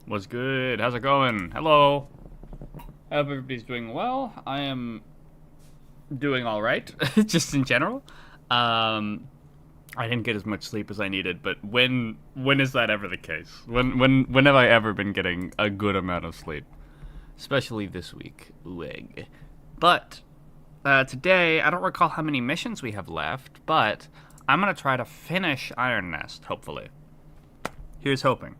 What's good? How's it going? Hello. I hope everybody's doing well. I am doing all right, just in general. Um, I didn't get as much sleep as I needed, but when is that ever the case? When have I ever been getting a good amount of sleep? Especially this week. Wig. But today, I don't recall how many missions we have left, but I'm gonna try to finish Iron Nest. Hopefully. Here's hoping.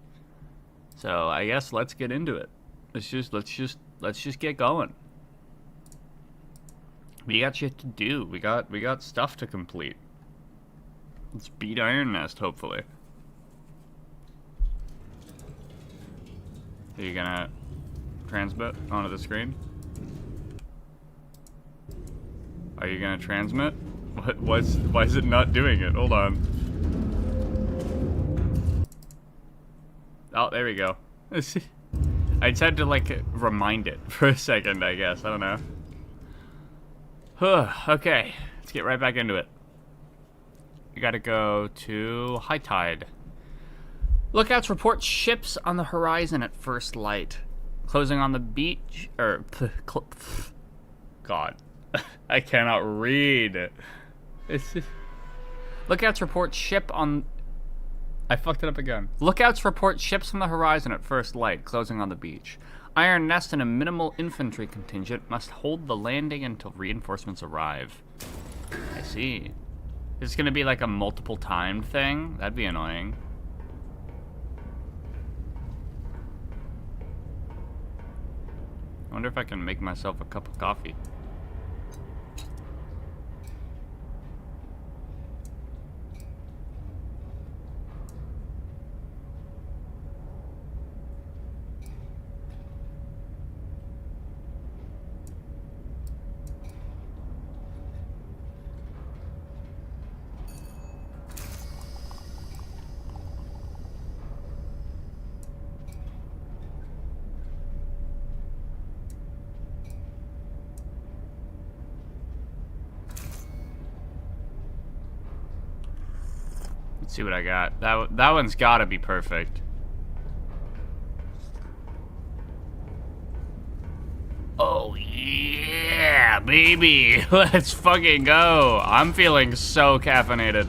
So I guess let's get into it. Let's just get going. We got shit to do. We got stuff to complete. Let's beat Iron Nest, hopefully. Are you gonna transmit onto the screen? Are you gonna transmit? Why is it not doing it? Hold on. Oh, there we go. I just had to, like, remind it for a second, I guess. I don't know. Okay, let's get right back into it. We gotta go to High Tide. Lookouts report ships on the horizon at first light. Closing on the beach, God. I cannot read. Lookouts report ship on... I fucked it up again. Lookouts report ships on the horizon at first light, closing on the beach. Iron Nest and a minimal infantry contingent must hold the landing until reinforcements arrive. I see. Is this gonna be like a multiple timed thing? That'd be annoying. I wonder if I can make myself a cup of coffee. Let's see what I got. That one's gotta be perfect. Oh yeah, baby. Let's fucking go. I'm feeling so caffeinated.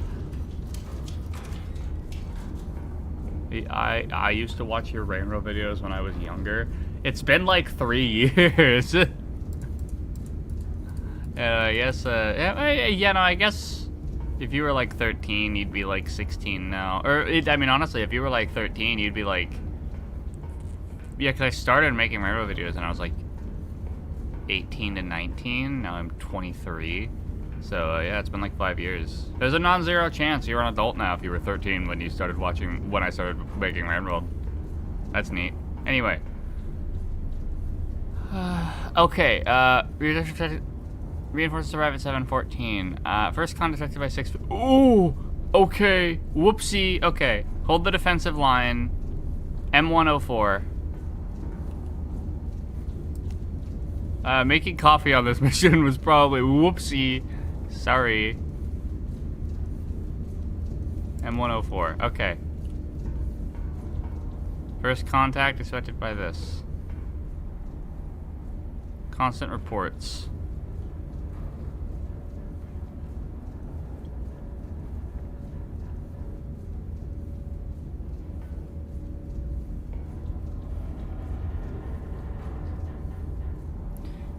I used to watch your Rainbow videos when I was younger. It's been like 3 years. I guess, yeah, no, I guess if you were like 13, you'd be like 16 now. Or, I mean, honestly, if you were like 13, you'd be like... Yeah, because I started making Rainbow videos and I was like 18 to 19. Now I'm 23. So, yeah, it's been like 5 years. There's a non-zero chance you're an adult now if you were 13 when you started watching, when I started making Rainbow. That's neat. Anyway. Okay, reinforcements arrive at 7:14. First con detected by 6. Ooh! Okay. Whoopsie. Okay. Hold the defensive line. M104. Making coffee on this mission was probably whoopsie. Sorry. M104. Okay. First contact expected by this. Constant reports.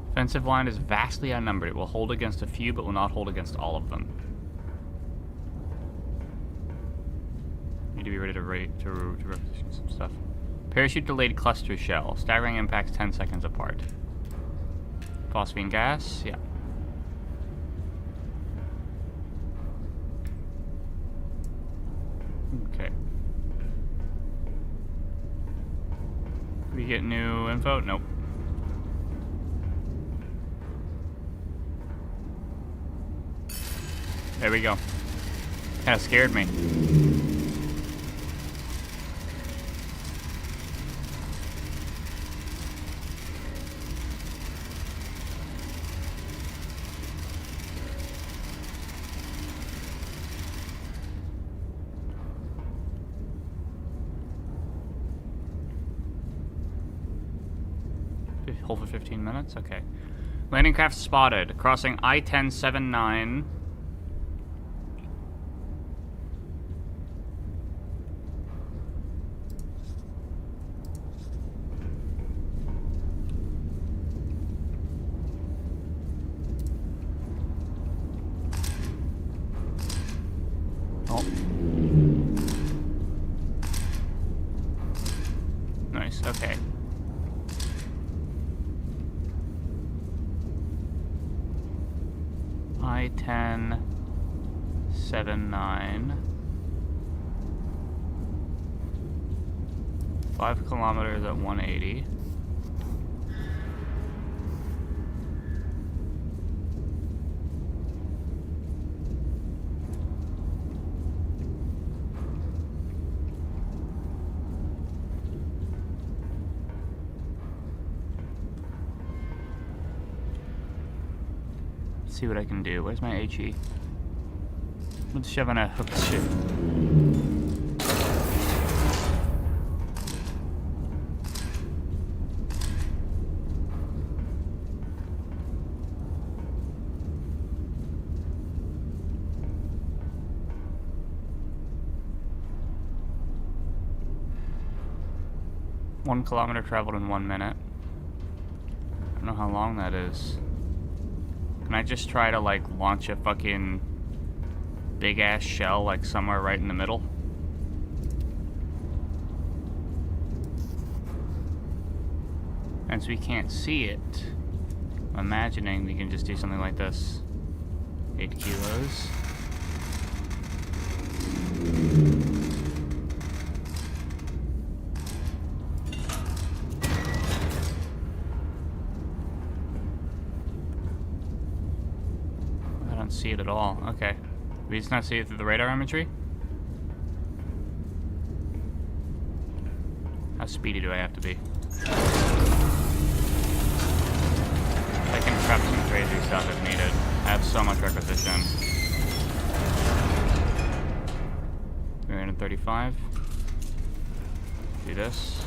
Defensive line is vastly outnumbered. It will hold against a few, but will not hold against all of them. Need to be ready to reposition some stuff. Parachute delayed cluster shell. Staggering impacts 10 seconds apart. Phosphine gas, yeah. Okay. We get new info? Nope. There we go. Kinda scared me. Hold for 15 minutes? Okay. Landing craft spotted. Crossing I-1079. Oh. Nice, okay. I-1079. 5 kilometers at 180. Let's see what I can do. Where's my HE? Let's shove on a hook shit. One kilometer traveled in 1 minute. I don't know how long that is. Can I just try to, like, launch a fucking big-ass shell, like, somewhere right in the middle? And so we can't see it. I'm imagining we can just do something like this. 8 kilos. See it at all. Okay. We just not see it through the radar imagery? How speedy do I have to be? I can prep some crazy stuff if needed. I have so much requisition. 335. Do this.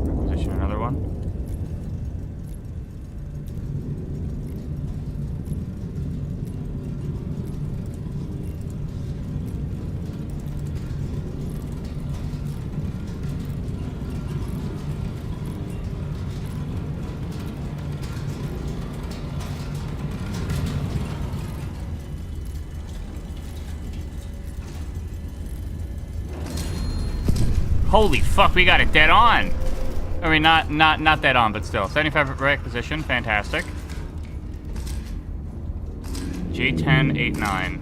Requisition another one. Holy fuck, we got it dead on! I mean, not dead on, but still. 75 requisition, fantastic. G1089.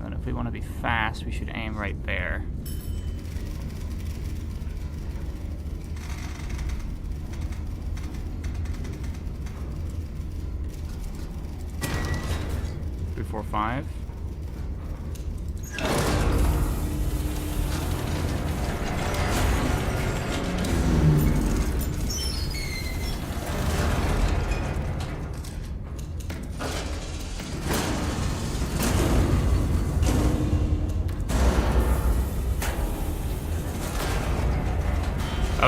If we want to be fast, we should aim right there. Three, 4, 5.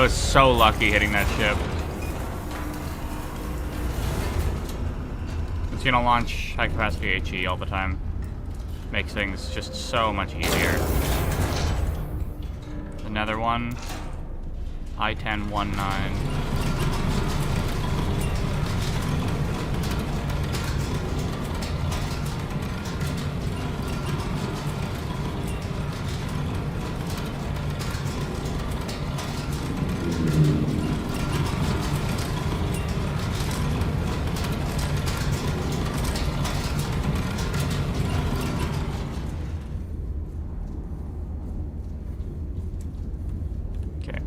I was so lucky hitting that ship. It's gonna launch high capacity HE all the time. Makes things just so much easier. Another one. I-10-19. Okay.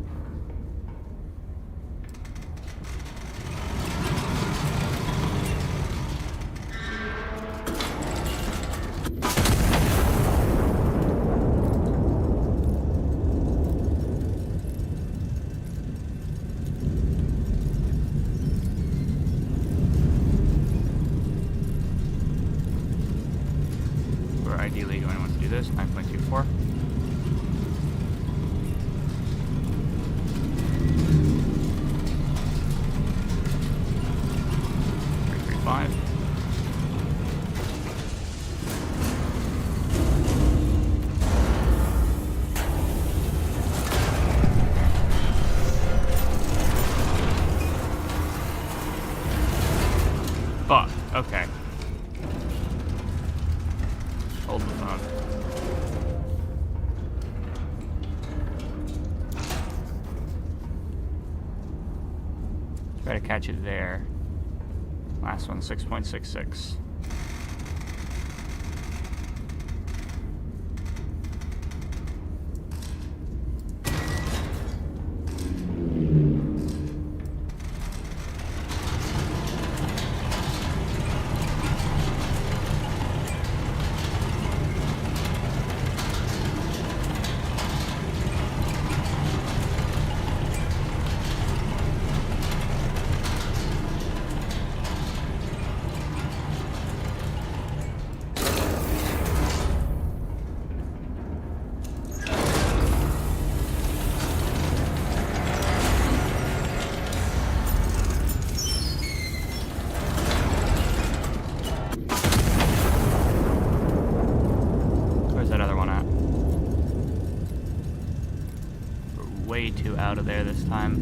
We're ideally going to want to do this, 9.24. Five. Fuck. Okay. Hold the phone. Try to catch it there. Last one, 6.66. Way too out of there this time.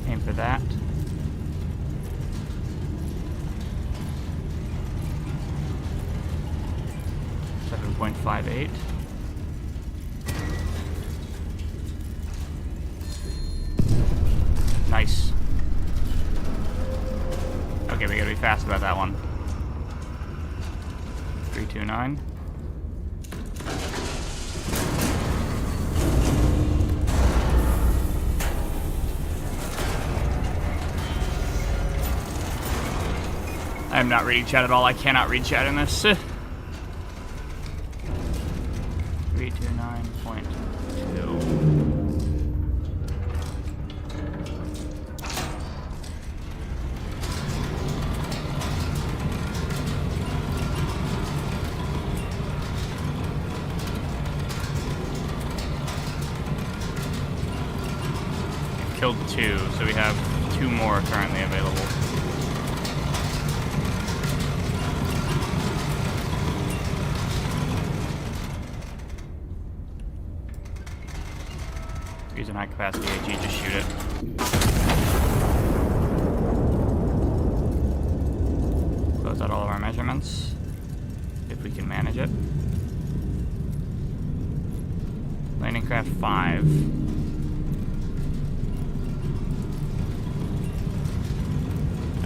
Aim for that. .58. Nice. Okay, we gotta be fast about that one. 329. I am not reading chat at all. I cannot read chat in this. 329.2. Killed 2, so we have 2 more currently available. Using high capacity AG, just shoot it. Close out all of our measurements, if we can manage it. Landing craft 5.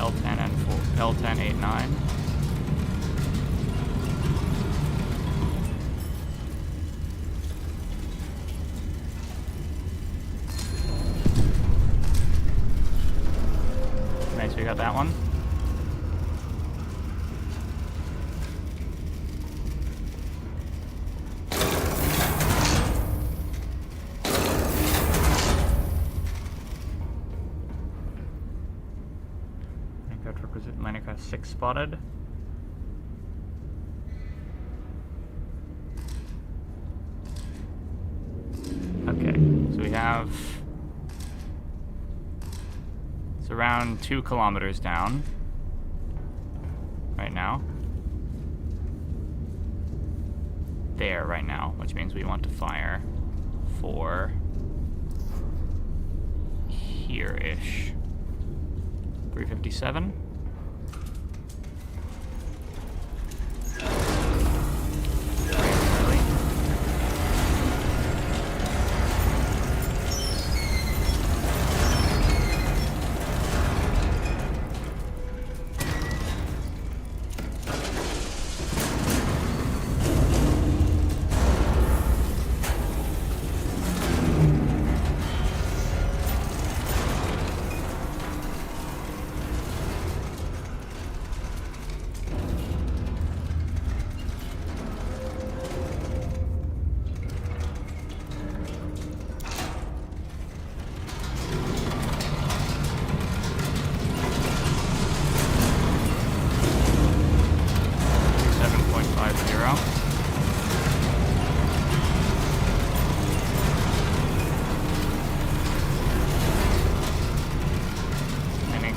L10 and L10-89. Nice, we got that one. Minecraft 6 spotted. So we have... It's around 2 kilometers down right now. There right now, which means we want to fire for here-ish. 357.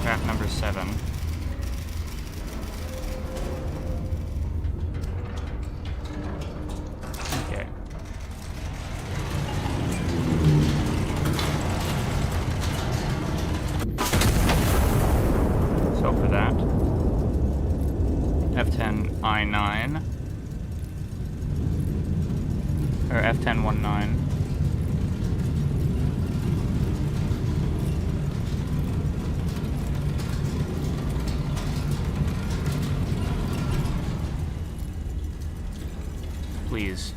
Craft number 7. Okay. So for that, F10I9, or F1019. Please.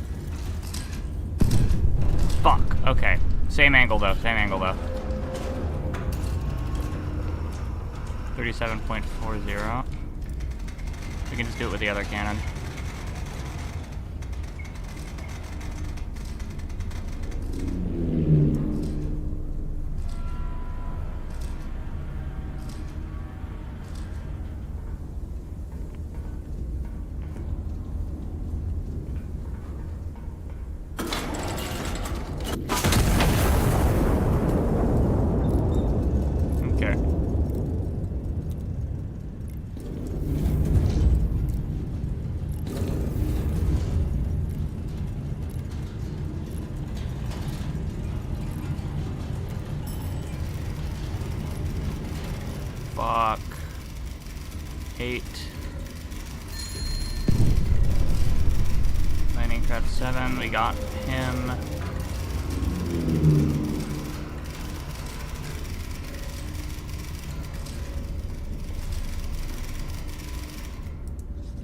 Fuck. Okay. Same angle though. Same angle though. 37.40. We can just do it with the other cannon. Fuck. 8. Landing craft 7. We got him.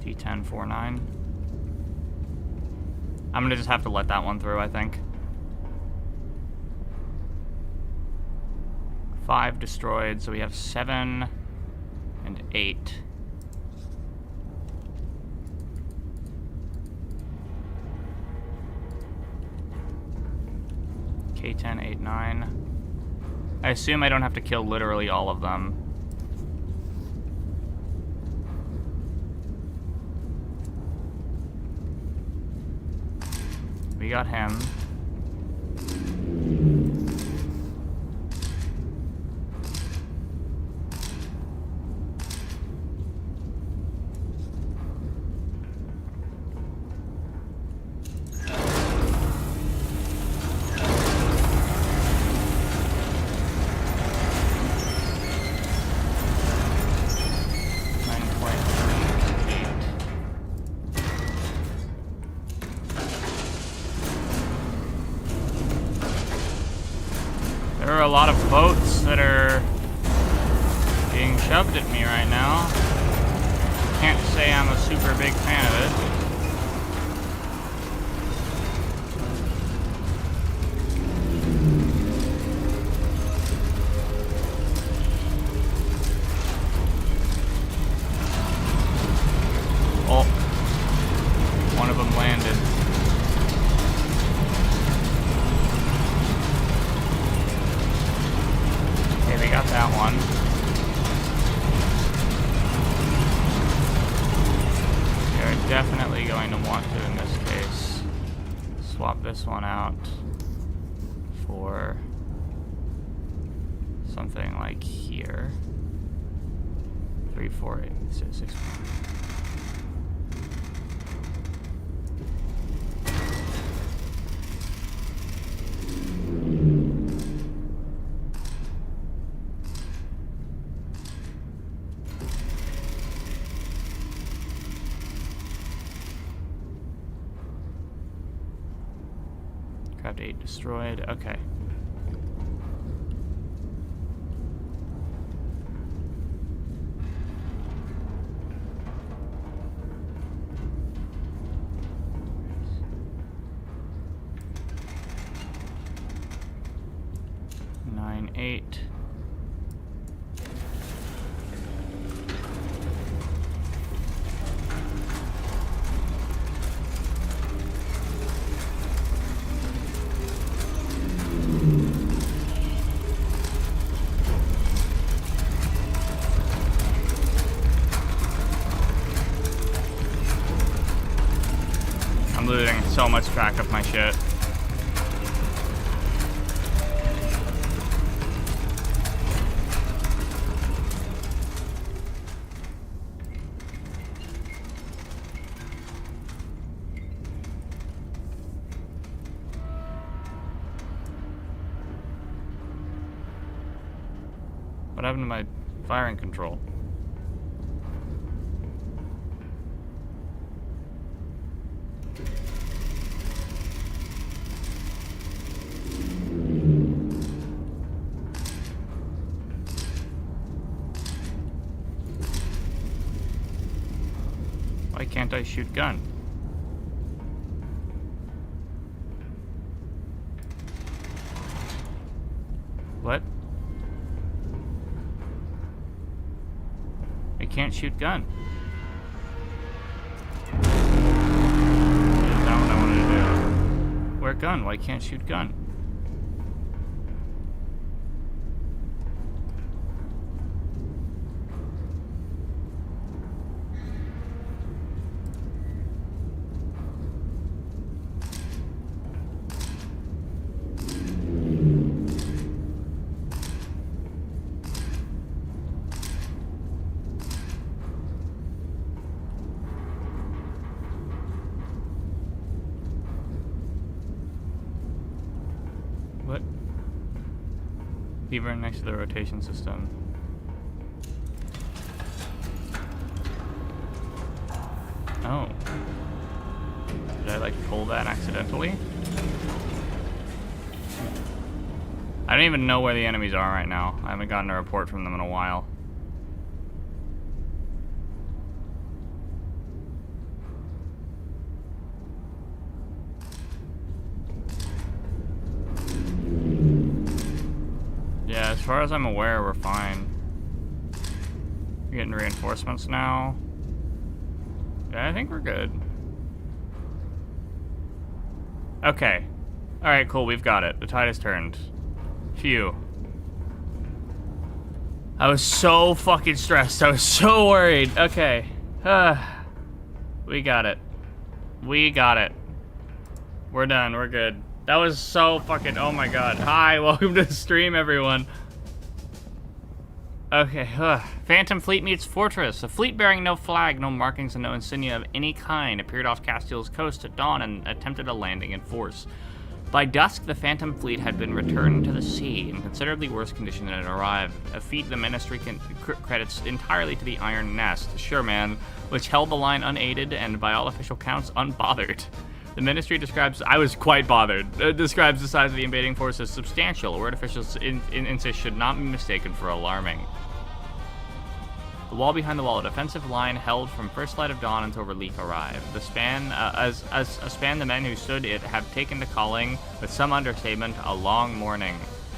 D1049. I'm gonna just have to let that one through, I think. 5 destroyed, so we have 7 and 8. K1089. I assume I don't have to kill literally all of them. We got him. There are a lot of boats that are being shoved at me right now. Can't say I'm a super big fan of it. Oh, one of them landed. Okay, they got that one. They're definitely going to want to, in this case, swap this one out for something like here. 3, 4, 8, 6. Craft 8 destroyed. Okay. Nine, 8. I'm losing so much track of my shit. What happened to my firing control? Why can't I shoot gun? What? I can't shoot gun. Is that what I wanted to do? Where gun? Why can't shoot gun? What? Beaver next to the rotation system. Oh. Did I like pull that accidentally? I don't even know where the enemies are right now. I haven't gotten a report from them in a while. Yeah, as far as I'm aware, we're fine. We're getting reinforcements now. Yeah, I think we're good. Okay. Alright, cool, we've got it. The tide has turned. Phew. I was so fucking stressed. I was so worried. Okay. We got it. We got it. We're done. We're good. That was so fucking... Oh my god. Hi, welcome to the stream, everyone. Okay. Phantom Fleet meets Fortress. A fleet bearing no flag, no markings, and no insignia of any kind appeared off Castiel's coast at dawn and attempted a landing in force. By dusk, the Phantom Fleet had been returned to the sea in considerably worse condition than it arrived, a feat the Ministry credits entirely to the Iron Nest, sure man, which held the line unaided and, by all official counts, unbothered. The Ministry describes, I was quite bothered, describes the size of the invading force as substantial, a word officials insist should not be mistaken for alarming. The wall behind the wall, a defensive line held from first light of dawn until relief arrived. The span, as a span the men who stood it have taken to calling, with some understatement, a long morning.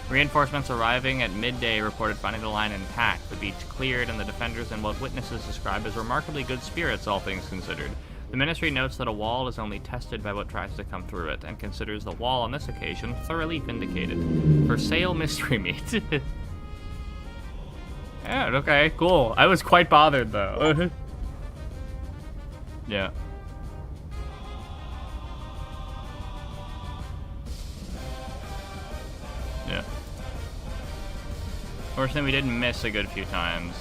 Reinforcements arriving at midday reported finding the line intact, the beach cleared, and the defenders in what witnesses describe as remarkably good spirits, all things considered. The Ministry notes that a wall is only tested by what tries to come through it, and considers the wall on this occasion thoroughly vindicated. For sale mystery meat. Yeah, okay, cool. I was quite bothered, though. Yeah. Yeah. Fortunately, we did miss a good few times.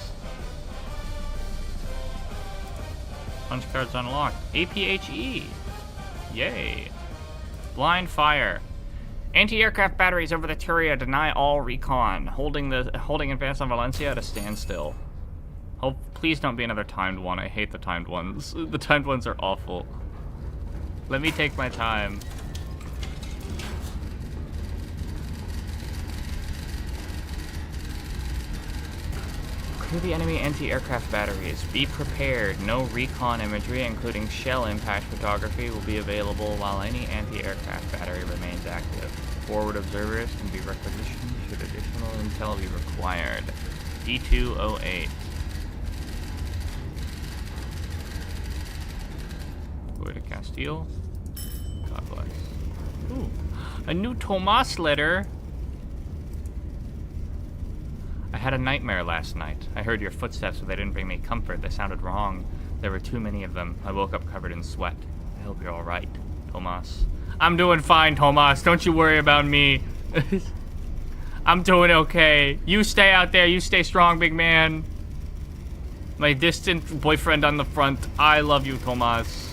Punch cards unlocked. APHE. Yay. Blind fire. Anti-aircraft batteries over the Turia deny all recon. Holding Advance on Valencia at a standstill. Oh, please don't be another timed one. I hate the timed ones. The timed ones are awful. Let me take my time. Clear the enemy anti-aircraft batteries. Be prepared. No recon imagery, including shell impact photography, will be available while any anti-aircraft battery remains active. Forward observers can be requisitioned should additional intel be required. D208. Go to Castile. God bless. Ooh. A new Tomas letter. I had a nightmare last night. I heard your footsteps, but they didn't bring me comfort. They sounded wrong. There were too many of them. I woke up covered in sweat. I hope you're all right, Tomas. I'm doing fine, Tomas. Don't you worry about me. I'm doing okay. You stay out there. You stay strong, big man. My distant boyfriend on the front. I love you, Tomas.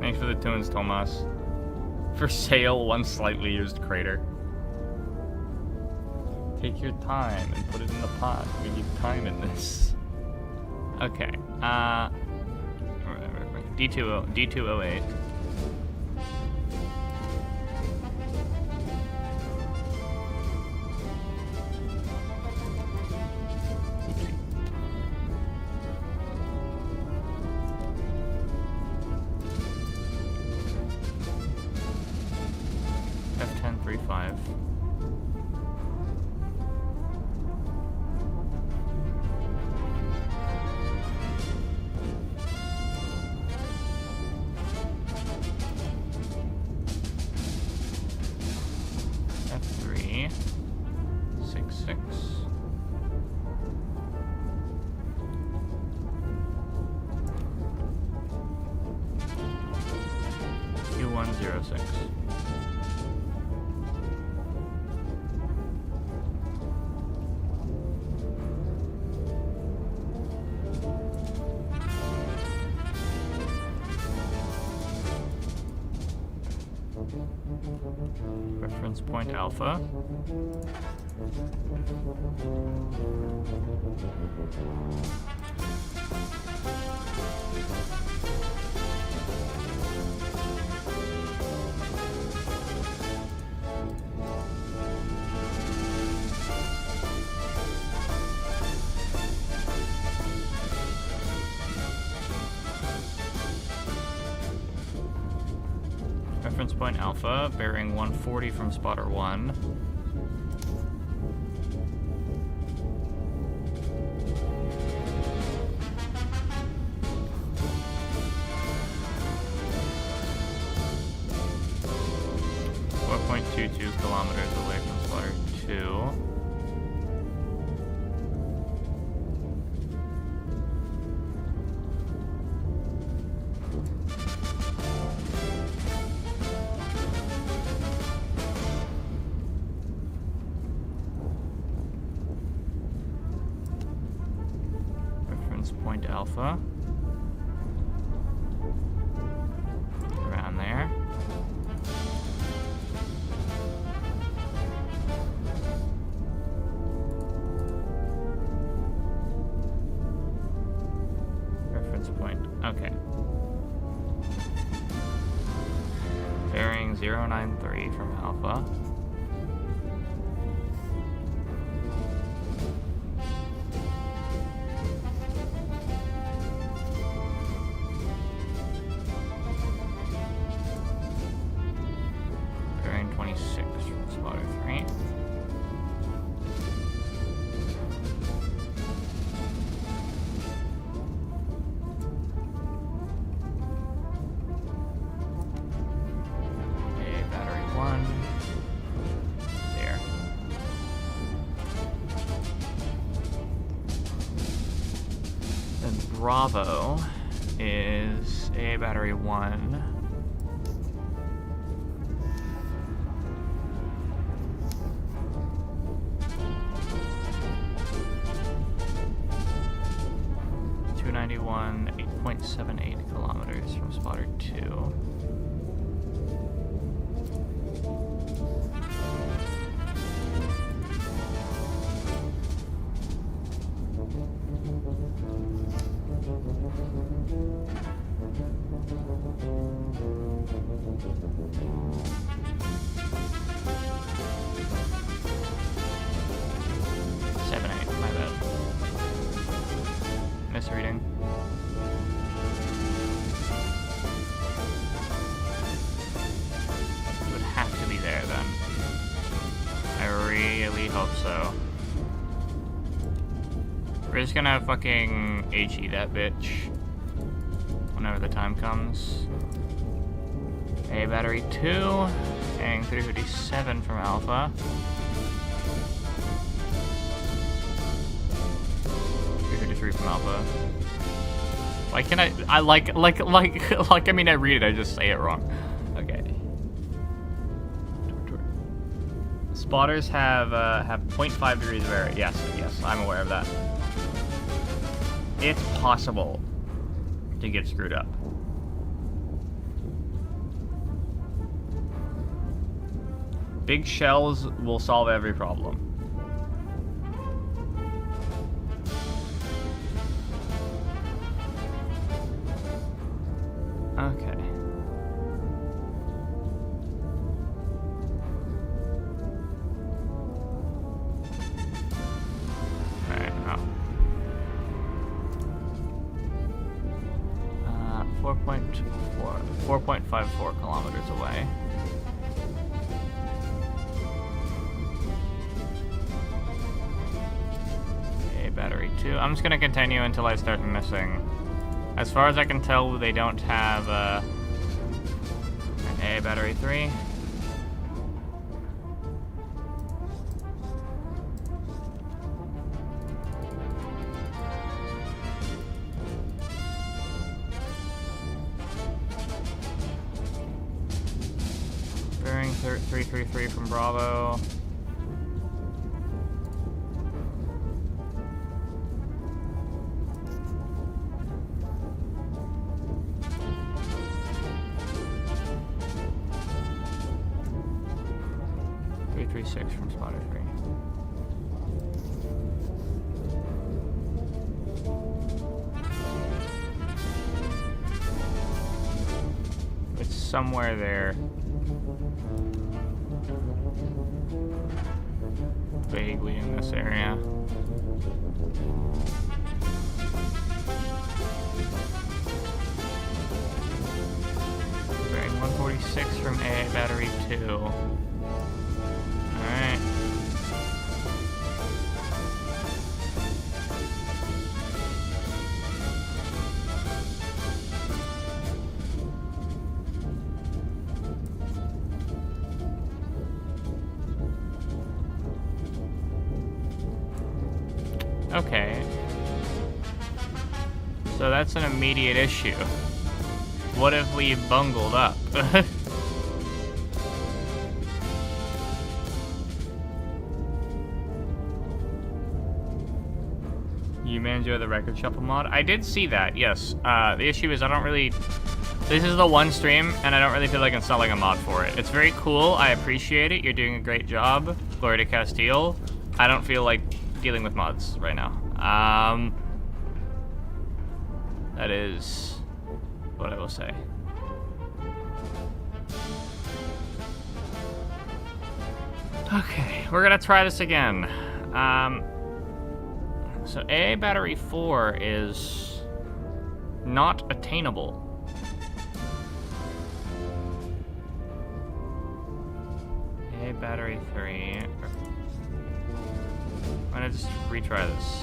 Thanks for the tunes, Tomas. For sale, one slightly used crater. Take your time and put it in the pot. We need time in this. Okay. D208. F1035. F366. Q106. Reference point alpha. Reference point alpha, bearing 140 from spotter 1. .22 kilometers away from spotter 2. Point alpha. Around there. Reference point. Okay. Bearing 093 from alpha. Then Bravo is A battery 1. (291), 8.78 kilometers from spotter 2. Misreading. It would have to be there then. I really hope so. We're just gonna fucking HE that bitch whenever the time comes. A battery 2, and 357 from Alpha. 3 from Alpha. Why can't I I mean I read it, I just say it wrong. Okay. Spotters have 0.5 degrees of error. Yes, I'm aware of that. It's possible to get screwed up. Big shells will solve every problem. Okay. Alright, now. 4.54 kilometers away. A battery 2. I'm just gonna continue until I start missing. As far as I can tell, they don't have an A battery 3. Bearing 333 from Bravo. Six from spotter 3. It's somewhere there. Vaguely in this area. Bearing 146 from A battery 2. Alright. Okay. So that's an immediate issue. What if we bungled up? You may enjoy the record shuffle mod. I did see that, yes. The issue is I don't really... This is the one stream, and I don't really feel like installing a mod for it. It's very cool. I appreciate it. You're doing a great job. Glory to Castile. I don't feel like dealing with mods right now. That is what I will say. Okay, we're gonna try this again. So A battery 4 is not attainable. A battery 3. I'm gonna just retry this.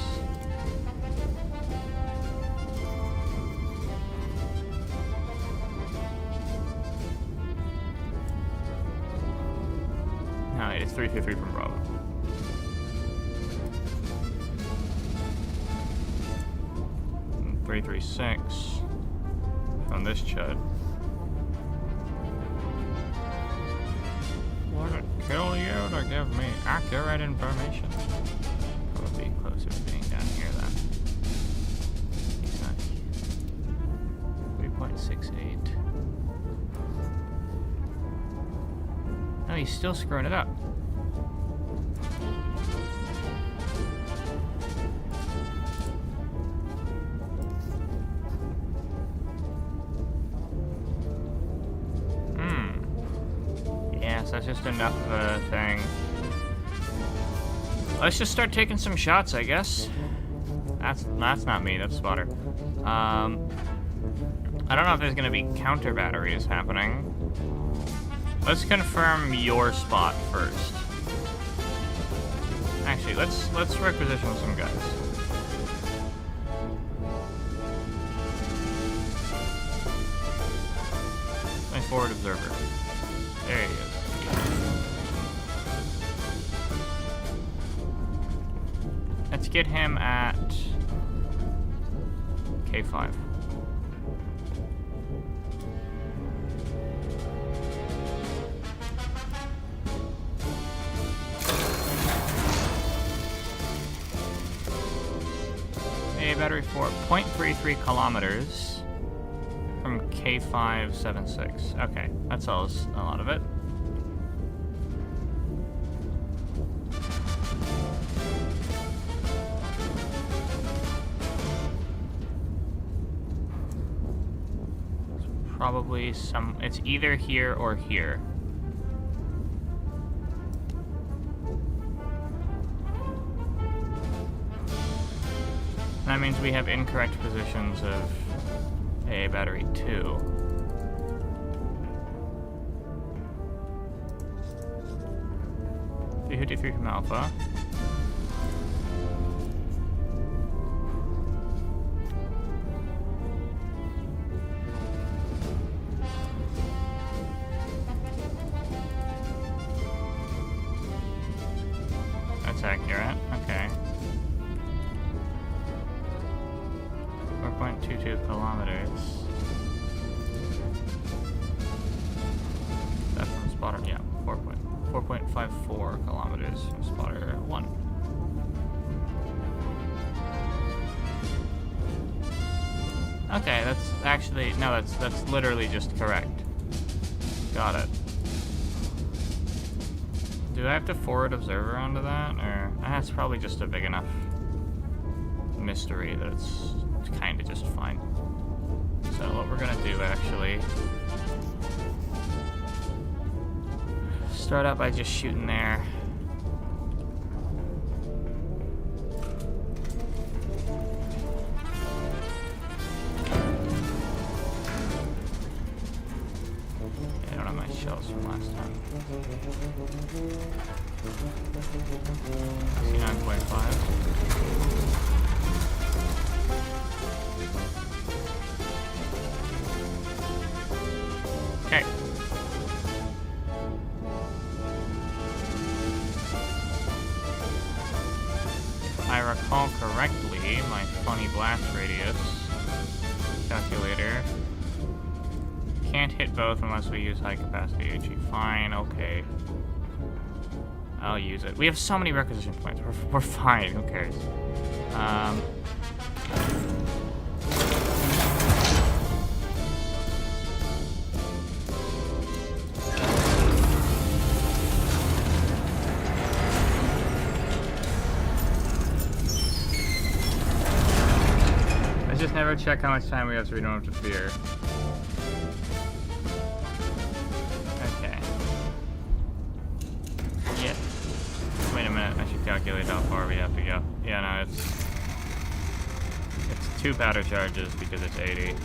No, it's 333 from Bravo. 336 from this chud. Would it kill you to give me accurate information? Probably closer to being down here then. He's not. 3.68. No, he's still screwing it up. That's just enough of a thing. Let's just start taking some shots, I guess. That's not me, that's Spotter. I don't know if there's gonna be counter batteries happening. Let's confirm your spot first. Actually, let's requisition some guys. My forward observer. There he is. Let's get him at K5. A battery for 0.33 kilometers from K576. Okay, that sells a lot of it. Probably it's either here or here. That means we have incorrect positions of AA battery 2. $353 from Alpha. That's accurate. Okay. 4.22 kilometers. Is that from Spotter? Yeah, 4.54 kilometers from Spotter 1. Okay, that's actually, no, that's literally just correct. Got it. Do I have to forward observer onto that, or that's probably just a big enough mystery that it's kind of just fine. So what we're gonna do actually, start out by just shooting there. I don't have my shells from last time. 69.5. Okay. If I recall correctly, my funny blast radius calculator can't hit both unless we use high capacity HE. Fine, okay. I'll use it. We have so many requisition points. We're fine. Who cares? Let's just never check how much time we have so we don't have to fear. Okay. Yeah. Wait a minute, I should calculate how far we have to go. Yeah, no, it's 2 powder charges because it's 80.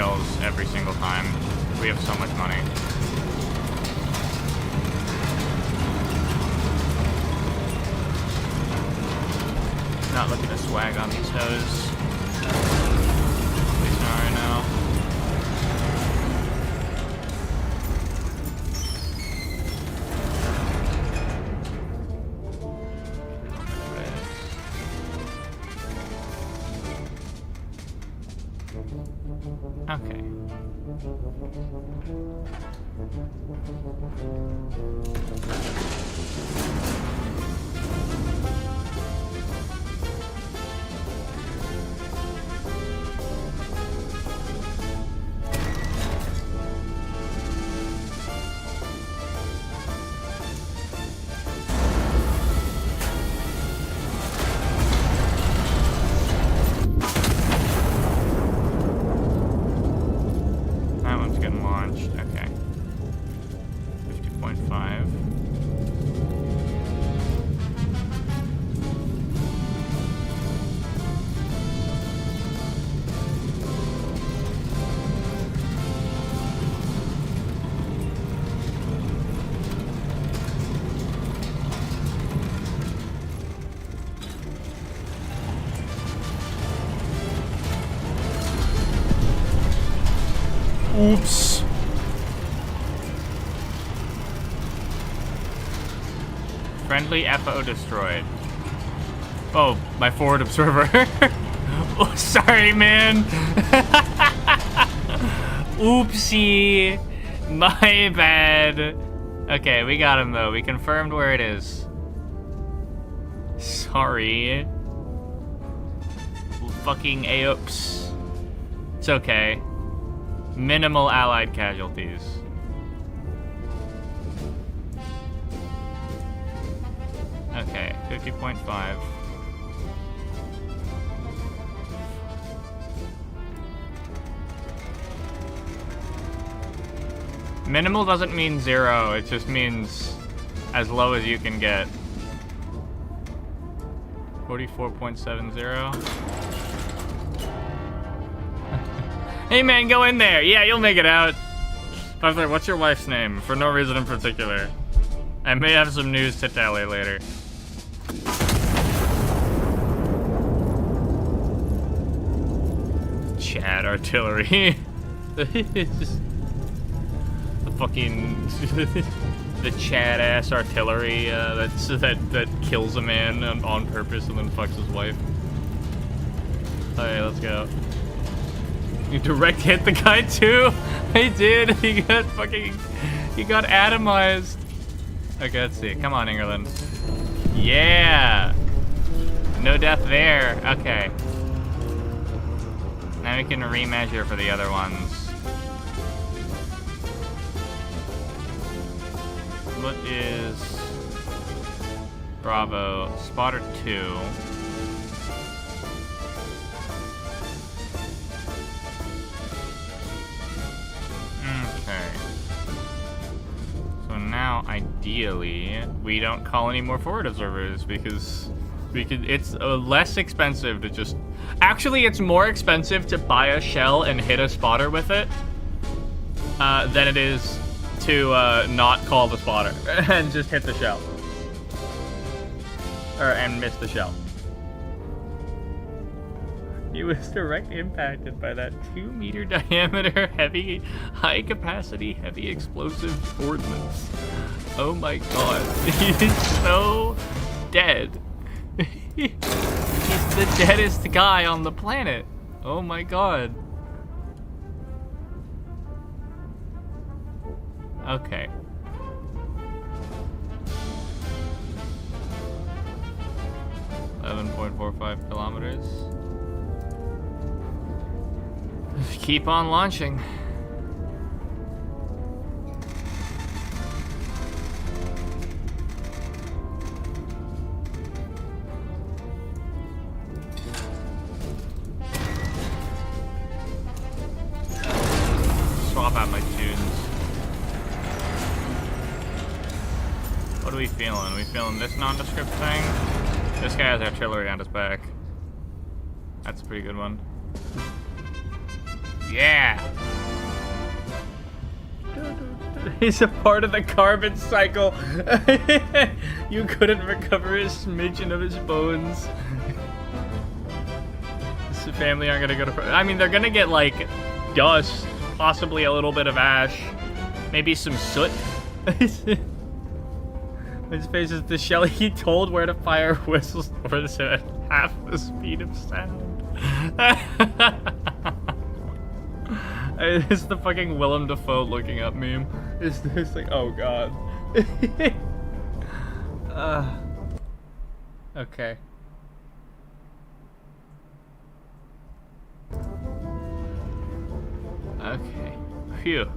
shells every single time. We have so much money. Not looking to swag on these hoes. At least not right now. Okay. That one's getting launched. Okay. 50.5. Oops. Friendly FO destroyed. Oh, my forward observer. Oh, sorry, man. Oopsie. My bad. Okay, we got him, though. We confirmed where it is. Sorry. Fucking oops. It's okay. Minimal allied casualties. Okay, 50.5. Minimal doesn't mean 0, it just means as low as you can get. 44.70. Hey man, go in there. Yeah, you'll make it out. Arthur, what's your wife's name? For no reason in particular. I may have some news to tally later. Chad artillery. The fucking the Chad ass artillery that kills a man on purpose and then fucks his wife. Alright, let's go. You direct hit the guy too? I did. He got atomized. Okay, let's see. Come on, England. Yeah. No death there. Okay. Now we can remeasure for the other ones. What is Bravo? Spotter 2. So now, ideally, we don't call any more forward observers because it's less expensive to just... Actually, it's more expensive to buy a shell and hit a spotter with it than it is to not call the spotter and just hit the shell. And miss the shell. He was directly impacted by that 2-meter diameter heavy, high-capacity, heavy explosive ordnance. Oh my god. He is so dead. He's the deadest guy on the planet. Oh my god. Okay. .45 kilometers. Keep on launching. Swap out my tunes. What are we feeling? Are we feeling this nondescript thing? This guy has artillery on his back. That's a pretty good one. Yeah. He's a part of the carbon cycle. You couldn't recover a smidgen of his bones. His family aren't gonna go to... I mean, they're gonna get, like, dust, possibly a little bit of ash, maybe some soot. His face is the Shelly. He told where to fire whistles over at half the speed of sound. It's the fucking Willem Dafoe looking up meme. It's like, oh god. Okay. Okay. Phew.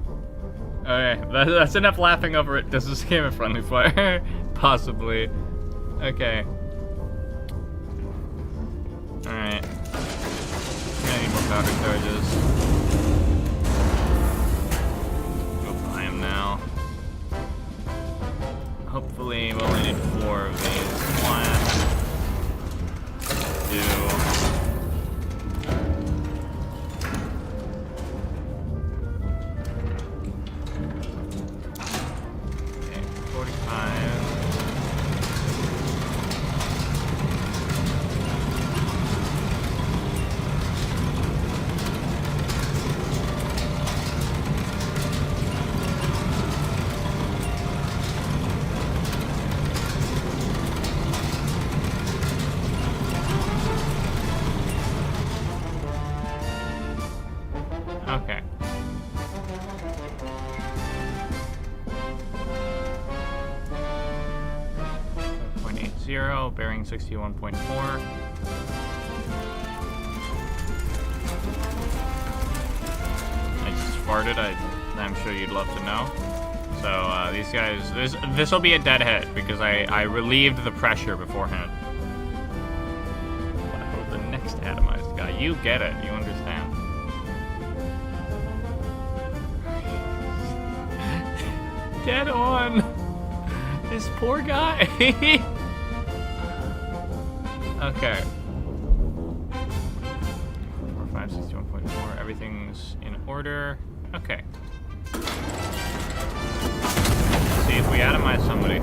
Okay, that's enough laughing over it. Does this game a friendly fire? Possibly. Okay. Alright. I need more powder charges. Go buy them now. Hopefully, we'll only need 4 of these. 1, 2. Okay. .80, bearing 61.4. I just farted. I'm sure you'd love to know. So these guys, this will be a dead hit because I relieved the pressure beforehand. Oh, the next atomized guy. You get it. You understand. Dead on. This poor guy. Okay. 4561.4. Everything's in order. Okay. Let's see if we atomize somebody.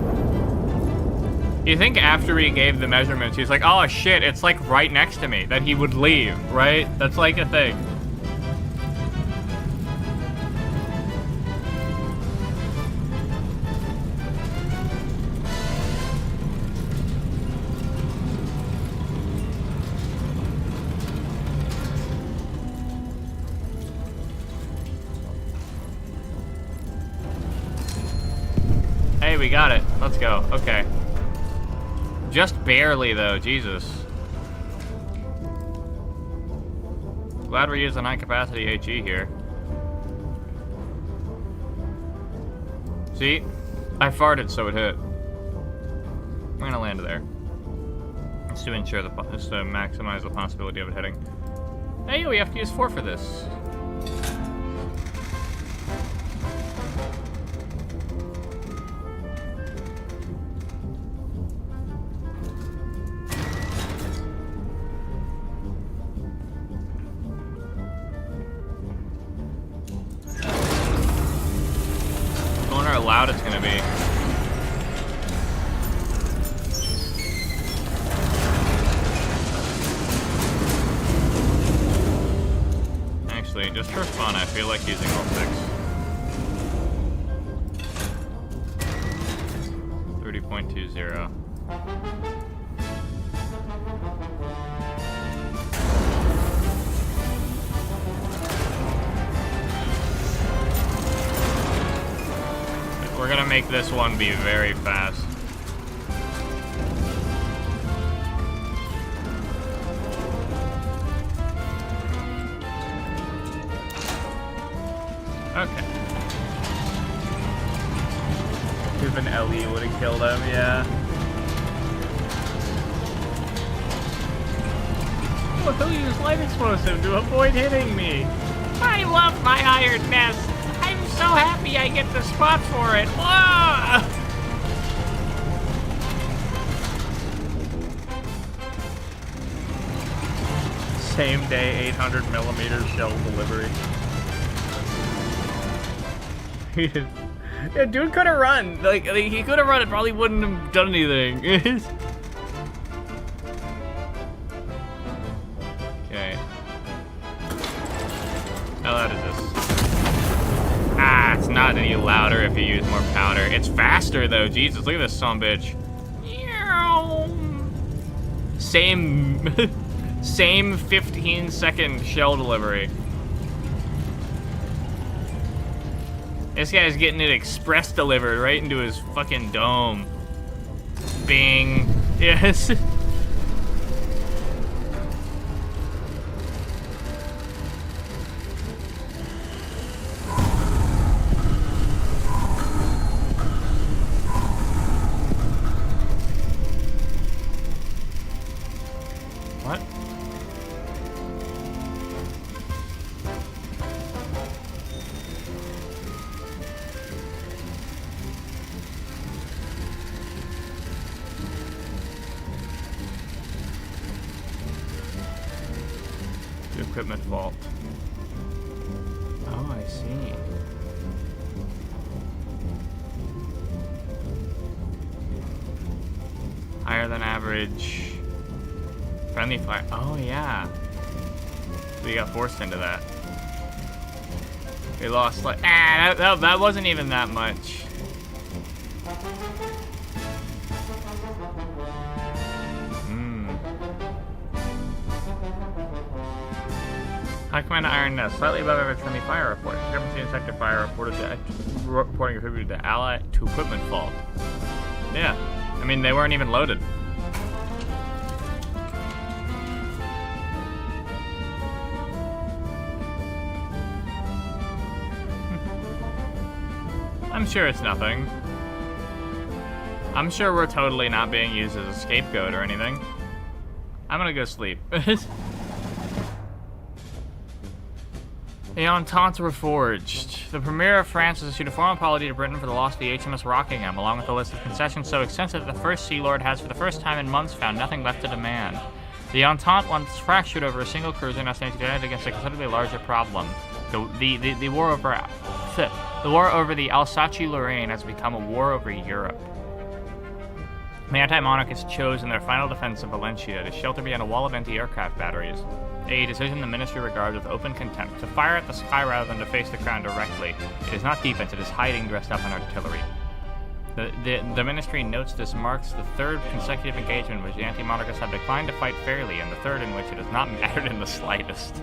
You think after he gave the measurements, he's like, oh shit, it's like right next to me, that he would leave, right? That's like a thing. Hey, we got it. Let's go. Okay. Just barely, though. Jesus. Glad we're using high-capacity HE here. See? I farted, so it hit. I'm gonna land there. Just to ensure just to maximize the possibility of it hitting. Hey, we have to use 4 for this. I wonder how loud it's gonna be. Actually, just for fun, I feel like using all 6. 30.20. We're gonna make this one be very fast. Okay. If an LE would have killed him, yeah. Oh, he'll use light explosive to avoid hitting me. I love my iron nest. I'm so happy I get the spot for it. Whoa! Same day 800mm shell delivery. Yeah, dude could have run. Like he could have run. It probably wouldn't have done anything. Okay. How loud is this? Ah, it's not any louder if you use more powder. It's faster though. Jesus, look at this son of a bitch. Same, same 15-second shell delivery. This guy's getting it express delivered right into his fucking dome. Bing. Yes. What? The equipment vault. Oh, I see. Higher than average. Friendly fire. Oh, yeah. We got forced into that. We lost like. That wasn't even that much. High Command Iron Nest, slightly above average friendly fire report. Discrepancy in sector fire reporting attributed to equipment fault. Yeah, I mean they weren't even loaded. I'm sure it's nothing. I'm sure we're totally not being used as a scapegoat or anything. I'm gonna go sleep. The Entente reforged. The Premier of France has issued a formal apology to Britain for the loss of the HMS Rockingham, along with a list of concessions so extensive that the First Sea Lord has, for the first time in months, found nothing left to demand. The Entente, once fractured over a single cruiser, now stands united against a considerably larger problem. The war over the Alsace-Lorraine has become a war over Europe. The anti-monarchists chose in their final defense of Valencia to shelter behind a wall of anti-aircraft batteries, a decision the ministry regards with open contempt. To fire at the sky rather than to face the crown directly, it is not defense, it is hiding dressed up in artillery. The ministry notes this marks the third consecutive engagement in which the anti-monarchists have declined to fight fairly, and the third in which it has not mattered in the slightest.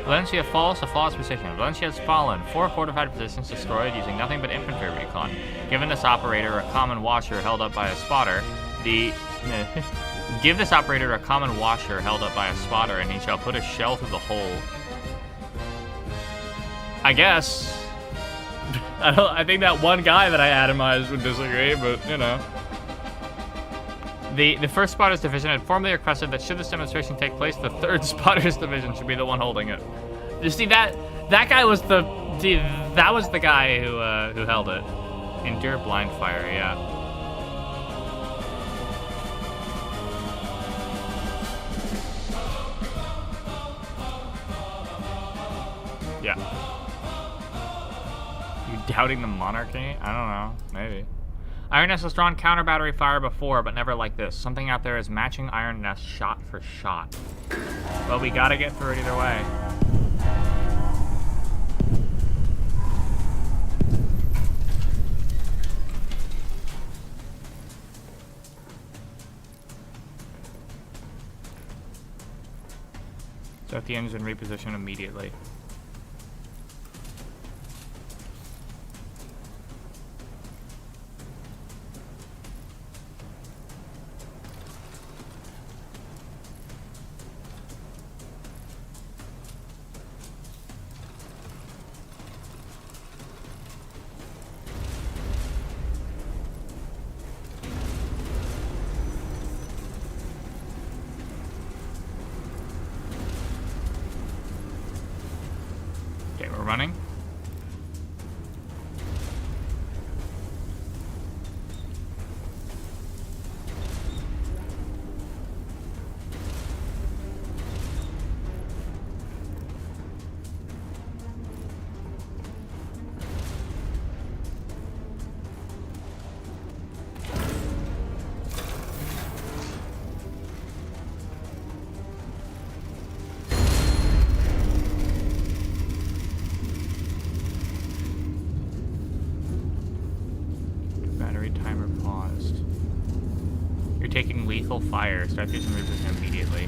Valencia falls to flawless position. Valencia has fallen. 4 fortified positions destroyed using nothing but infantry recon. Given this operator a common washer held up by a spotter, give this operator a common washer held up by a spotter, and he shall put a shell through the hole. I guess. I think that one guy that I atomized would disagree, but you know. The 1st Spotters Division had formally requested that should this demonstration take place, the 3rd Spotters Division should be the one holding it. You see, that guy was the guy who held it. Endure blind fire, yeah. Yeah. You doubting the monarchy? I don't know. Maybe. Iron Nest has drawn counter battery fire before, but never like this. Something out there is matching Iron Nest shot for shot. Well, we gotta get through it either way. Set the engine reposition immediately. Okay, we're running. taking lethal fire. Start using reposition immediately.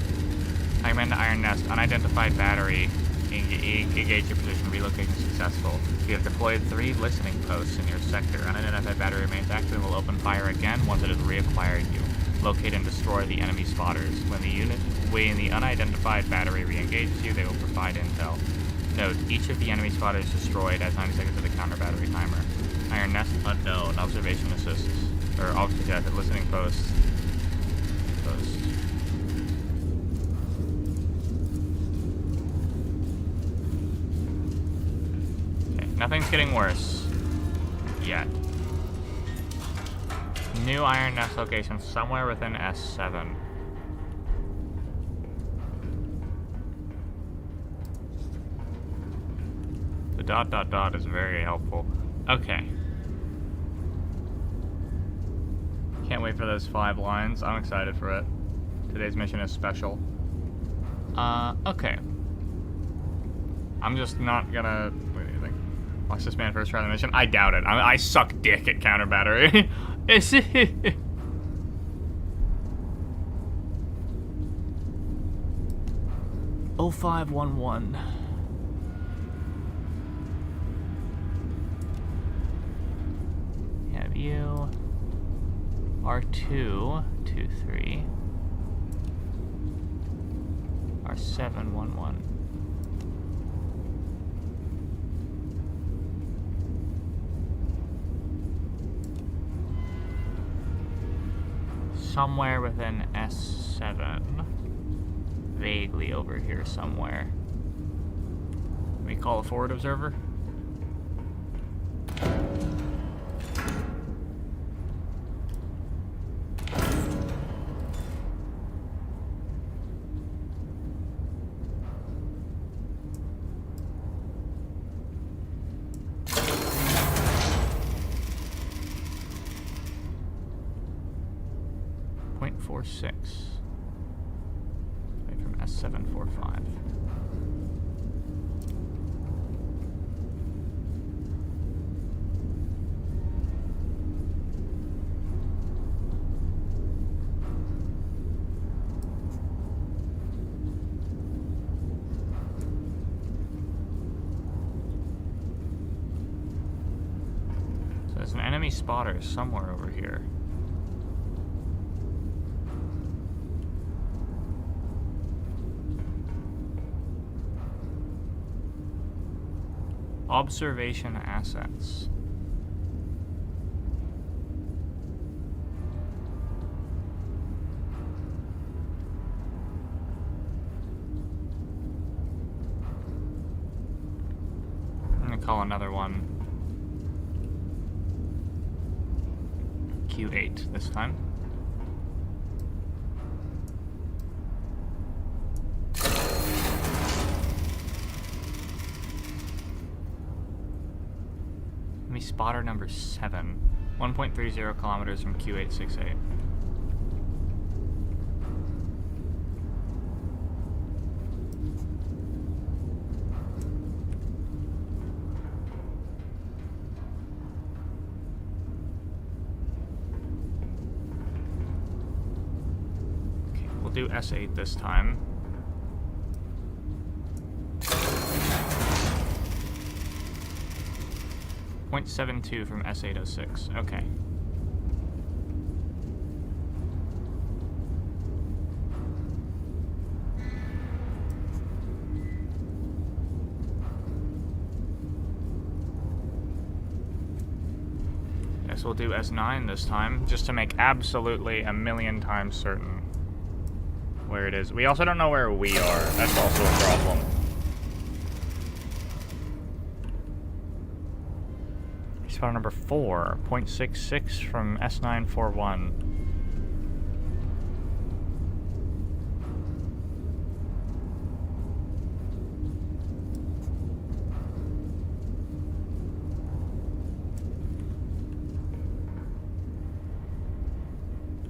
I recommend Iron Nest. Unidentified battery. Engage your position. Relocation successful. You have deployed 3 listening posts in your sector. Unidentified battery remains active and will open fire again once it has reacquired you. Locate and destroy the enemy spotters. When the unidentified battery re-engages you, they will provide intel. Note, each of the enemy spotters destroyed adds 90 seconds to the counter battery timer. Iron Nest unknown. Observation assists. Or, yeah, the listening posts. Okay, nothing's getting worse. Yet. New Iron Nest location somewhere within S7. The ... is very helpful. Okay. Can't wait for those 5 lines. I'm excited for it. Today's mission is special. Okay. I'm just not gonna... What do you think? Watch this man first try the mission? I doubt it. I suck dick at counter battery. 0511. Have you R2 23 R711. Somewhere within S7. Vaguely over here somewhere. Can we call a forward observer? .46. Wait from S745. So there's an enemy spotter somewhere over here. Observation assets. I'm gonna call another one Q8 this time. Spotter number 7, 1.30 kilometers from Q868. Okay, we'll do S8 this time. .72 from S806. Okay. Guess we'll do S9 this time, just to make absolutely a million times certain where it is. We also don't know where we are. That's also a problem. Spotter number 4, .66 from S941.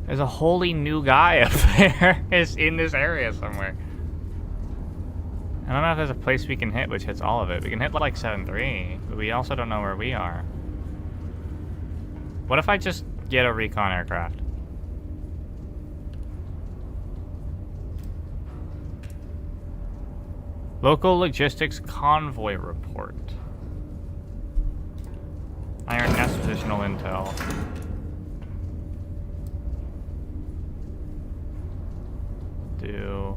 There's a wholly new guy up there. Is in this area somewhere. I don't know if there's a place we can hit which hits all of it. We can hit like 7-3, but we also don't know where we are. What if I just get a recon aircraft? Local logistics convoy report. Iron Nest positional intel. Do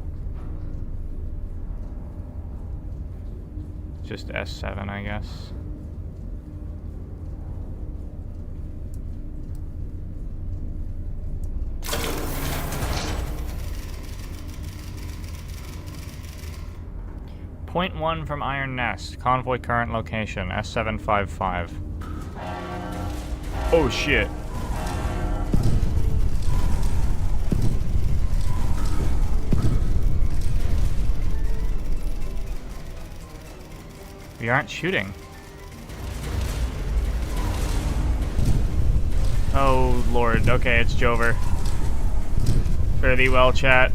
just S7, I guess. Point 1 from Iron Nest. Convoy current location, S755. Oh shit. We aren't shooting. Oh lord, okay, it's Jover. Fare thee well, chat.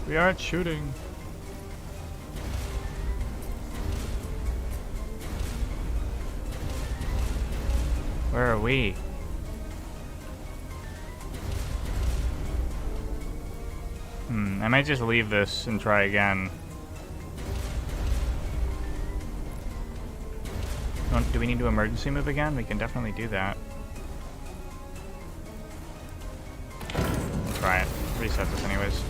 We aren't shooting. Where are we? I might just leave this and try again. Do we need to emergency move again? We can definitely do that. We'll try it. Reset this anyways.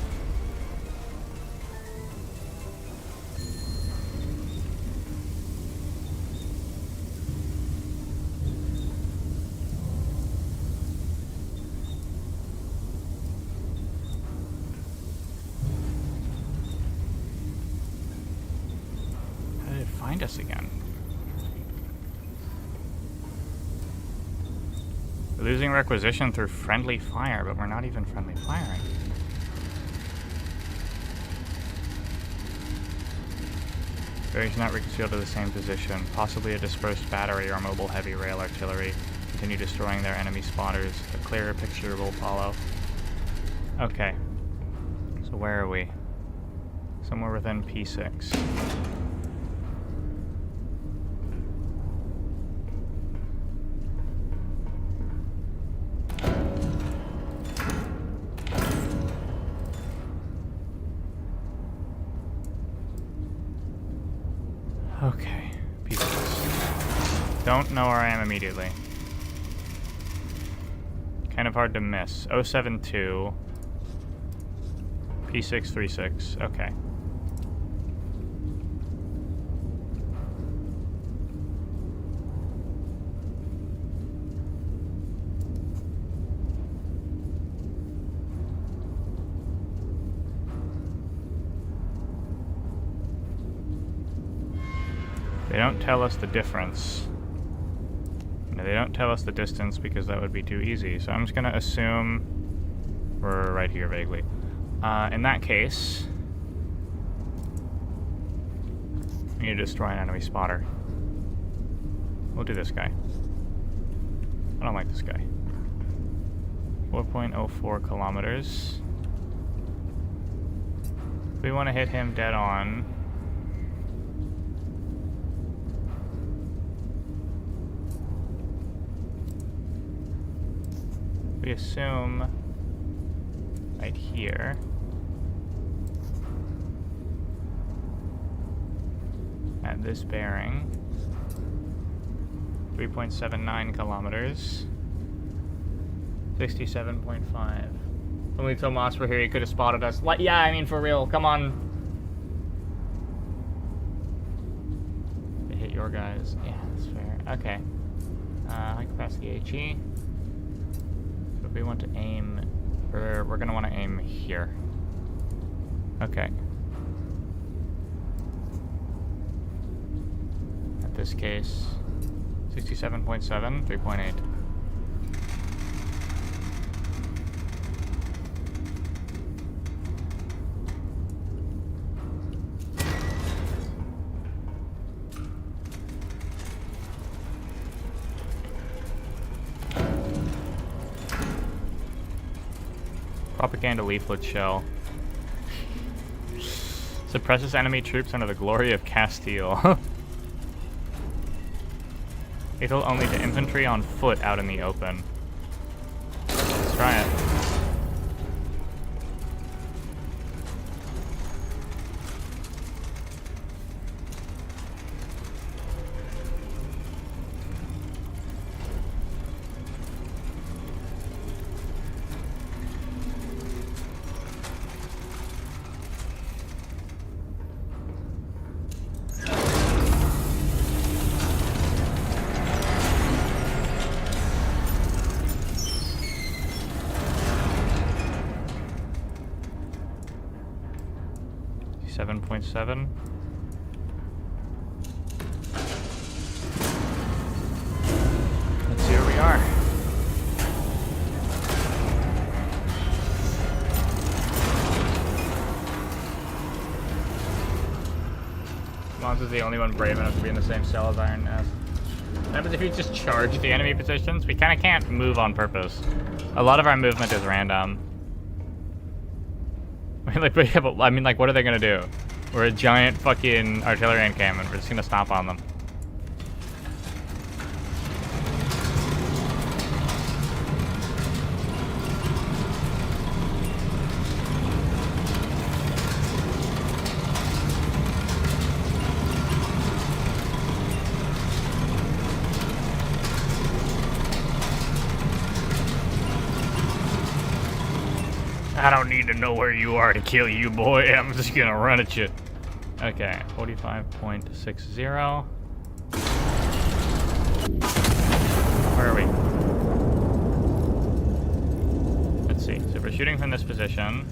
Find us again. We're losing requisition through friendly fire, but we're not even friendly firing. Bearings not reconcealed to the same position. Possibly a dispersed battery or mobile heavy rail artillery. Continue destroying their enemy spotters. A clearer picture will follow. Okay. So where are we? Somewhere within P6. Okay, pieces. Don't know where I am immediately. Kind of hard to miss. 072. P636. Okay. They don't tell us the difference. No, they don't tell us the distance because that would be too easy. So I'm just going to assume we're right here vaguely. In that case, we need to destroy an enemy spotter. We'll do this guy. I don't like this guy. 4.04 kilometers. If we want to hit him dead on, we assume right here. At this bearing, 3.79 kilometers, 67.5. Only Tomas were here, he could have spotted us. Like, yeah, I mean, for real, come on. They hit your guys. Yeah, that's fair. Okay. High capacity HE. So if we want to aim, we're going to want to aim here. Okay. At this case, 67.7, 3.8. Propaganda leaflet shell. Suppresses enemy troops under the glory of Castile. Lethal only to infantry on foot out in the open. Let's try it. 57.7. Let's see where we are. Mons is the only one brave enough to be in the same cell as Iron Nest. What happens if you just charge the enemy positions? We kind of can't move on purpose. A lot of our movement is random. I mean, like, what are they gonna do? We're a giant fucking artillery encampment. We're just gonna stomp on them. I don't need to know where you are to kill you, boy. I'm just gonna run at you. Okay, 45.60. Where are we? Let's see. So we're shooting from this position.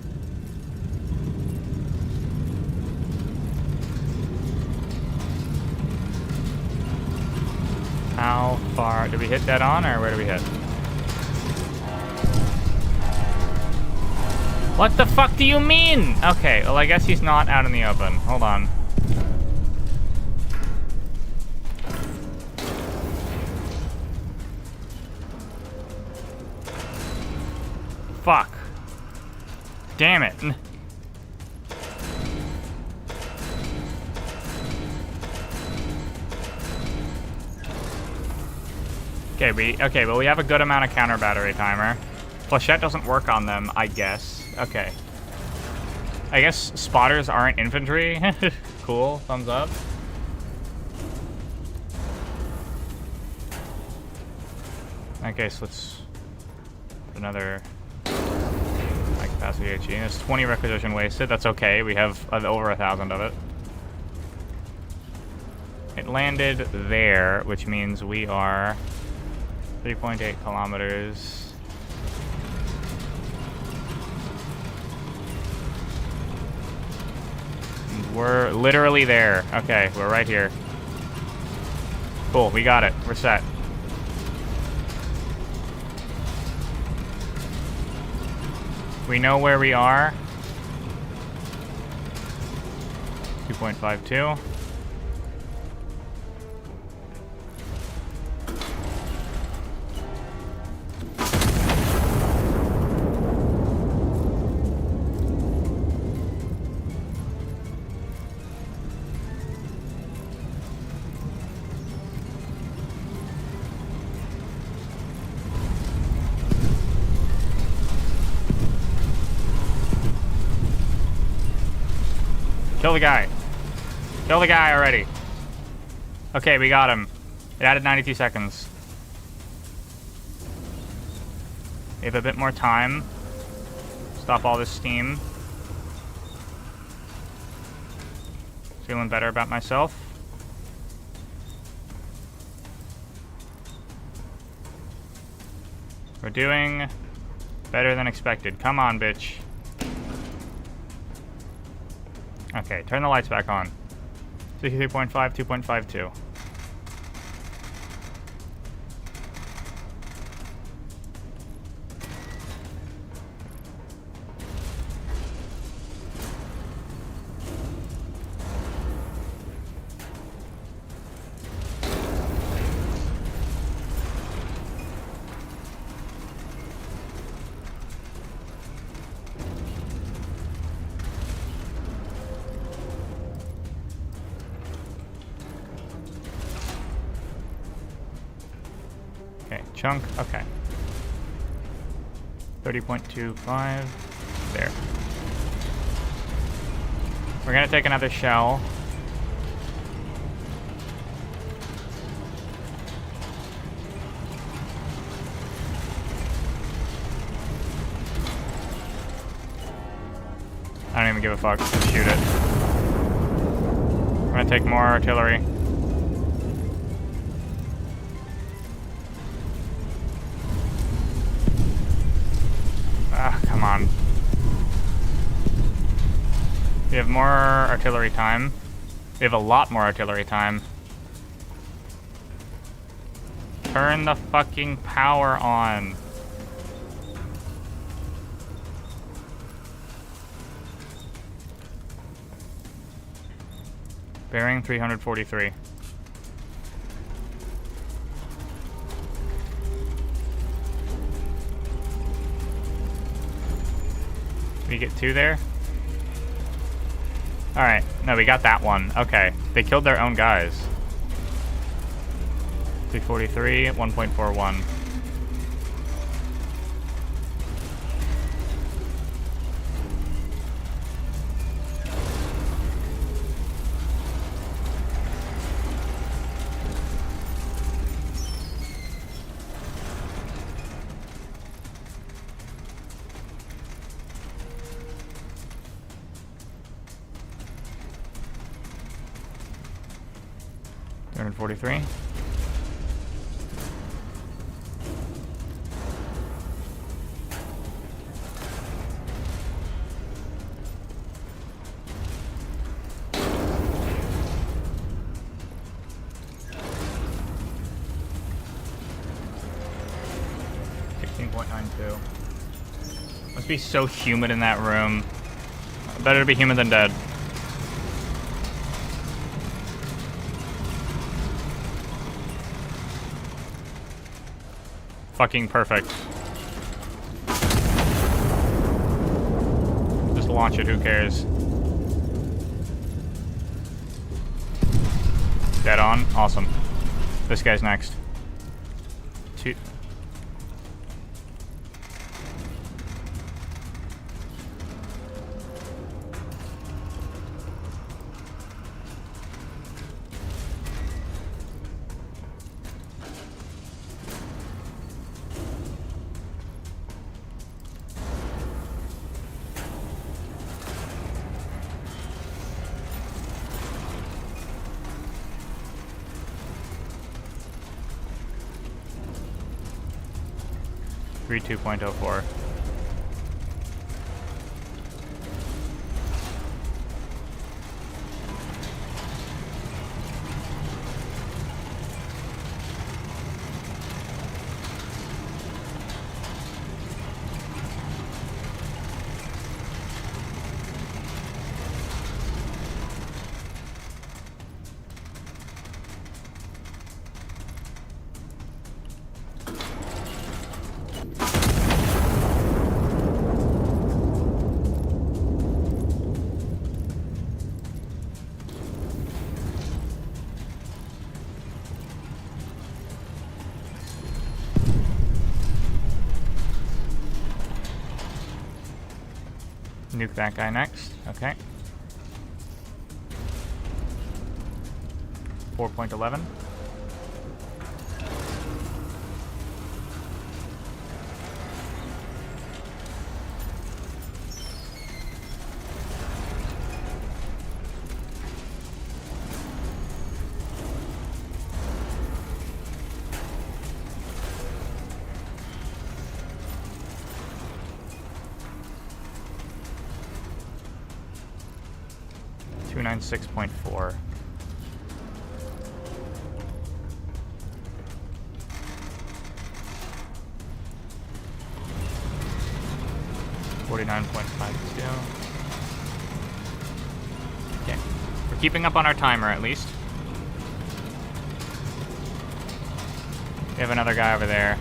How far? Did we hit dead on, or where do we hit? What the fuck do you mean? Okay, well, I guess he's not out in the open. Hold on. Fuck. Damn it. Okay, well, we have a good amount of counter battery timer. Flechette doesn't work on them, I guess. Okay. I guess spotters aren't infantry. Cool, thumbs up. Okay, so let's put another high capacity HE. It's 20 requisition wasted. That's okay. We have over 1,000 of it. It landed there, which means we are 3.8 kilometers. We're literally there. Okay, we're right here. Cool, we got it. We're set. We know where we are. 2.52. Kill the guy. Kill the guy already. Okay, we got him. It added 92 seconds. We have a bit more time. Stop all this steam. Feeling better about myself. We're doing better than expected. Come on, bitch. Okay, turn the lights back on. 63.5, 2.52. Okay, chunk, okay. 30.25, there. We're gonna take another shell. I don't even give a fuck, just shoot it. We're gonna take more artillery. Ah, come on. We have more artillery time. We have a lot more artillery time. Turn the fucking power on. Bearing 343. Did we get 2 there? Alright, no, we got that one. Okay, they killed their own guys. 343, 1.41. $243. Must be so humid in that room. Better to be humid than dead. Fucking perfect. Just launch it, who cares? Dead on? Awesome. This guy's next. 2. Three 2.04. Nuke that guy next. Okay. 4.11. $296.4. $49.52. Okay. We're keeping up on our timer at least. We have another guy over there.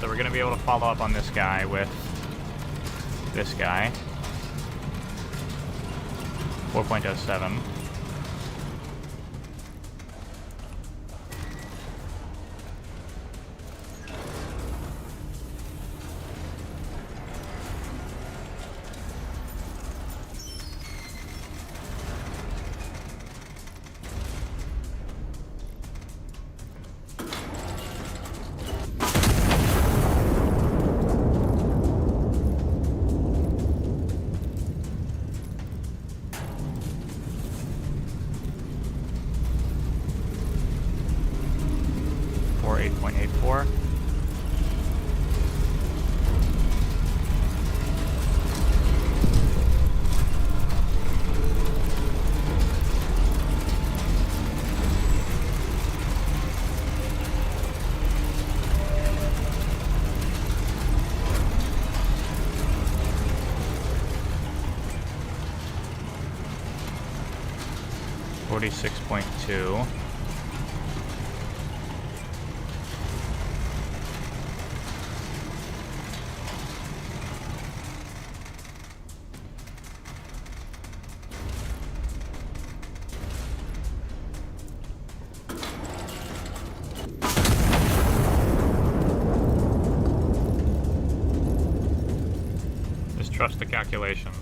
So we're gonna be able to follow up on this guy with this guy. 4.07. Or 8.84. 46.2. Just trust the calculations.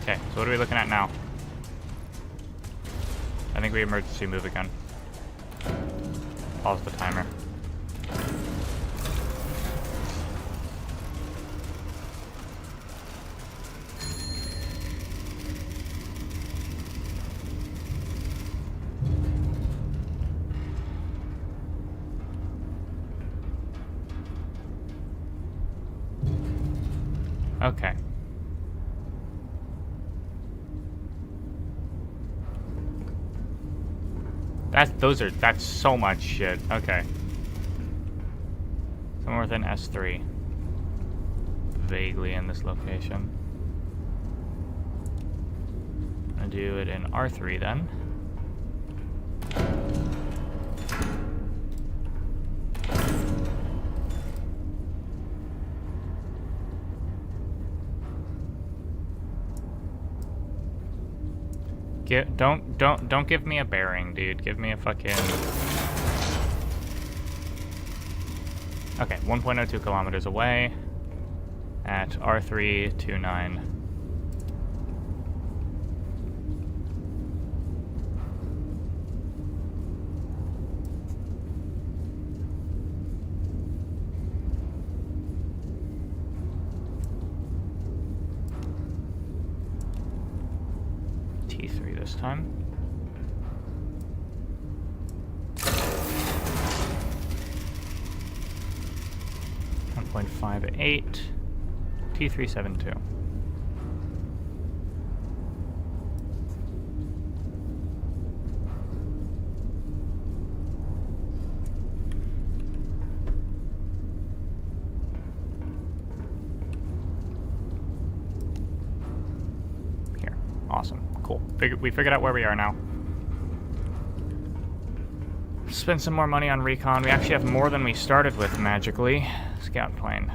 Okay, so what are we looking at now? I think we emergency move again. Pause the timer. Okay. That's so much shit. Okay. Somewhere within S3. Vaguely in this location. I'm gonna do it in R3 then. Don't give me a bearing, dude. Give me a fucking... Okay, 1.02 kilometers away at R329. T3 this time. .58 T372. Here. Awesome. Cool. We figured out where we are now. Spend some more money on recon. We actually have more than we started with magically. Scout plane.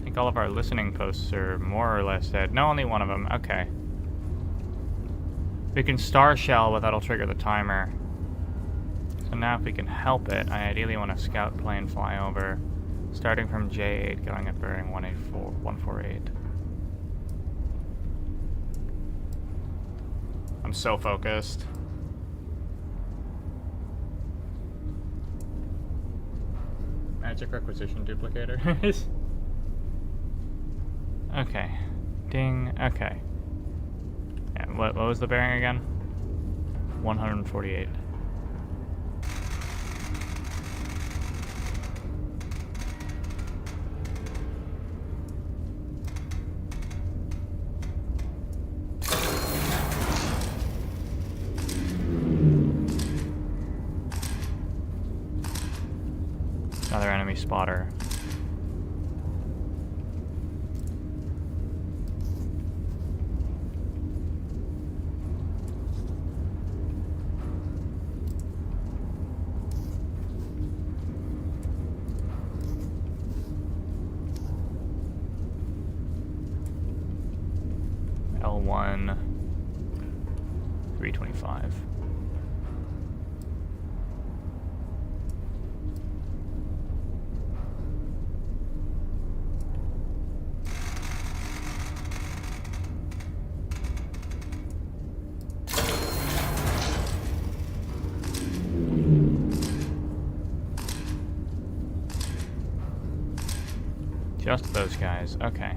I think all of our listening posts are more or less dead. No, only one of them. Okay. We can star shell, but that'll trigger the timer. So now if we can help it, I ideally want a scout plane fly over, starting from J8, going at bearing 148. I'm so focused. Magic requisition duplicator. Okay. Ding. Okay. Yeah, what was the bearing again? 148. Another enemy spotter. L1 325. Just those guys. Okay.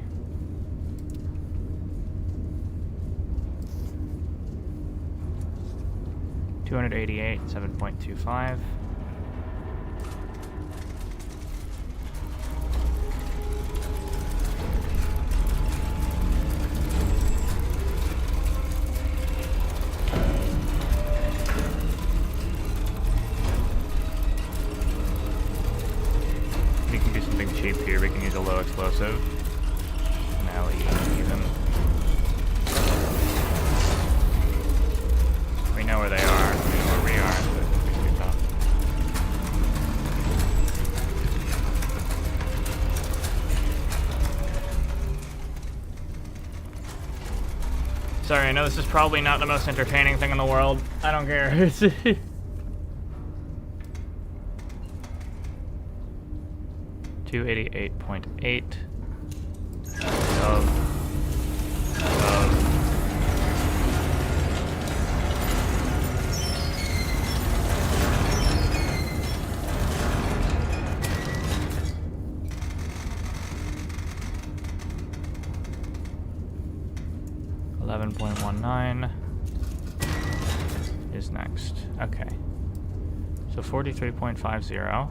288, 7.25. We can do something cheap here. We can use a low explosive. Now even. We know where they are. We know where we are. So it's too tough. Sorry, I know this is probably not the most entertaining thing in the world. I don't care. 288.8 of 11.19 is next. Okay. So 43.50.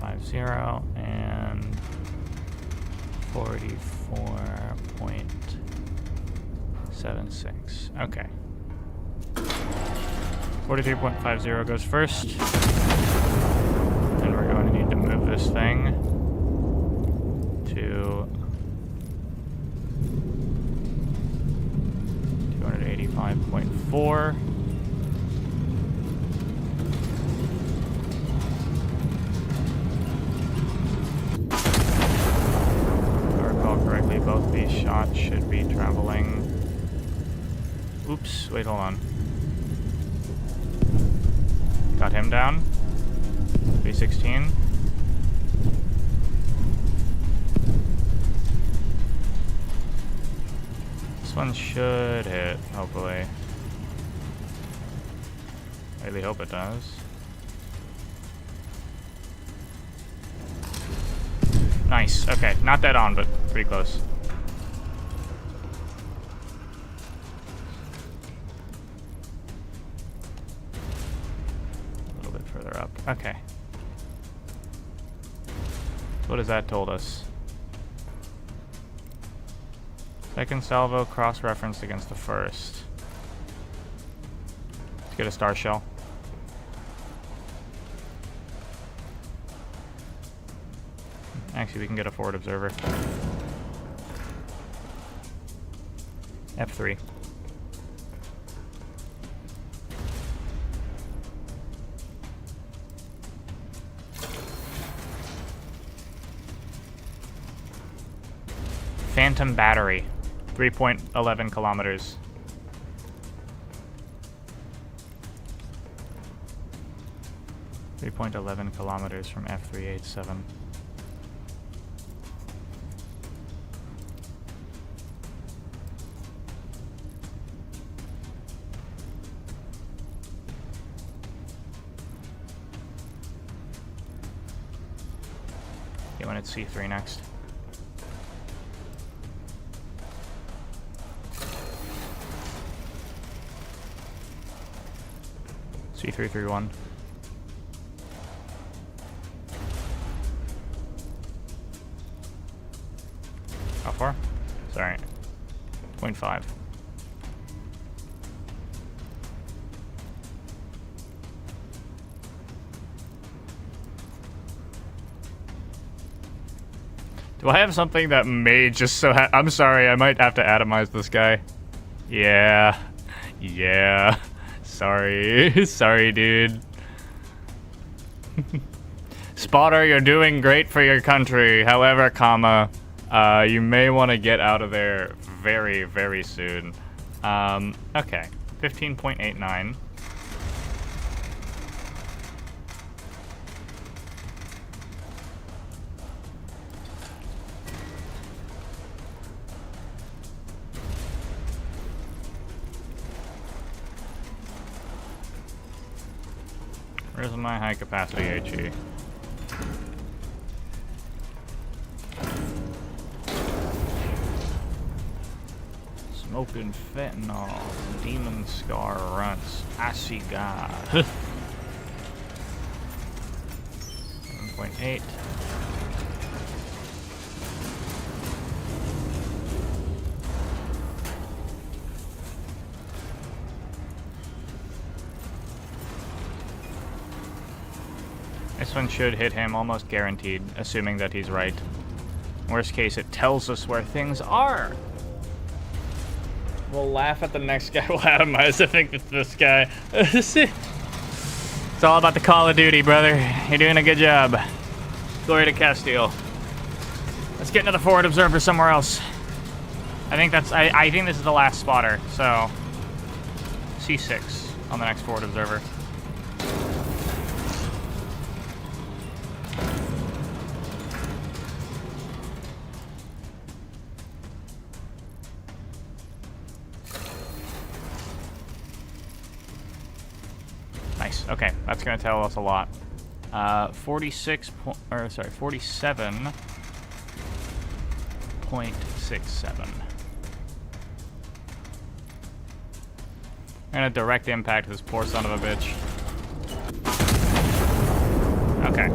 .50 and 44.76. Okay. 43.50 goes first. And we're going to need to move this thing to 285.4. Both these shots should be traveling. Oops, wait, hold on. Got him down. 316. This one should hit, hopefully. I really hope it does. Nice. Okay, not dead on, but pretty close. A little bit further up. Okay. So what has that told us? Second salvo cross-referenced against the first. Let's get a star shell. Actually, we can get a forward observer. F3. Phantom battery. 3.11 kilometers. .11 kilometers from F387. You want it C3 next. C331. How far? Sorry. 0.5. Do I have something that may just so I'm sorry, I might have to atomize this guy. Yeah. Yeah. Sorry. Sorry, dude. Spotter, you're doing great for your country. However, comma, you may want to get out of there very, very soon. Okay. 15.89. Where's my high capacity HE? Smoking fentanyl, demon scar runts, icy god. 7.8. This one should hit him almost guaranteed, assuming that he's right. Worst case, it tells us where things are. We'll laugh at the next guy. We'll atomize. I think it's this guy. It's all about the Call of Duty, brother. You're doing a good job. Glory to Castile. Let's get into the forward observer somewhere else. I think that's. I think this is the last spotter. So C6 on the next forward observer. Nice. Okay, that's gonna tell us a lot. 47.67. And a direct impact this poor son of a bitch. Okay.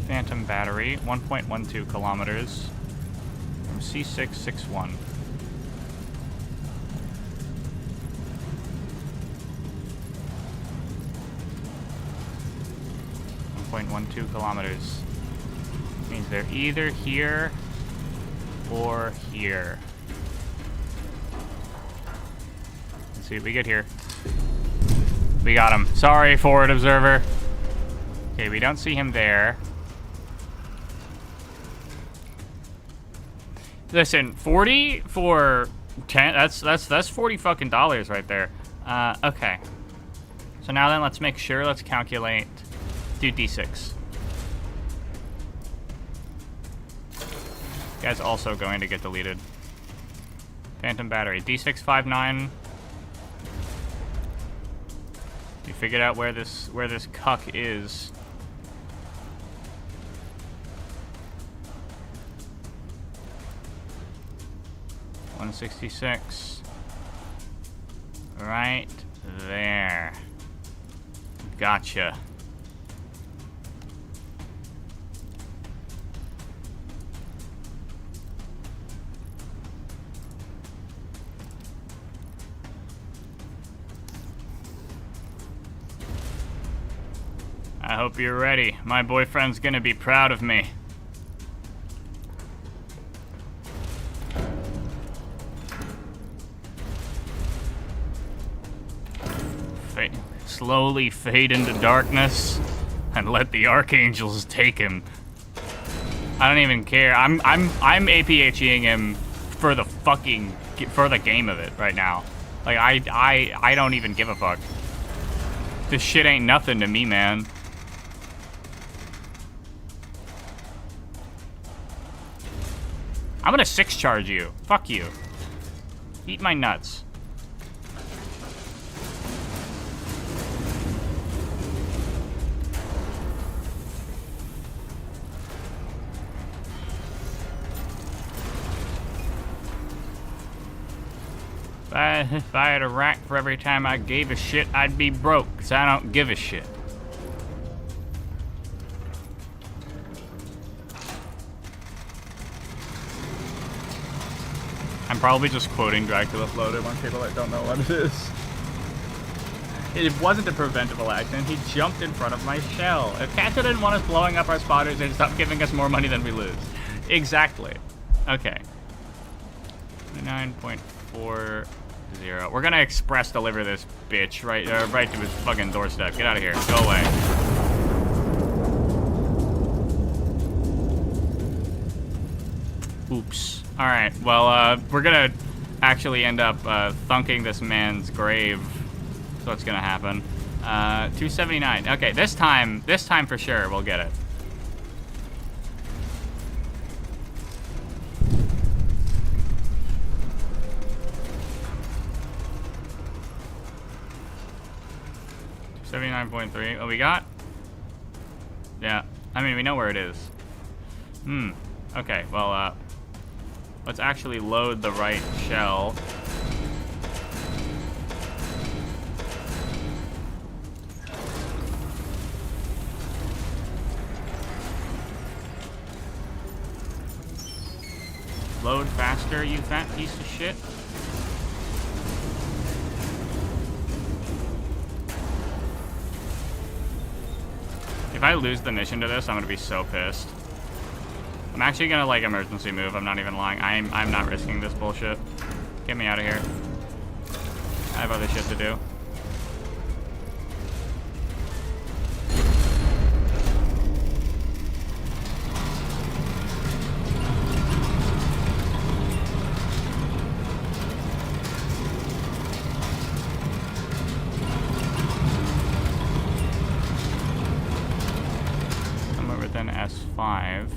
Phantom battery, 1.12 kilometers from C661. 1.12 kilometers. Means they're either here or here. Let's see what we get here. We got him. Sorry, forward observer. Okay, we don't see him there. Listen, 40 for 10. That's 40 fucking dollars right there. Okay. So now then, let's make sure. Let's calculate. Do D6. Guy's also going to get deleted. Phantom battery. D659. You figured out where this cuck is. $166. Right there. Gotcha. I hope you're ready. My boyfriend's gonna be proud of me. Slowly fade into darkness and let the archangels take him. I don't even care. I'm APHEing him for the game of it right now. Like I don't even give a fuck. This shit ain't nothing to me, man. I'm gonna 6-charge you. Fuck you. Eat my nuts. If I had a rack for every time I gave a shit, I'd be broke, 'cause I don't give a shit. I'm probably just quoting Dracula Float at one people that don't know what it is. It wasn't a preventable accident. He jumped in front of my shell. If Kato didn't want us blowing up our spotters, they'd stop giving us more money than we lose. Exactly. Okay. 29.40. We're gonna express deliver this bitch right to his fucking doorstep. Get out of here. Go away. Oops. Alright, well, we're gonna actually end up thunking this man's grave. That's what's gonna happen. 279. Okay, this time for sure we'll get it. $79.3. What we got? Yeah. I mean, we know where it is. Okay, well, let's actually load the right shell. Load faster, you fat piece of shit. If I lose the mission to this, I'm gonna be so pissed. I'm actually gonna like emergency move. I'm not even lying. I'm not risking this bullshit. Get me out of here. I have other shit to do. S5.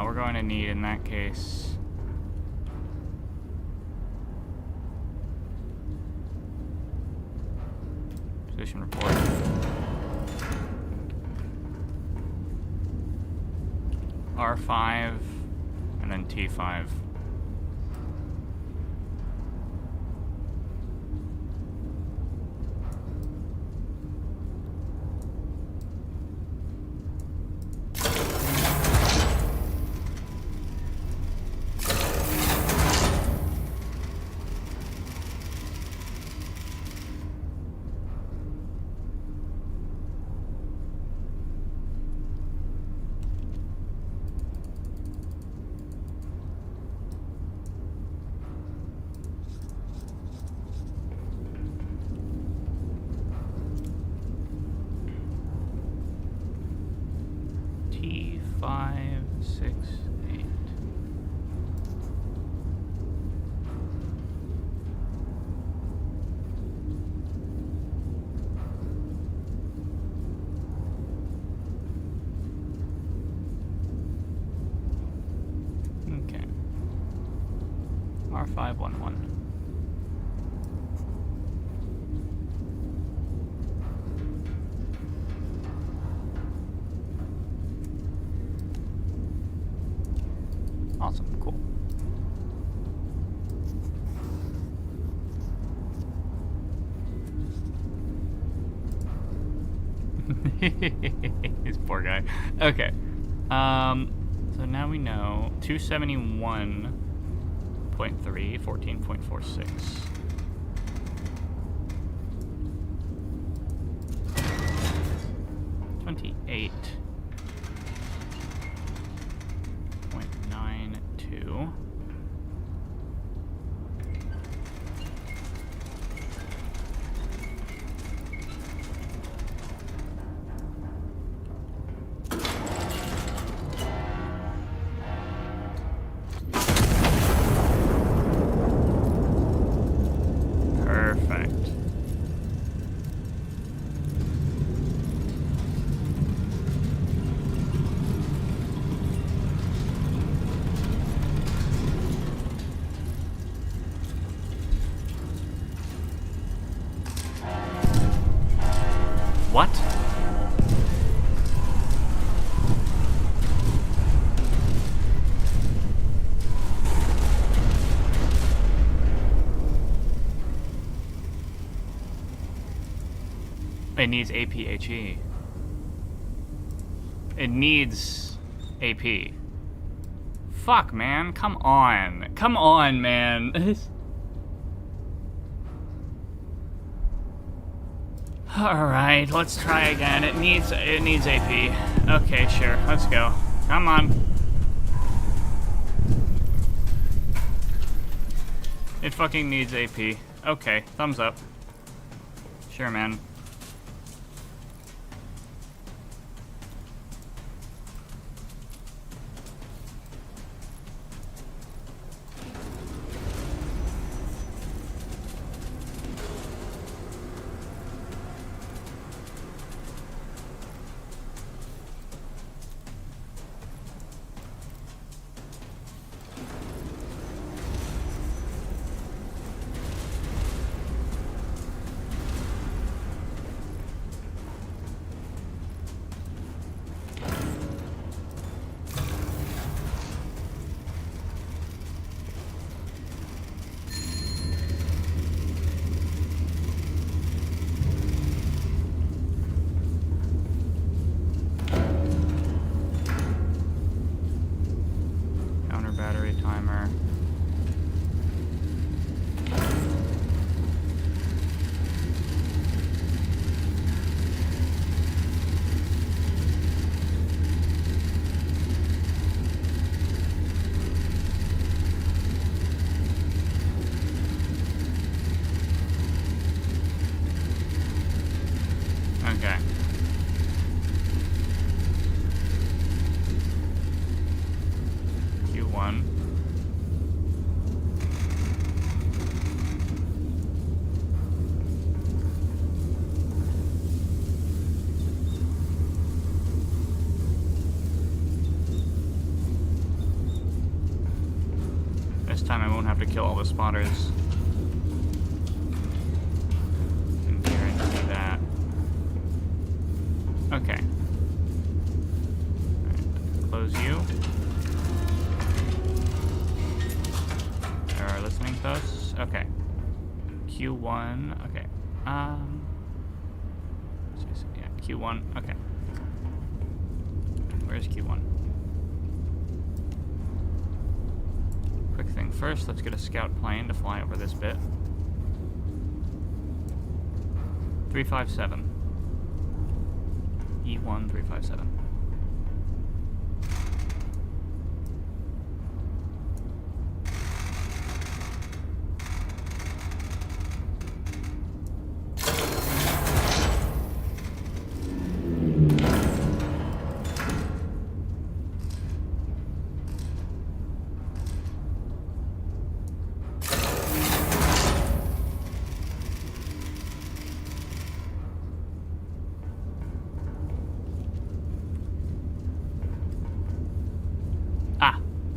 We're going to need, in that case, position report. R5 and then T5. T5, 6, 8. Okay. R511. Awesome, cool. This poor guy. Okay. So now we know 271.3, 14.46. 28. 0.92. Perfect. What? It needs APHE. It needs AP. Fuck, man. Come on. Come on, man. Alright, let's try again. It needs AP. Okay, sure. Let's go. Come on. It fucking needs AP. Okay, thumbs up. Sure, man. Battery timer. Okay. Q1. This time I won't have to kill all the spotters. Can guarantee that. Okay. Alright, close you. There are listening posts. Okay. Q1. Okay. Yeah, Q1. Okay. Where's Q1? Quick thing first, let's get a scout plane to fly over this bit. 357. E1 357.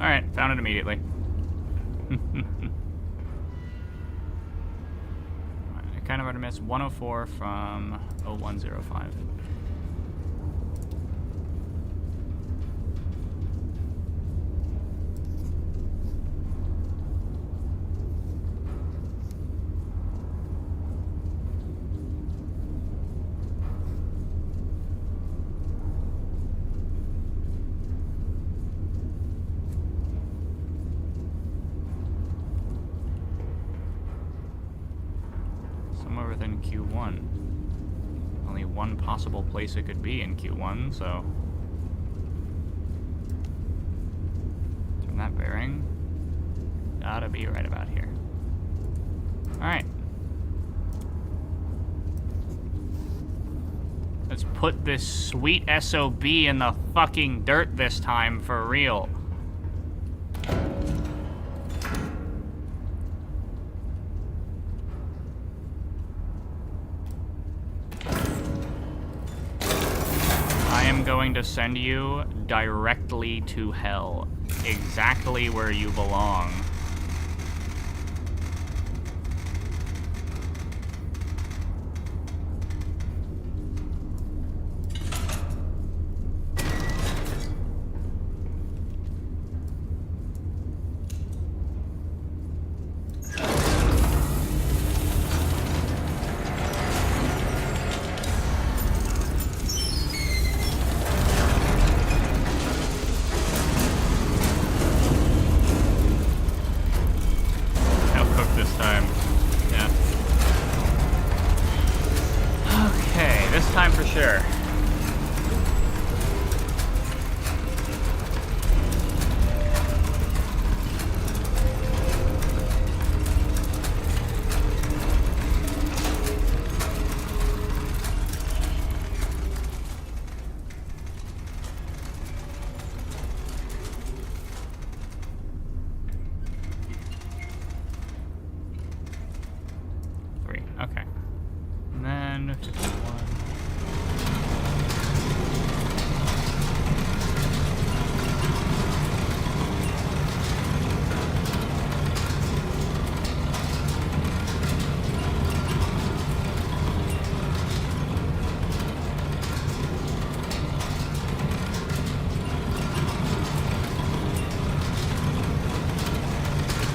Alright, found it immediately. I kind of already missed 104 from 0105. Somewhere within Q1. Only one possible place it could be in Q1, so... Turn that bearing. Gotta be right about here. Alright. Let's put this sweet SOB in the fucking dirt this time, for real. Going to send you directly to hell. Exactly where you belong. time for sure. Okay. And then 51.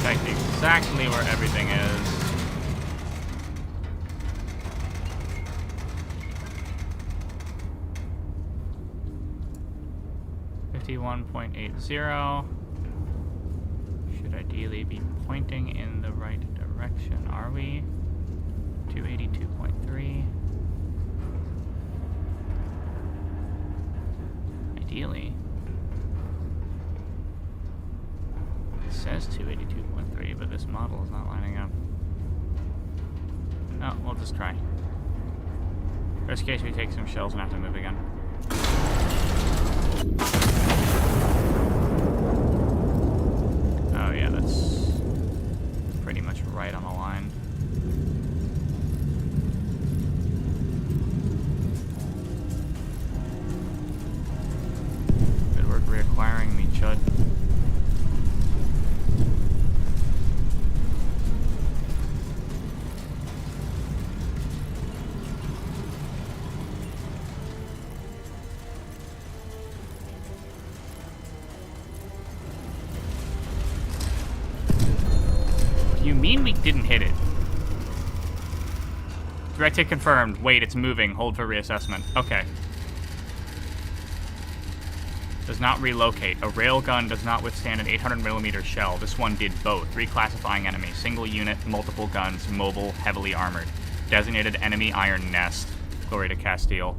Detect exactly where everything is. 51.80 should ideally be pointing in the right direction. Are we? 282.3. Ideally. It says 282.3, but this model is not lining up. No, we'll just try. Worst case, we take some shells and have to move again. Oh yeah, that's pretty much right on the line. Good work reacquiring me, Chud. You mean we didn't hit it? Direct hit confirmed. Wait, it's moving. Hold for reassessment. Okay. Does not relocate. A railgun does not withstand an 800mm shell. This one did both. Reclassifying enemy. Single unit, multiple guns, mobile, heavily armored. Designated enemy iron nest. Glory to Castile.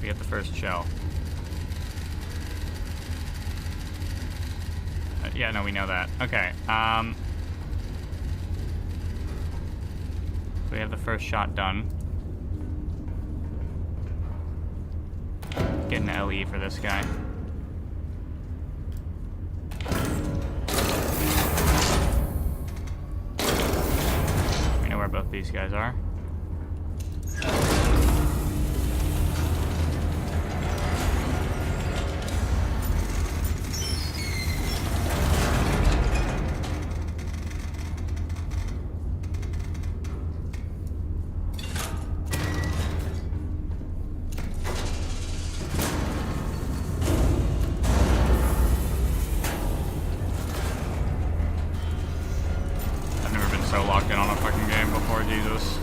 We get the first shell. Yeah, no, we know that. Okay, we have the first shot done. Getting an LE for this guy. We know where both these guys are. So locked in on a fucking game before, Jesus.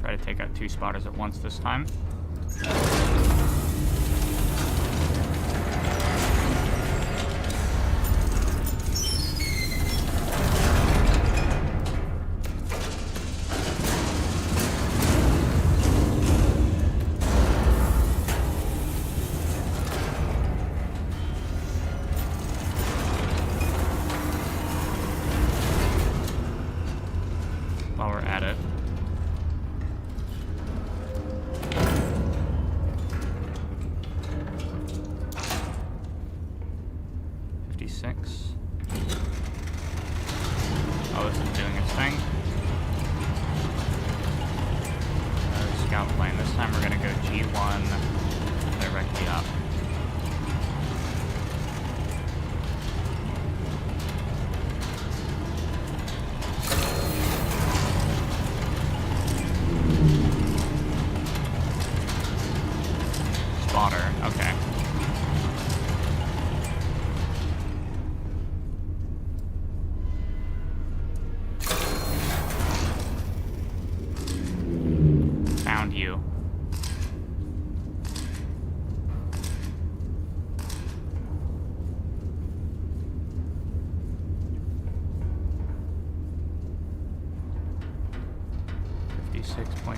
Try to take out 2 spotters at once this time. While we're at it. 56. Oh, this is doing its thing. Scout plane. This time we're gonna go G1 directly up. Spotter, okay. Found you.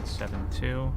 .72.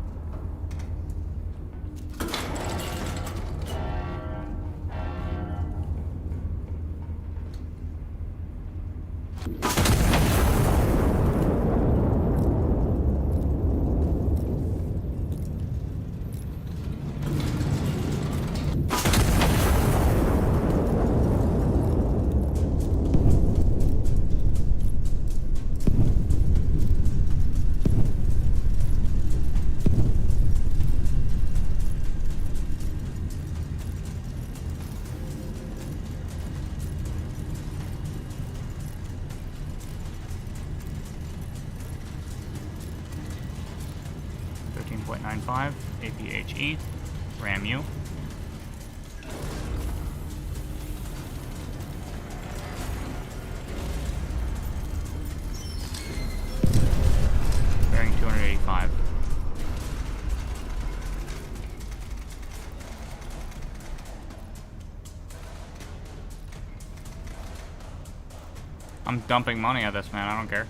.95 APHE, RAMU. Bearing 285. I'm dumping money at this, man. I don't care.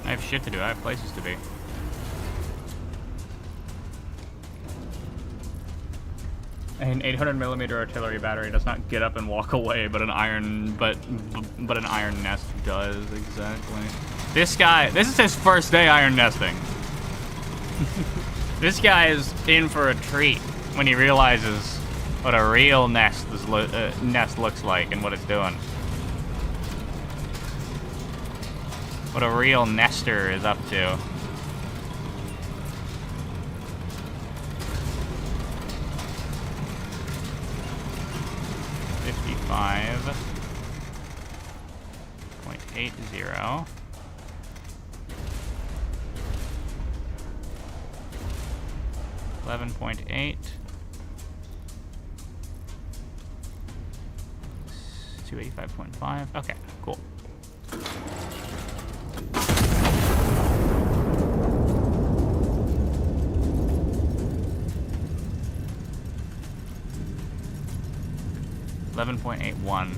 I have shit to do. I have places to be. An 800mm artillery battery does not get up and walk away, but an iron nest does. Exactly. This guy. This is his first day iron nesting. This guy is in for a treat when he realizes what a real nest looks like and what it's doing. What a real nester is up to. .80. 11.8. 285.5. Okay, cool. .81.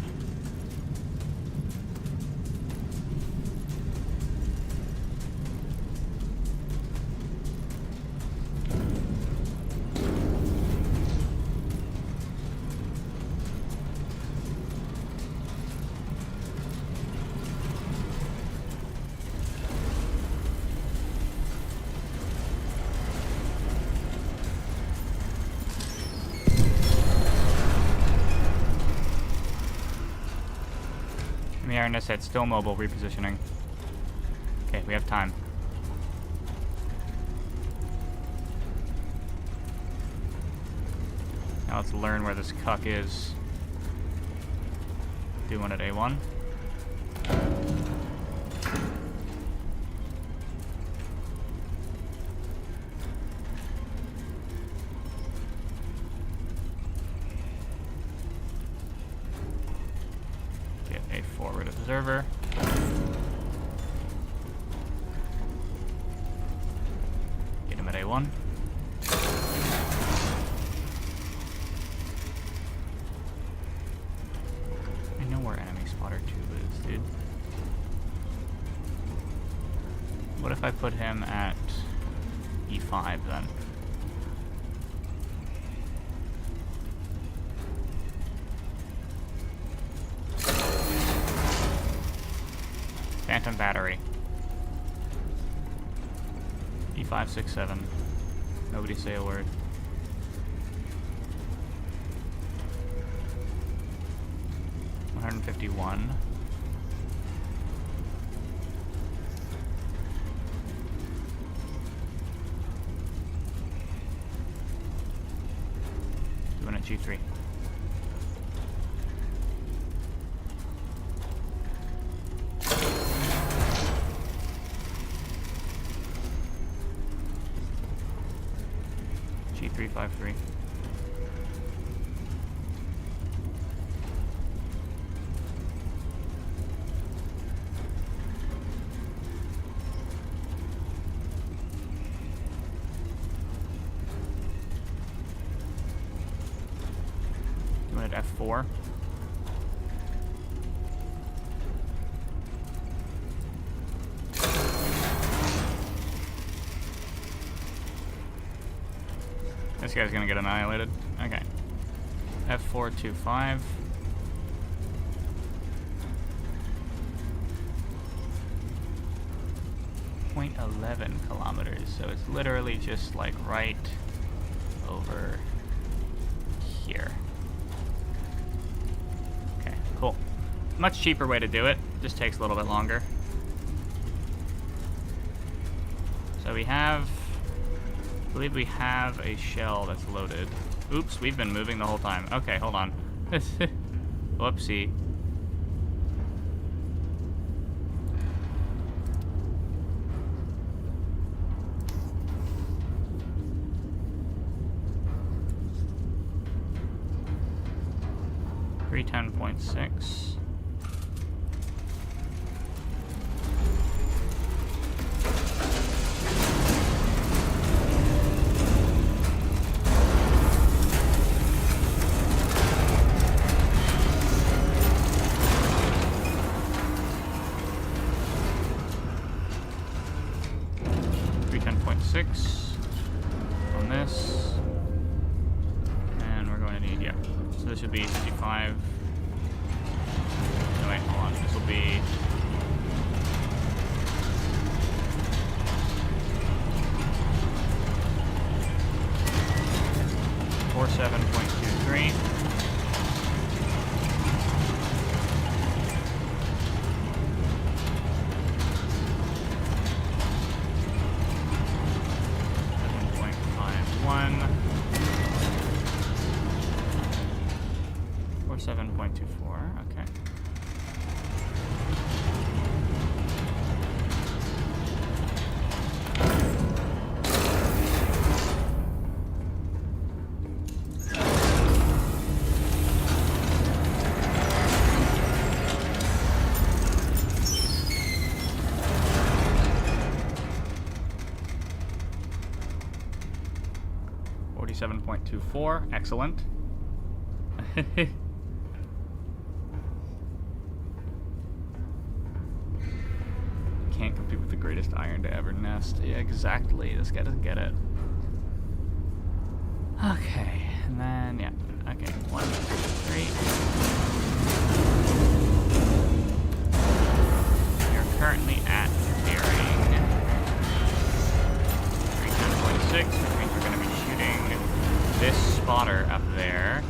The iron nest head still mobile, repositioning. Okay, we have time. Now let's learn where this cuck is. Do one at A1. Get a forward observer. Get him at A1. I know where enemy spotter 2 is, dude. What if I put him at E5 then? Phantom battery. 5, 6, 7. Nobody say a word. $151. Doing it G3. G353. Doing it F4. This guy's gonna get annihilated. Okay. F425. .11 kilometers, so it's literally just like right over here. Okay, cool. Much cheaper way to do it. Just takes a little bit longer. So we have, I believe we have a shell that's loaded. Oops, we've been moving the whole time. Okay, hold on. Whoopsie. .6. On this, and we're going to need, yeah, so this should be 55. No, wait, hold on, this will be 47.23. Or 7.24, okay. .24, excellent. Can't compete with the greatest iron to ever nest. Yeah, exactly. This guy doesn't get it. Okay, and then, yeah. Okay, 1, 2, 3. You're currently at bearing 310.6, which means we're going to be shooting this spotter up there.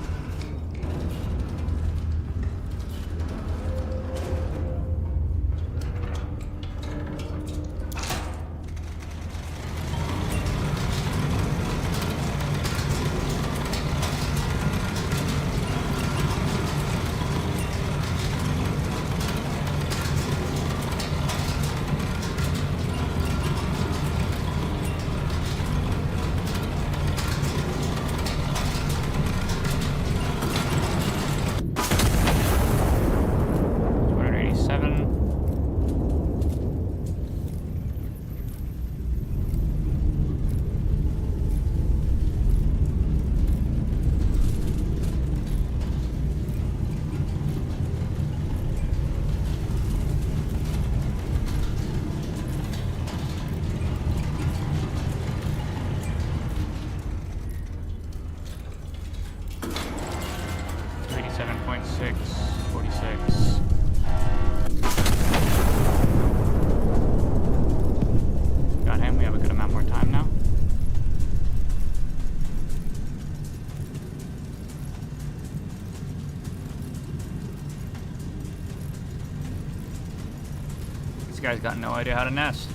This guy's got no idea how to nest.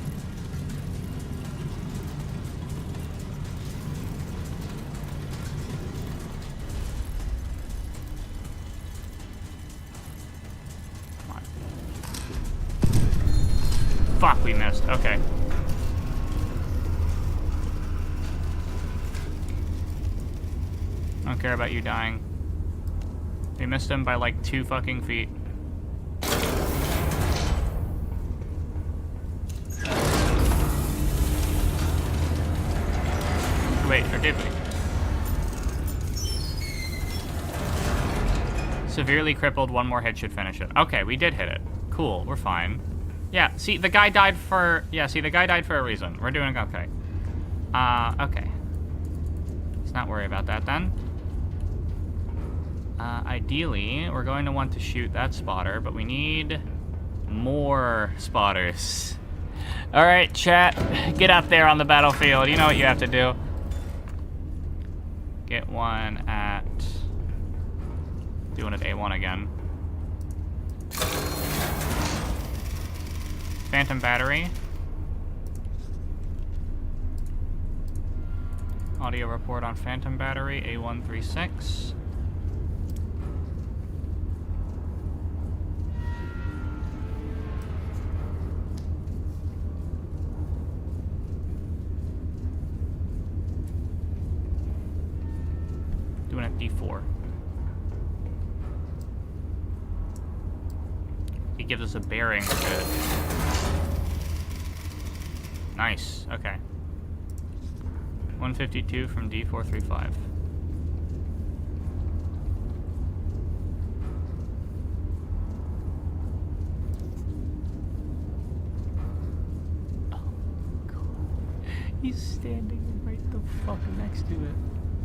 Come on. Fuck, we missed. Okay. I don't care about you dying. We missed him by like 2 fucking feet. Wait, or did we? Severely crippled, 1 more hit should finish it. Okay, we did hit it. Cool, we're fine. Yeah, see, the guy died for... Yeah, see, the guy died for a reason. We're doing okay. Okay. Let's not worry about that then. Ideally, we're going to want to shoot that spotter, but we need more spotters. Alright, chat. Get out there on the battlefield. You know what you have to do. Get one at... Doing it A1 again. Phantom battery. Audio report on Phantom battery, A136. Doing it D4. He gives us a bearing. Good. Nice. Okay. 152 from D435. Oh, God. He's standing right the fuck next to it.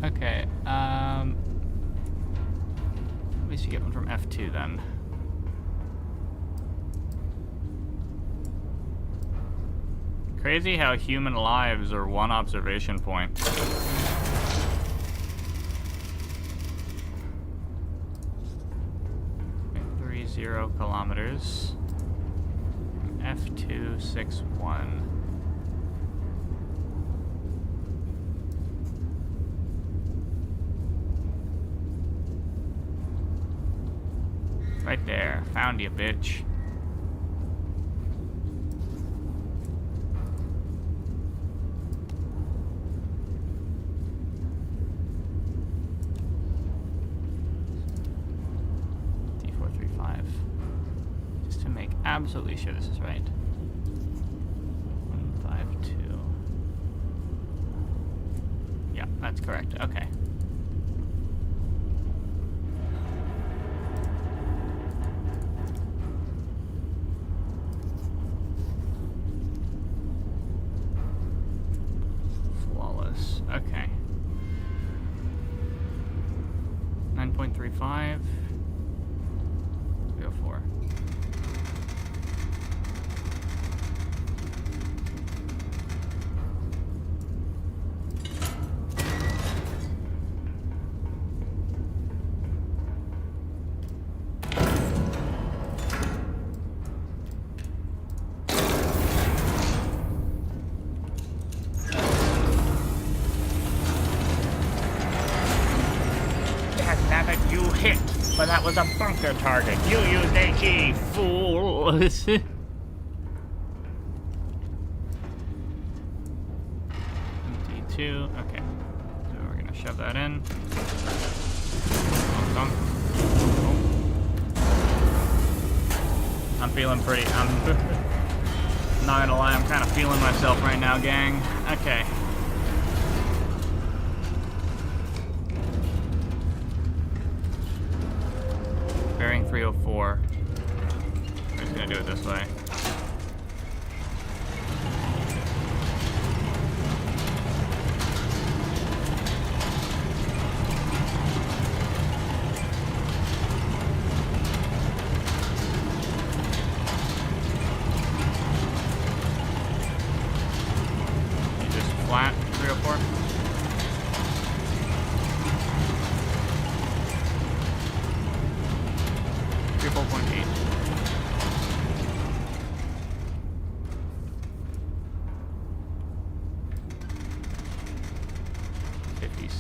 Okay, at least you get one from F2 then. Crazy how human lives are 1 observation point. 30 kilometers. F261. Right there. Found you, bitch. D435. Just to make absolutely sure this is right. 152. Yeah, that's correct. Okay. Okay. 9.35. 304. But that was a bunker target. You used HE, fool. D2. Okay. So we're gonna shove that in. I'm feeling pretty. I'm not gonna lie. I'm kind of feeling myself right now, gang. Okay. Bearing 304. I'm just gonna do it this way. Just flat 304.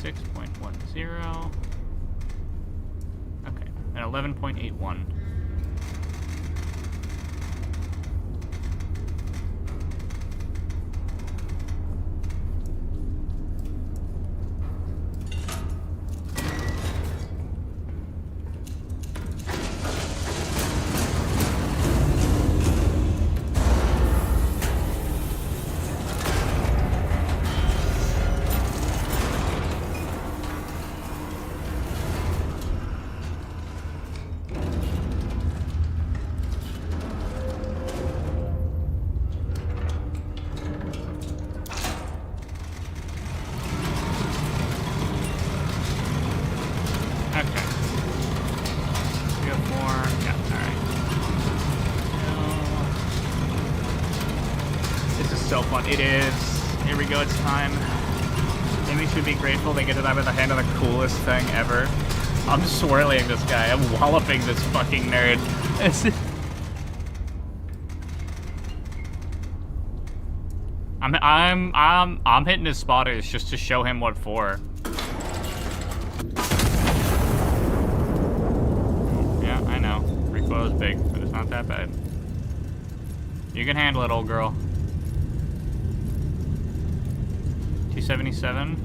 26.10. Okay, and 11.81. So fun. It is. Here we go, it's time. Amy should be grateful they get to die with the hand on the coolest thing ever. I'm swirling this guy. I'm walloping this fucking nerd. I'm hitting his spotters just to show him what for. Yeah, I know. Recoil is big, but it's not that bad. You can handle it, old girl. 277.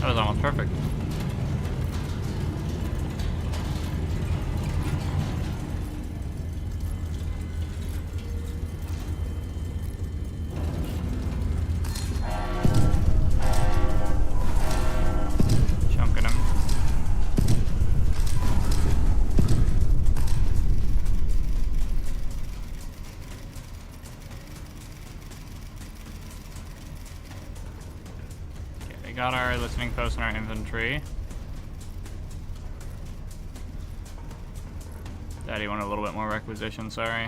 That was almost perfect. Got our listening post in our inventory. Daddy wanted a little bit more requisition, sorry.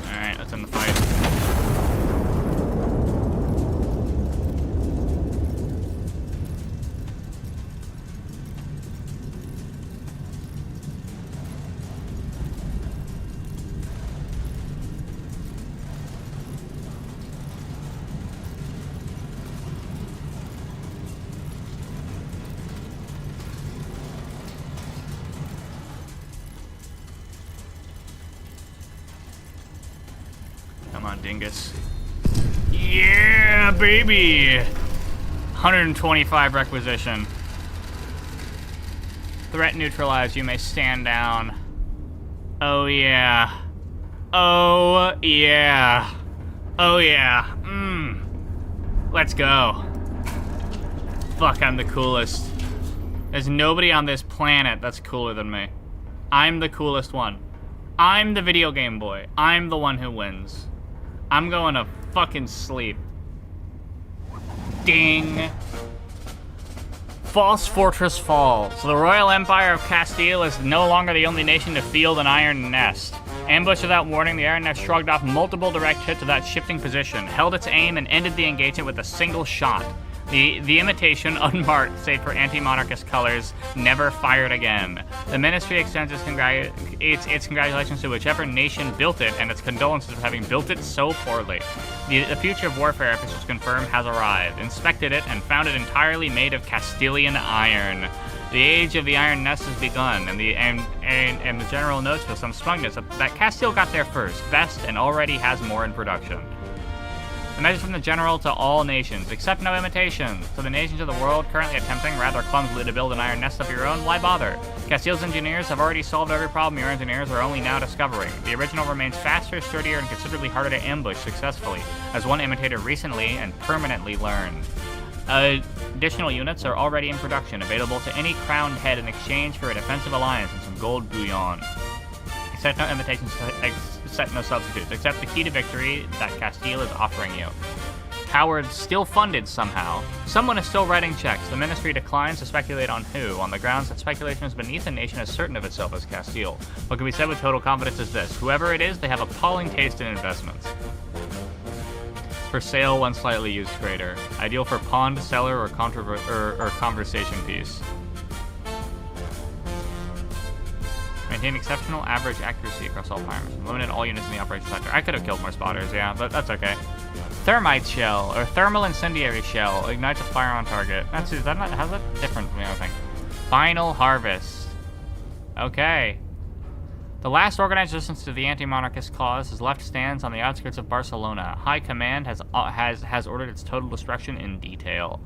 Alright, let's end the fight. Come on, dingus. Yeah, baby! 125 requisition. Threat neutralized, you may stand down. Oh yeah. Oh yeah. Oh yeah. Let's go. Fuck, I'm the coolest. There's nobody on this planet that's cooler than me. I'm the coolest one. I'm the video game boy. I'm the one who wins. I'm going to fucking sleep. Ding. False Fortress falls. The Royal Empire of Castile is no longer the only nation to field an iron nest. Ambushed without warning, the iron nest shrugged off multiple direct hits of that shifting position, held its aim, and ended the engagement with a single shot. The imitation, unmarked, save for anti-monarchist colors, never fired again. The ministry extends its congratulations to whichever nation built it, and its condolences for having built it so poorly. The future of warfare, if this was confirmed, has arrived. Inspected it, and found it entirely made of Castilian iron. The age of the iron nest has begun, and the general notes with some smugness that Castile got there first, best, and already has more in production. A message from the general to all nations: accept no imitations. To the nations of the world currently attempting rather clumsily to build an iron nest of your own, why bother? Castile's engineers have already solved every problem your engineers are only now discovering. The original remains faster, sturdier, and considerably harder to ambush successfully, as one imitator recently and permanently learned. Additional units are already in production, available to any crowned head in exchange for a defensive alliance and some gold bullion. Accept no imitations, accept no substitutes. Accept the key to victory that Castile is offering you. Cowards still funded somehow. Someone is still writing checks. The ministry declines to speculate on who, on the grounds that speculation is beneath a nation as certain of itself as Castile. What can be said with total confidence is this: whoever it is, they have appalling taste in investments. For sale, one slightly used crater. Ideal for pond, cellar, or conversation piece. Maintain exceptional average accuracy across all firearms. Limited all units in the operation sector. I could have killed more spotters, yeah, but that's okay. Thermite shell, or thermal incendiary shell, ignites a fire on target. How's that different from the other thing? Final harvest. Okay. The last organized resistance to the anti-monarchist cause is left stands on the outskirts of Barcelona. High Command has ordered its total destruction in detail.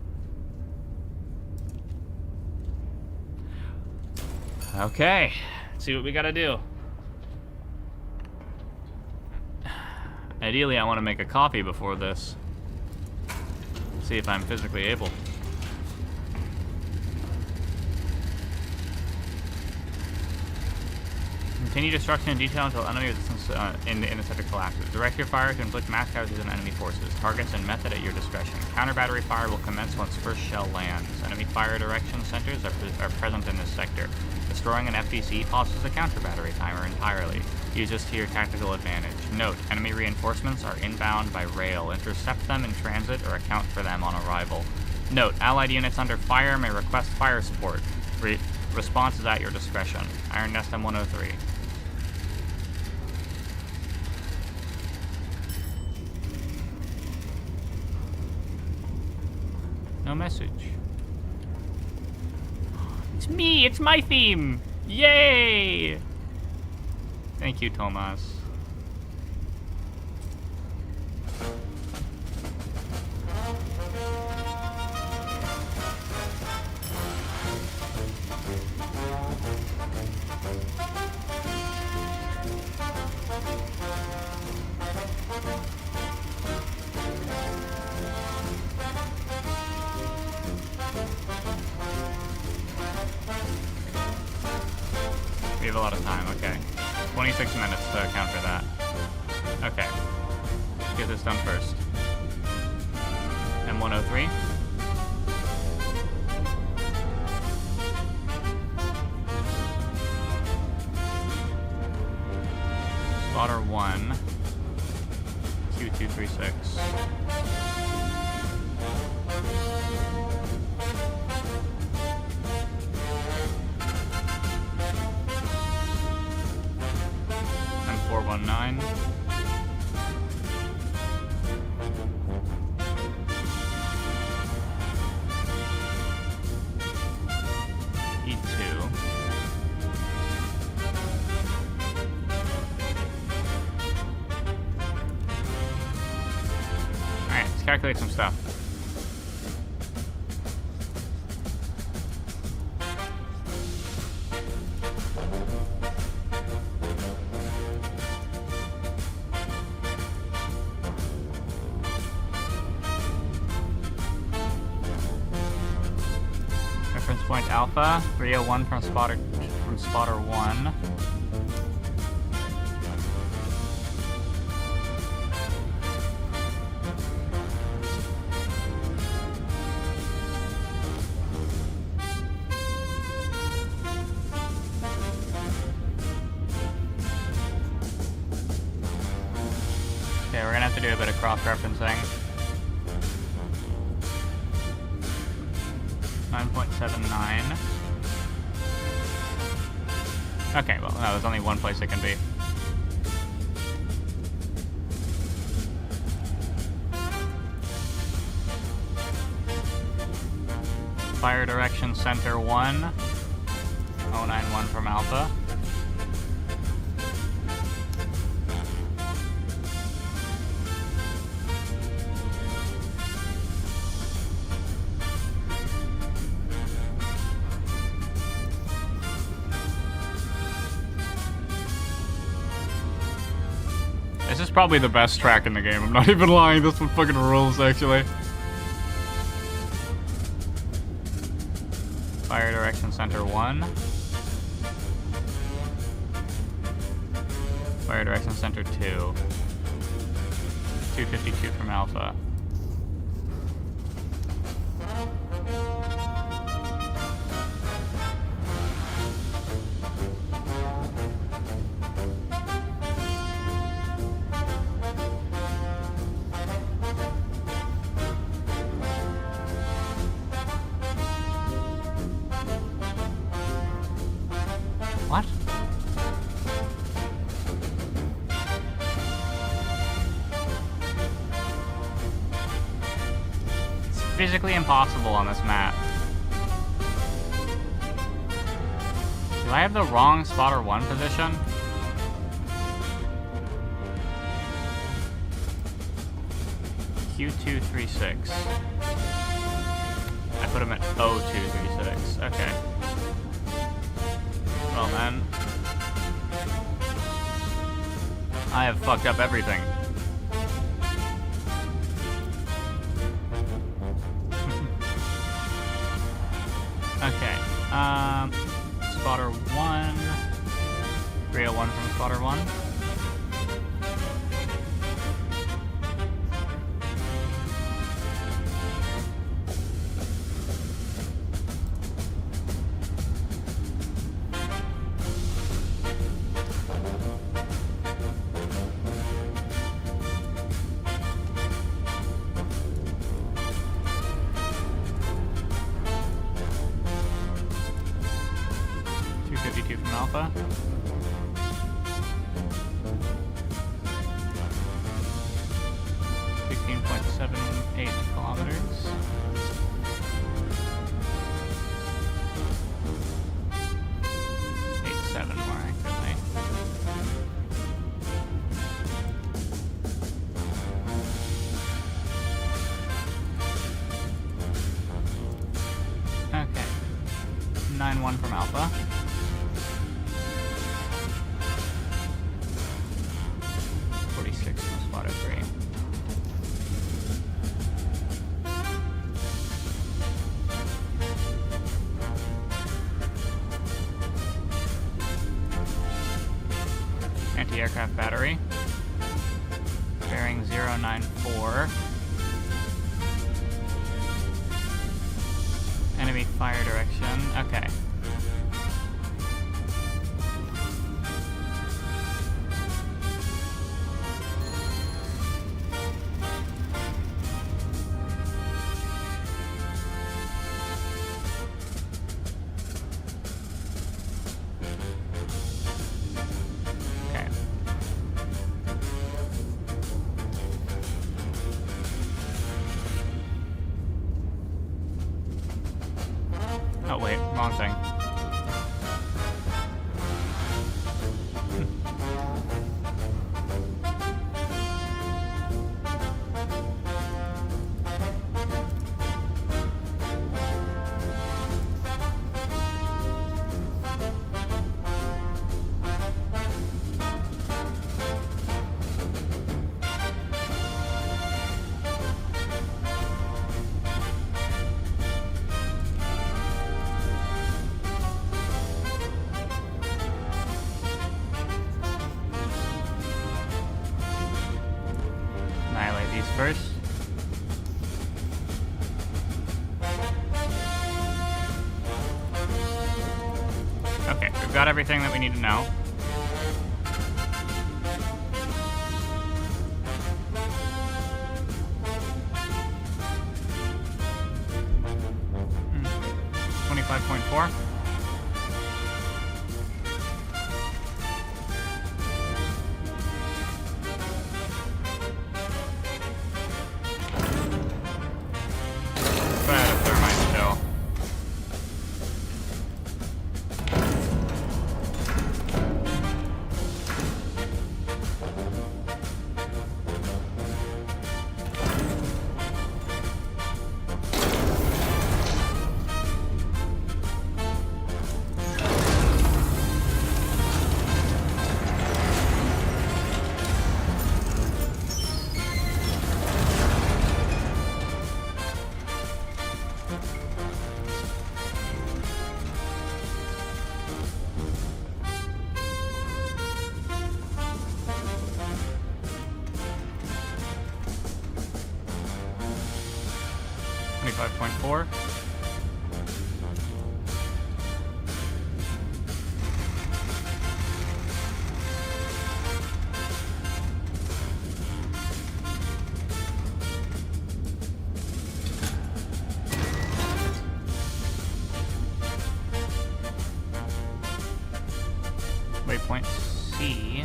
Okay, let's see what we gotta do. Ideally, I want to make a coffee before this. See if I'm physically able. Continue destruction in detail until enemy resistance in the sector collapses. Direct your fire to inflict mass casualties on enemy forces. Targets and method at your discretion. Counter battery fire will commence once first shell lands. Enemy fire direction centers are present in this sector. Destroying an FDC pauses the counter battery timer entirely. Use this to your tactical advantage. Note, enemy reinforcements are inbound by rail. Intercept them in transit or account for them on arrival. Note, allied units under fire may request fire support. Response is at your discretion. Iron Nest M103. No message. It's me! It's my theme! Yay! Thank you, Tomas. We have a lot of time, okay. 26 minutes to account for that. Okay. Let's get this done first. M103. Spotter 1. Q236. M419. E2. Alright, let's calculate some stuff. Reference point Alpha, 301 from spotter 1. Okay, we're gonna have to do a bit of cross-referencing. 9.79. Okay, well, no, there's only one place it can be. Fire direction center 1. 091 from Alpha. This is probably the best track in the game, I'm not even lying, this one fucking rules, actually. Fire direction center 1. Fire direction center 2. 252 from Alpha. What? physically impossible on this map. Do I have the wrong spotter 1 position? Q236. I put him at O236. Okay. Well then, I have fucked up everything. Okay. Spotter 1. 301 from spotter 1. From Alpha. .78 kilometers. .87 more accurately. Okay. 9-1 from Alpha. Spotter 3. Anti-aircraft battery. Bearing 094. Enemy fire direction. Okay. Oh wait, wrong thing. Annihilate these first. Okay, we've got everything that we need to know. Hmm. 25.4. .4. Waypoint C.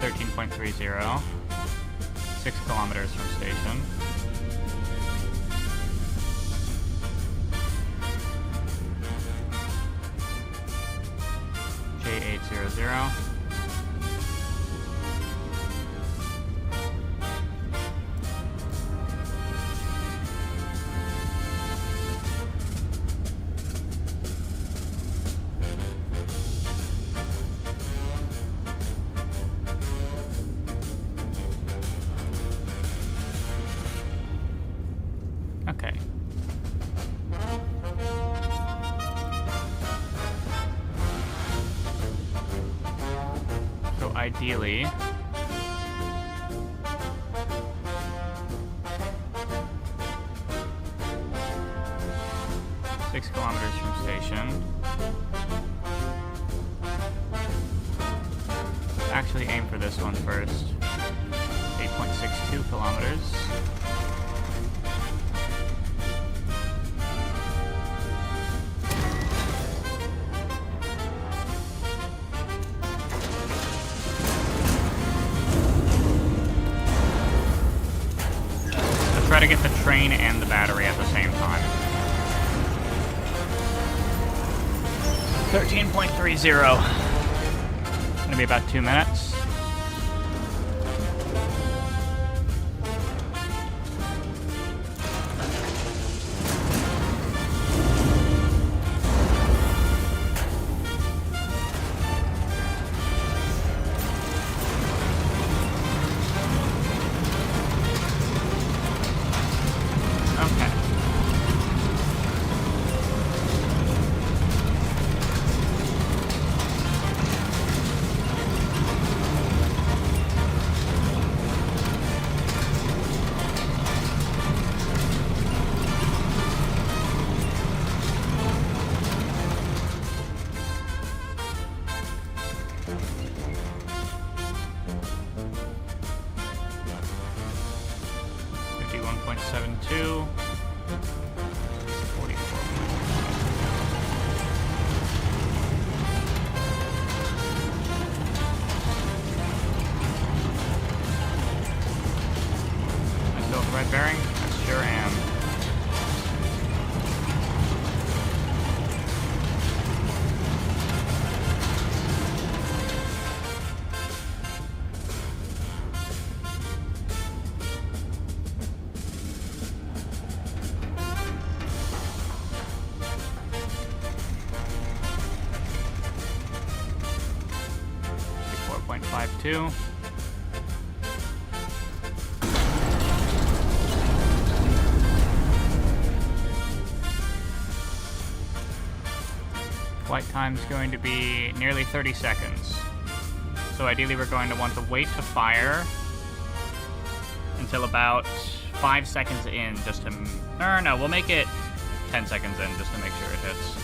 13.30. 6 kilometers from station. J800. Okay. So ideally, six kilometers from station. Actually aim for this one first. 8.62 kilometers. Try to get the train and the battery at the same time. 13.30. Gonna be about 2 minutes. Red bearing? I sure am. .52. Flight time is going to be nearly 30 seconds. So ideally we're going to want to wait to fire until about 5 seconds in just to... No, we'll make it 10 seconds in just to make sure it hits.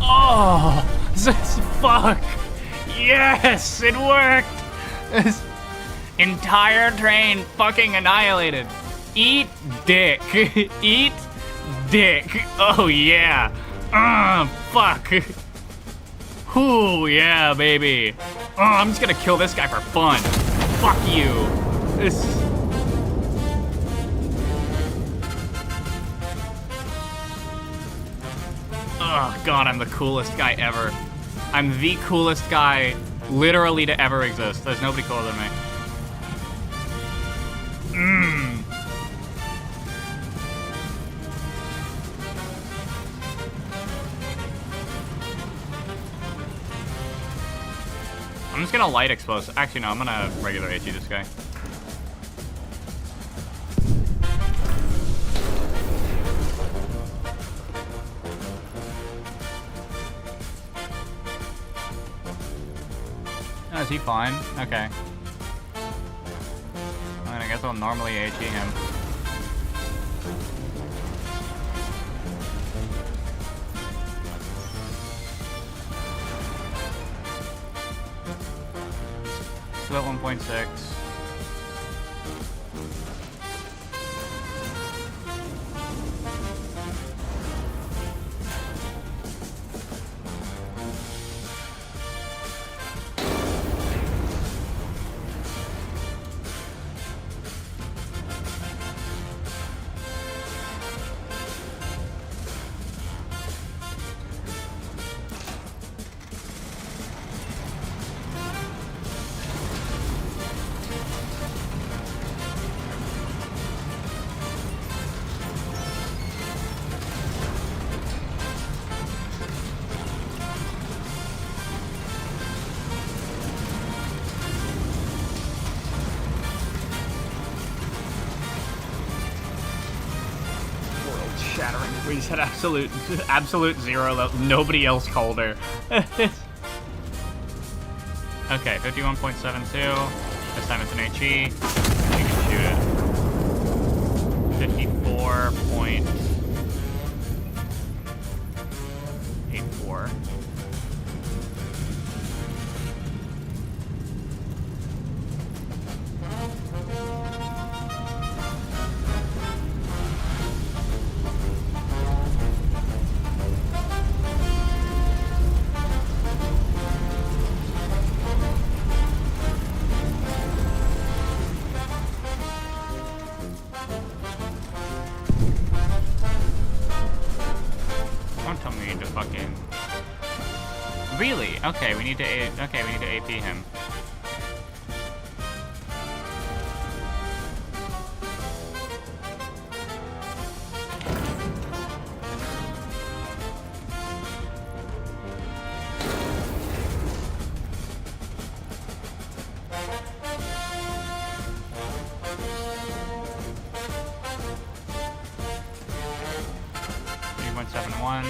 Oh, fuck! Yes, it worked! This entire train fucking annihilated. Eat dick. Eat dick. Oh yeah. Fuck. Ooh, yeah, baby. Oh, I'm just gonna kill this guy for fun. Fuck you. This... Oh god, I'm the coolest guy ever. I'm the coolest guy literally to ever exist. There's nobody cooler than me. I'm just gonna light explosive. Actually, no, I'm gonna regular HE this guy. is he fine? Okay. I mean, I guess I'll normally HE him. About 1.6. Shattering. We just had absolute zero. Nobody else called her. Okay, 51.72. This time it's an HE. You can shoot it. 54.84. Don't tell me we need to fucking... Really? Okay, we need to AP him. .71.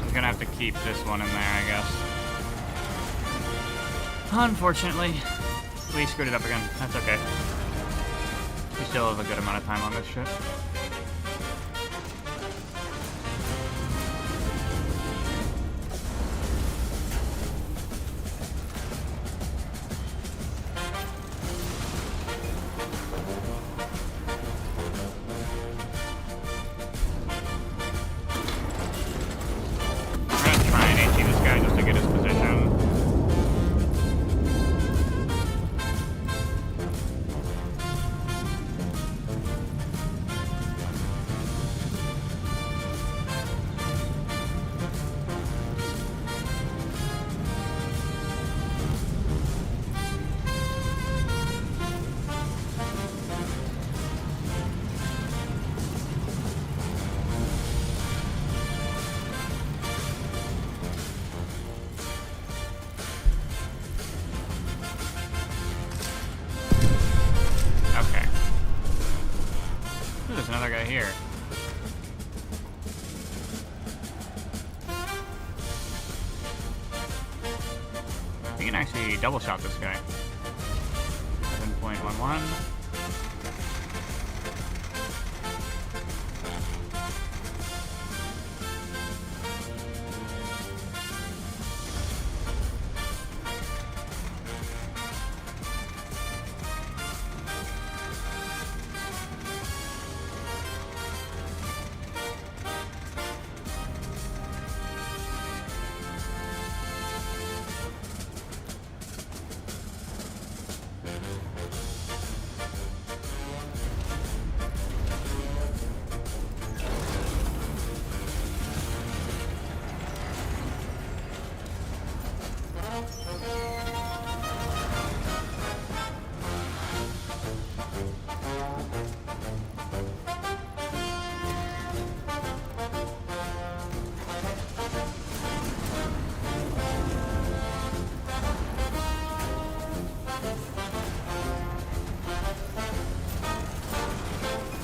I'm gonna have to keep this one in there, I guess. Unfortunately, we screwed it up again. That's okay. We still have a good amount of time on this shit. There's another guy here. We can actually double shot this guy. 7.11.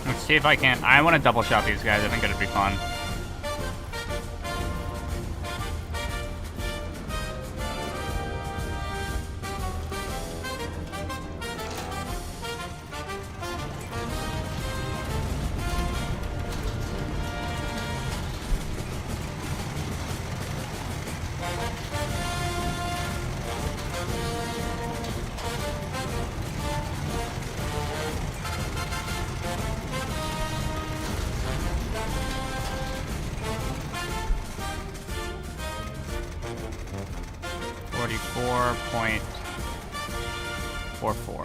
Let's see if I can. I want to double shot these guys. I think it'd be fun. 4.44.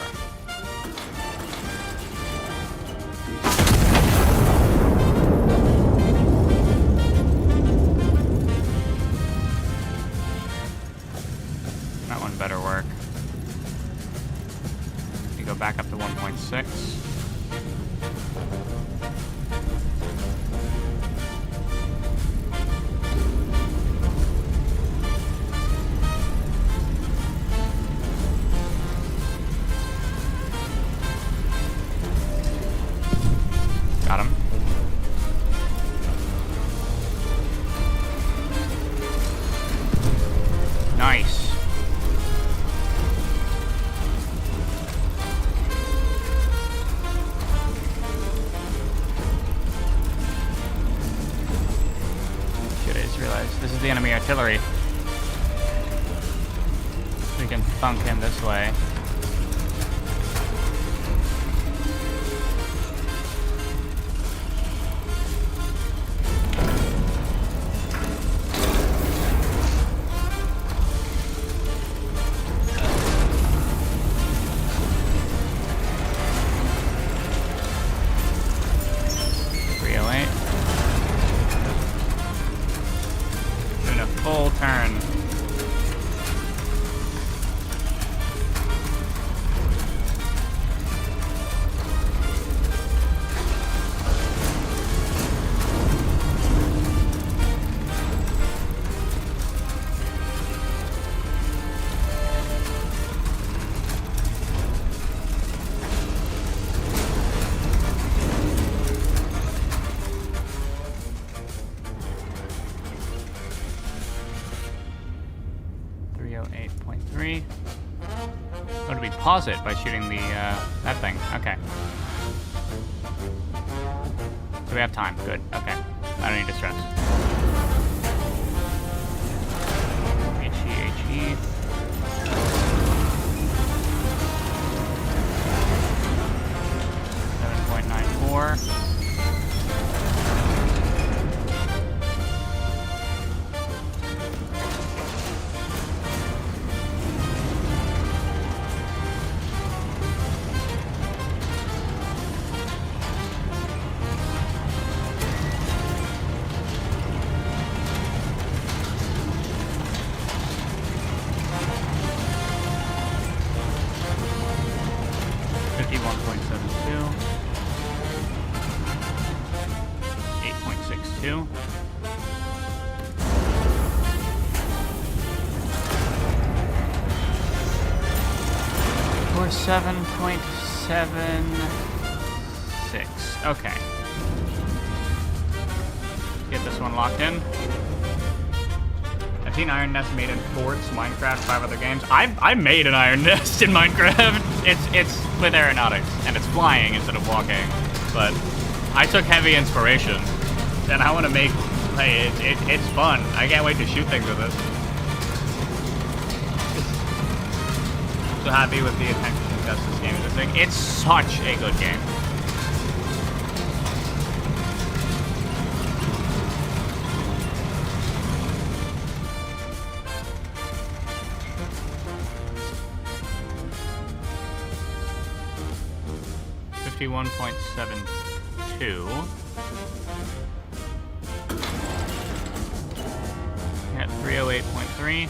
That one better work. You go back up to 1.6. Got him. Nice. Shit, I just realized this is the enemy artillery. We can thunk him this way. Doing a full turn. Oh, do we pause it by shooting the, that thing? Okay. So we have time. Good. Okay. I don't need to stress. HE. 7.94. Two. Or 7.76. Okay. Get this one locked in. I've seen Iron Nest made in Forts, Minecraft, 5 other games. I made an Iron Nest in Minecraft. It's with aeronautics and it's flying instead of walking. But I took heavy inspiration. And I want to make, hey, it's fun. I can't wait to shoot things with it. So happy with the attention to this game. It's such a good game. $51.72. At 308.3.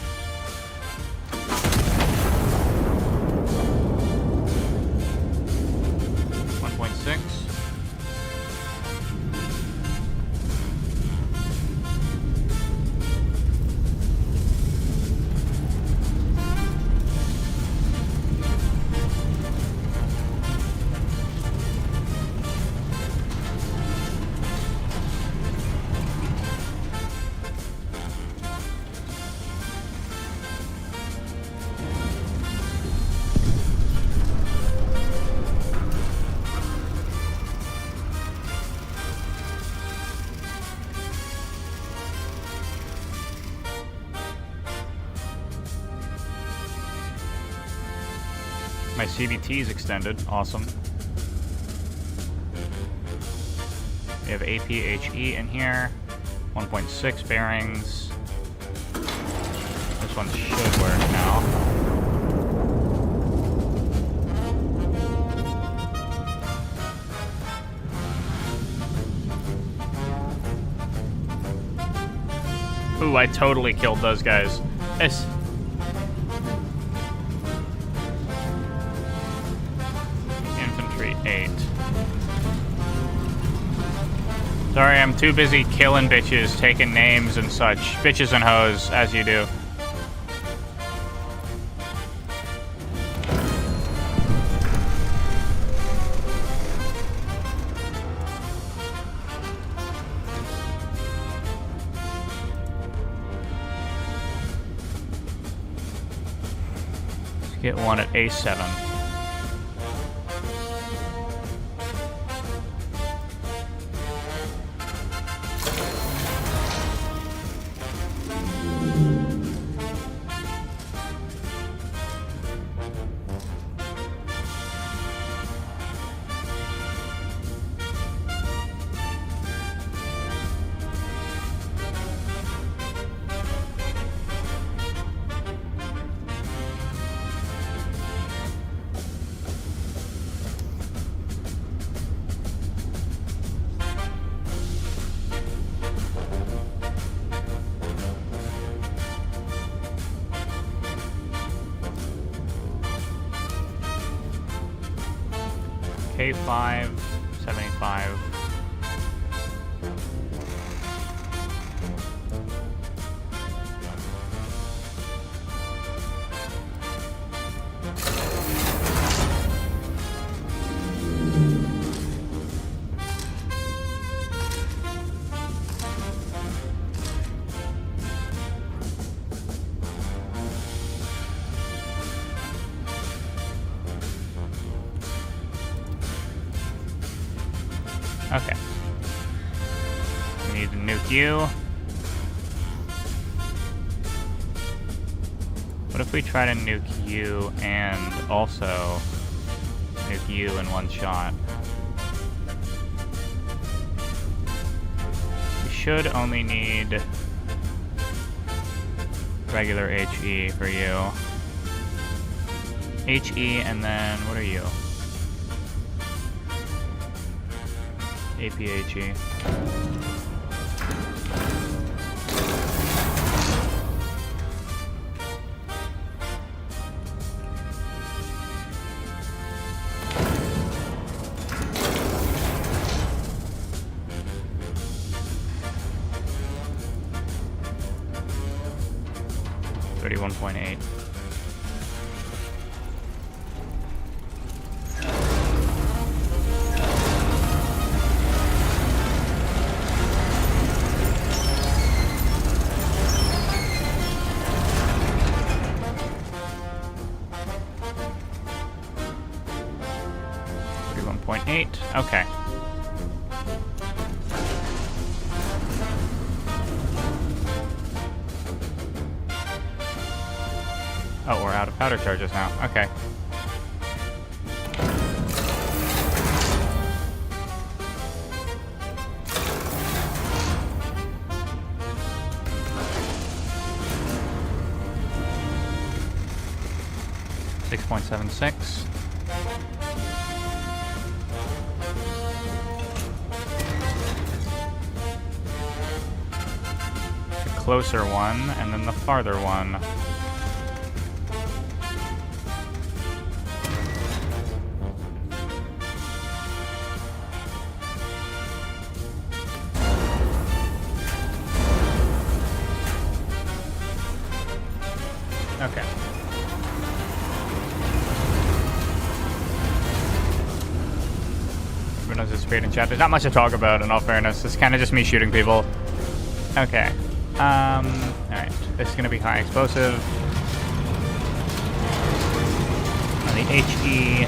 My CVT is extended. Awesome. We have APHE in here. 1.6 bearings. This one should work now. Ooh, I totally killed those guys. It's... Infantry 8. Sorry, I'm too busy killing bitches, taking names and such. Bitches and hoes, as you do. Let's get one at A7. K5, 75. Okay. We need to nuke you. What if we try to nuke you and also nuke you in one shot? We should only need regular HE for you. HE and then, what are you? APHE. .8. Okay. Oh, we're out of powder charges now. Okay. .76. Closer one, and then the farther one. Okay. Everyone participate in chat. There's not much to talk about, in all fairness. It's kind of just me shooting people. Okay. Alright. This is going to be high explosive. On the HE.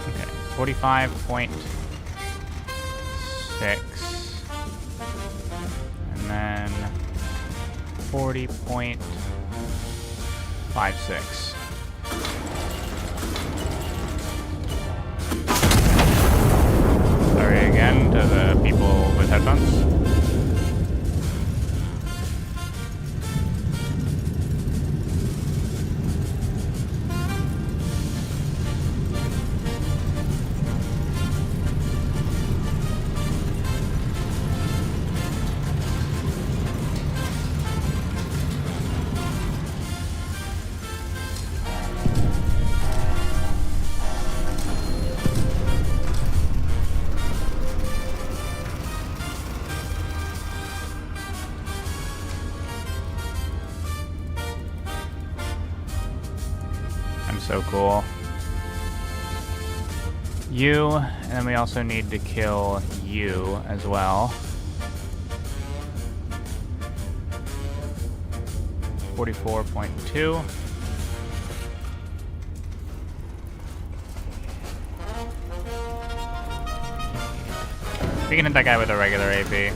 Okay. 45.6. And then 40.56. Sorry again to the people with headphones. I'm so cool. You, and then we also need to kill you as well. 44.2. We can hit that guy with a regular AP.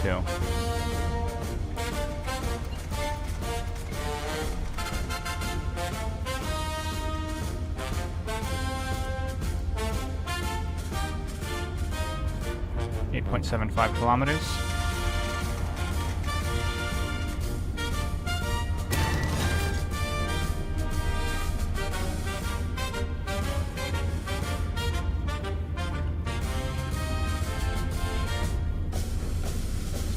.2. .75 kilometers.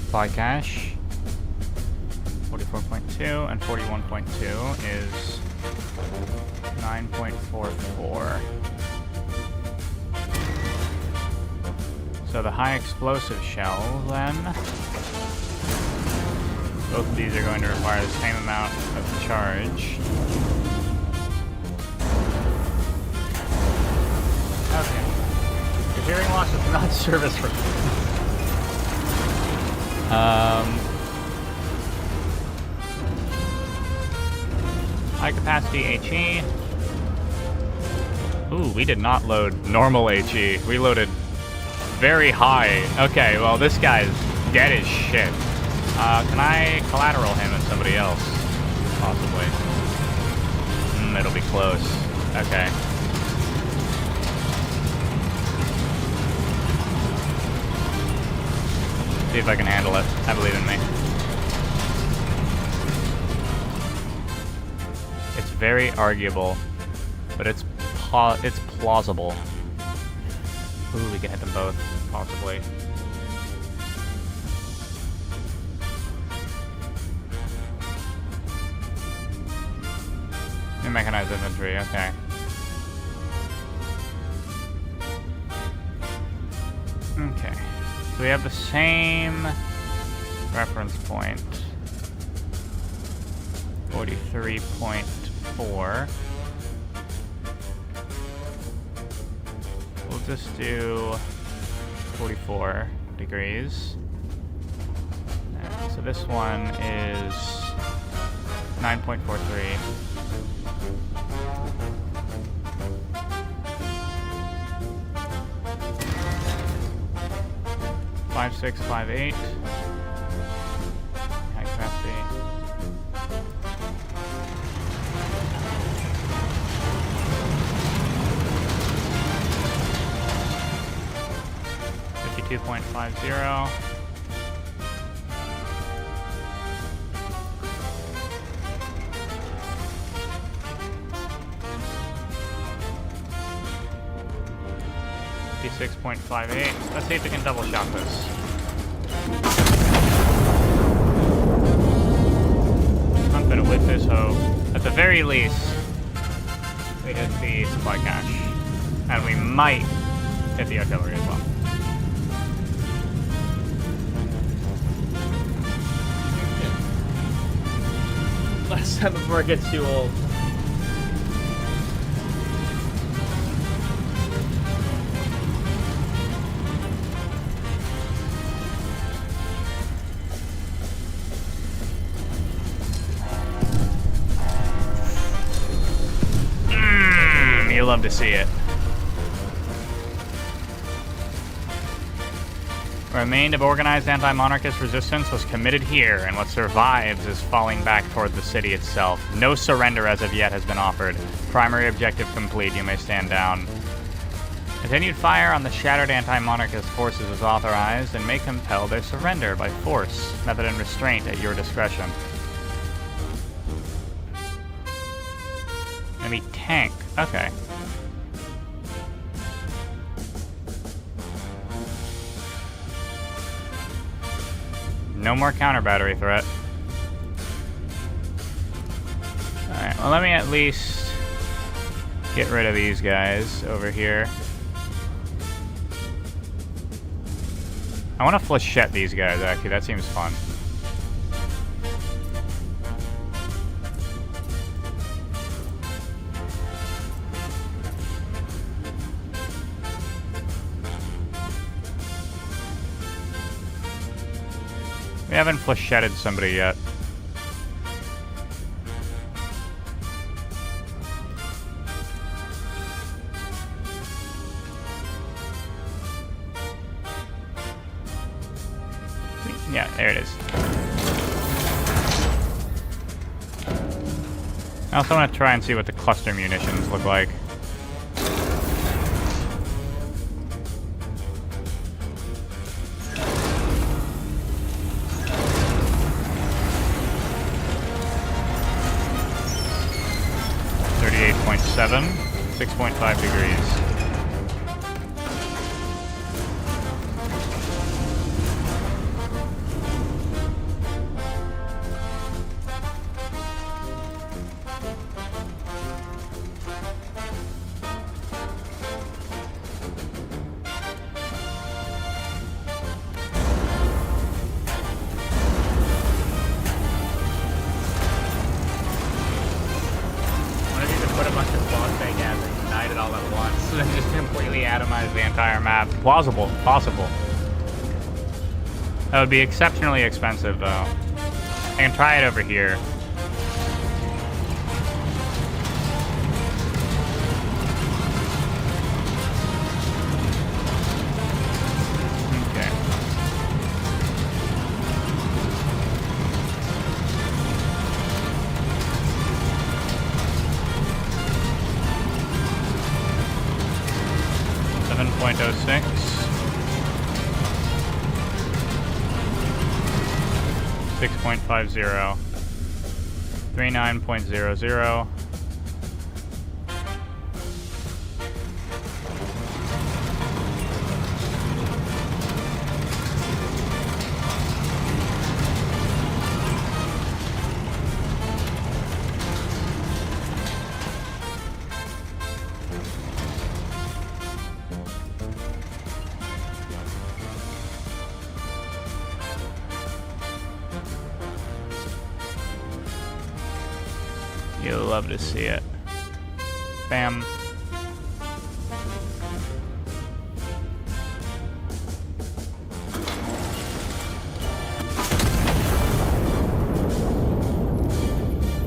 Supply cache. 44.2 and 41.2 is 9.44. So the high explosive shell, then. Both of these are going to require the same amount of charge. Okay. Your hearing loss is not service for. High capacity HE. Ooh, we did not load normal HE. We loaded very high. Okay, well, this guy's dead as shit. Can I collateral him and somebody else? Possibly. It'll be close. Okay. See if I can handle it. I believe in me. It's very arguable, but it's plausible. Ooh, we can hit them both, possibly. New mechanized infantry, okay. Okay. So we have the same reference point. 43.4. We'll just do 44 degrees. And so this one is 9.43. Five, 6, 5, 8. High capacity. .50. 56.58. Let's see if we can double shot this. Confident with this hope. At the very least, we hit the supply cache. And we might hit the artillery as well. Last time before it gets too old. You love to see it. What remained of organized anti-monarchist resistance was committed here, and what survives is falling back toward the city itself. No surrender as of yet has been offered. Primary objective complete. You may stand down. Continued fire on the shattered anti-monarchist forces is authorized and may compel their surrender by force, method and restraint at your discretion. Enemy tank. Okay. No more counter battery threat. Alright, well let me at least get rid of these guys over here. I want to flechette these guys, actually. That seems fun. We haven't flechetted somebody yet. Yeah, there it is. I also want to try and see what the cluster munitions look like. .7, 6.5 degrees. Plausible. Possible. That would be exceptionally expensive, though. I can try it over here. Okay. .06. 6.50. 39.00. You'll love to see it. Bam.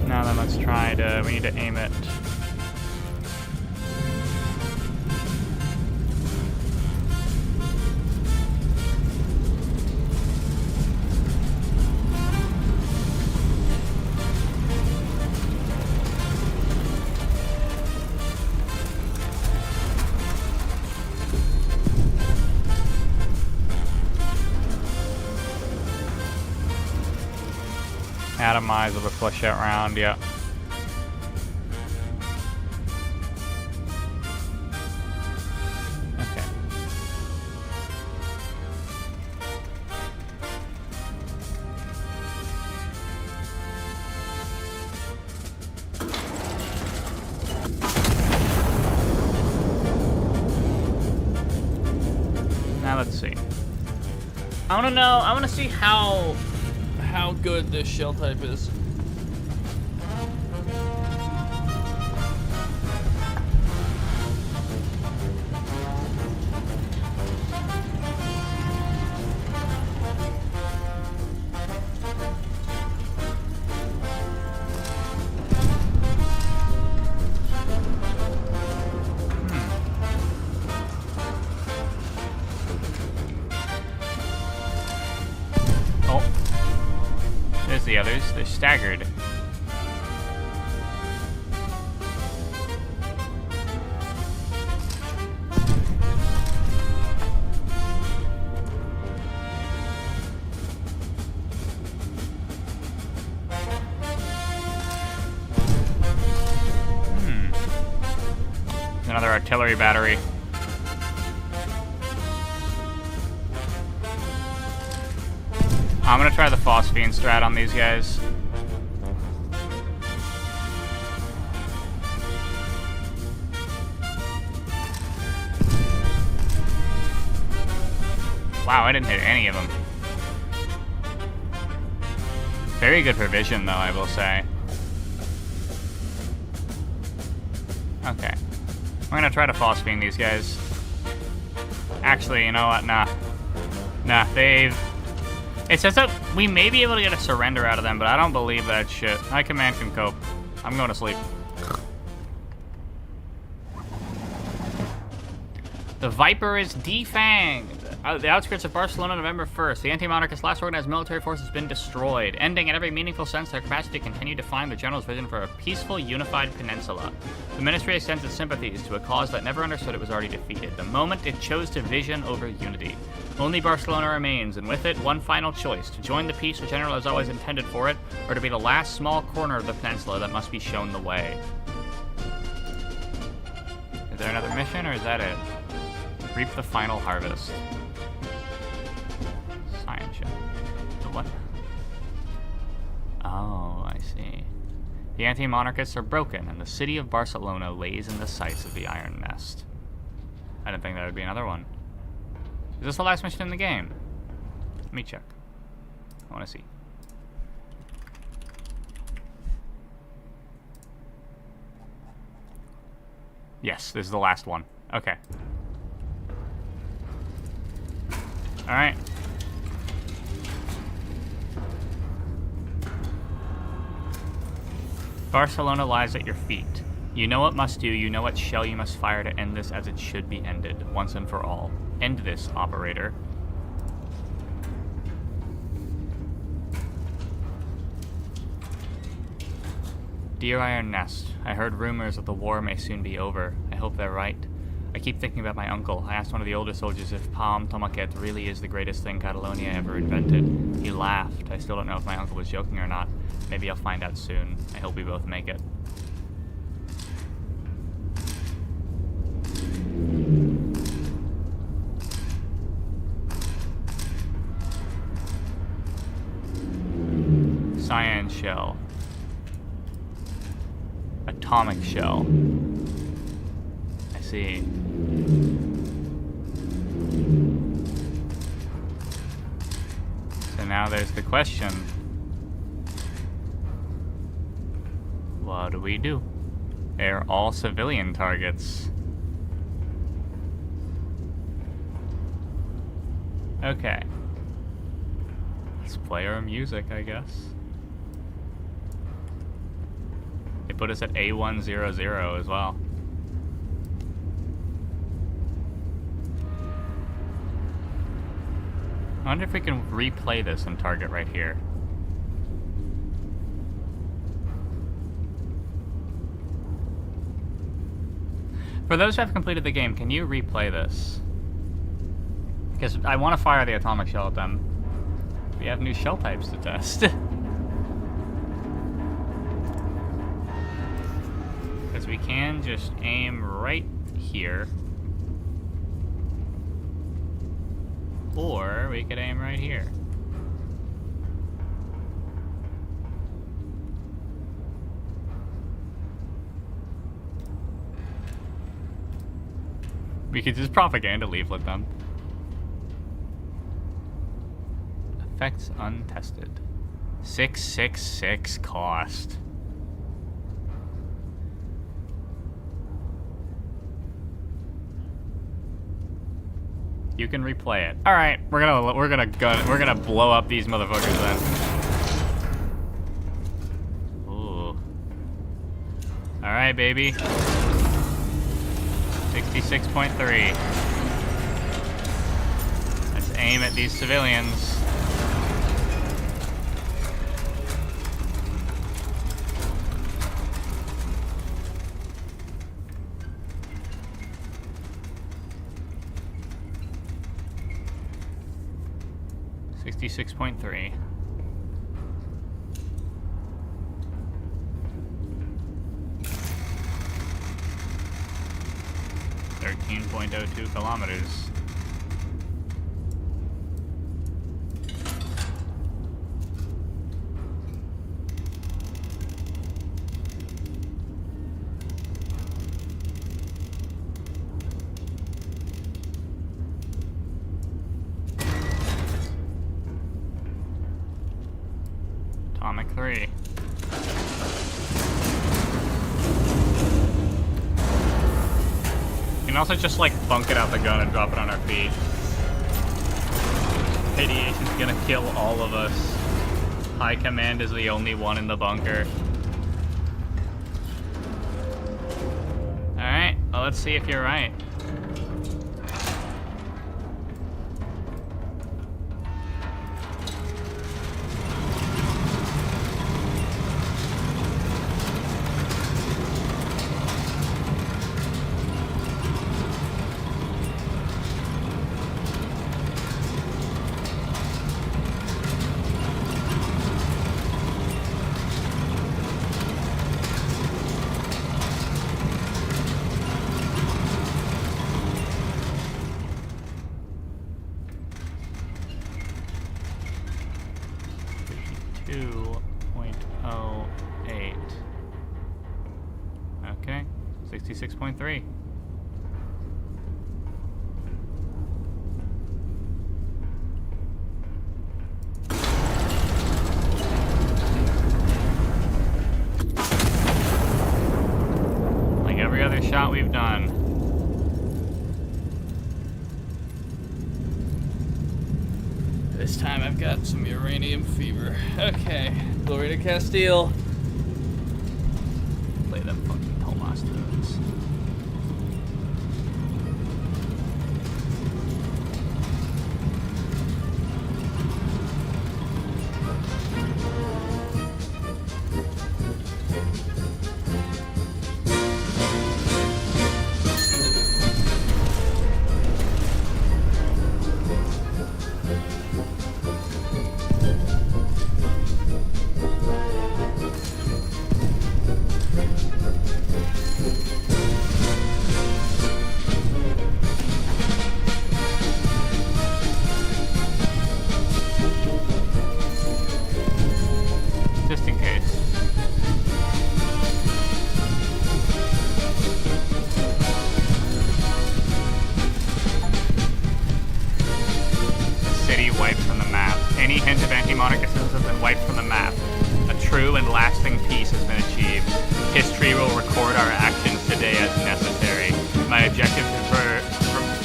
Now then, let's try to, we need to aim it. Atomize with a flechette round, yeah. Okay. Now let's see. I want to know, I want to see how good this shell type is. The others, they're staggered. artillery battery. I'm gonna try the phosphine strat on these guys. Wow, I didn't hit any of them. Very good provision, though, I will say. Okay. I'm gonna try to phosphine these guys. Actually, you know what? Nah. Nah, they've... It says that we may be able to get a surrender out of them, but I don't believe that shit. My command can cope. I'm going to sleep. The Viper is defanged. The outskirts of Barcelona, November 1st. The anti-monarchist last organized military force has been destroyed, ending in every meaningful sense their capacity to continue to define the general's vision for a peaceful, unified peninsula. The ministry extends its sympathies to a cause that never understood it was already defeated. The moment it chose division over unity. Only Barcelona remains, and with it, one final choice: to join the peace the general has always intended for it, or to be the last small corner of the peninsula that must be shown the way. Is there another mission, or is that it? Reap the final harvest. Science ship. The what? Oh, I see. The anti-monarchists are broken, and the city of Barcelona lays in the sights of the Iron Nest. I didn't think that would be another one. Is this the last mission in the game? Let me check. I want to see. Yes, this is the last one. Okay. Alright. Barcelona lies at your feet. You know what must do, you know what shell you must fire to end this as it should be ended, once and for all. End this, operator. Dear Iron Nest, I heard rumors that the war may soon be over. I hope they're right. I keep thinking about my uncle. I asked one of the older soldiers if Palm Tomaquet really is the greatest thing Catalonia ever invented. He laughed. I still don't know if my uncle was joking or not. Maybe I'll find out soon. I hope we both make it. Cyan shell. Atomic shell. I see. So now there's the question. What do we do? They're all civilian targets. Okay. Let's play our music, I guess. They put us at A100 as well. I wonder if we can replay this and target right here. For those who have completed the game, can you replay this? Because I want to fire the atomic shell at them. We have new shell types to test. Because we can just aim right here. Or we could aim right here. We could just propaganda leaflet them. Effects untested. 666 cost. You can replay it. All right, we're gonna blow up these motherfuckers then. Ooh. All right, baby. 66.3. Let's aim at these civilians. .3. 13.02 kilometers. Atomic 3. You can also just like bunk it out the gun and drop it on our feet. Radiation's gonna kill all of us. High Command is the only one in the bunker. Alright, well let's see if you're right. Okay, 66.3. Like every other shot we've done. This time I've got some uranium fever. Okay, glory to Castile. Play them fucking Tomas tunes. Just in case. City wiped from the map. Any hint of anti-monarchism has been wiped from the map. A true and lasting peace has been achieved. History will record our actions today as necessary. My objective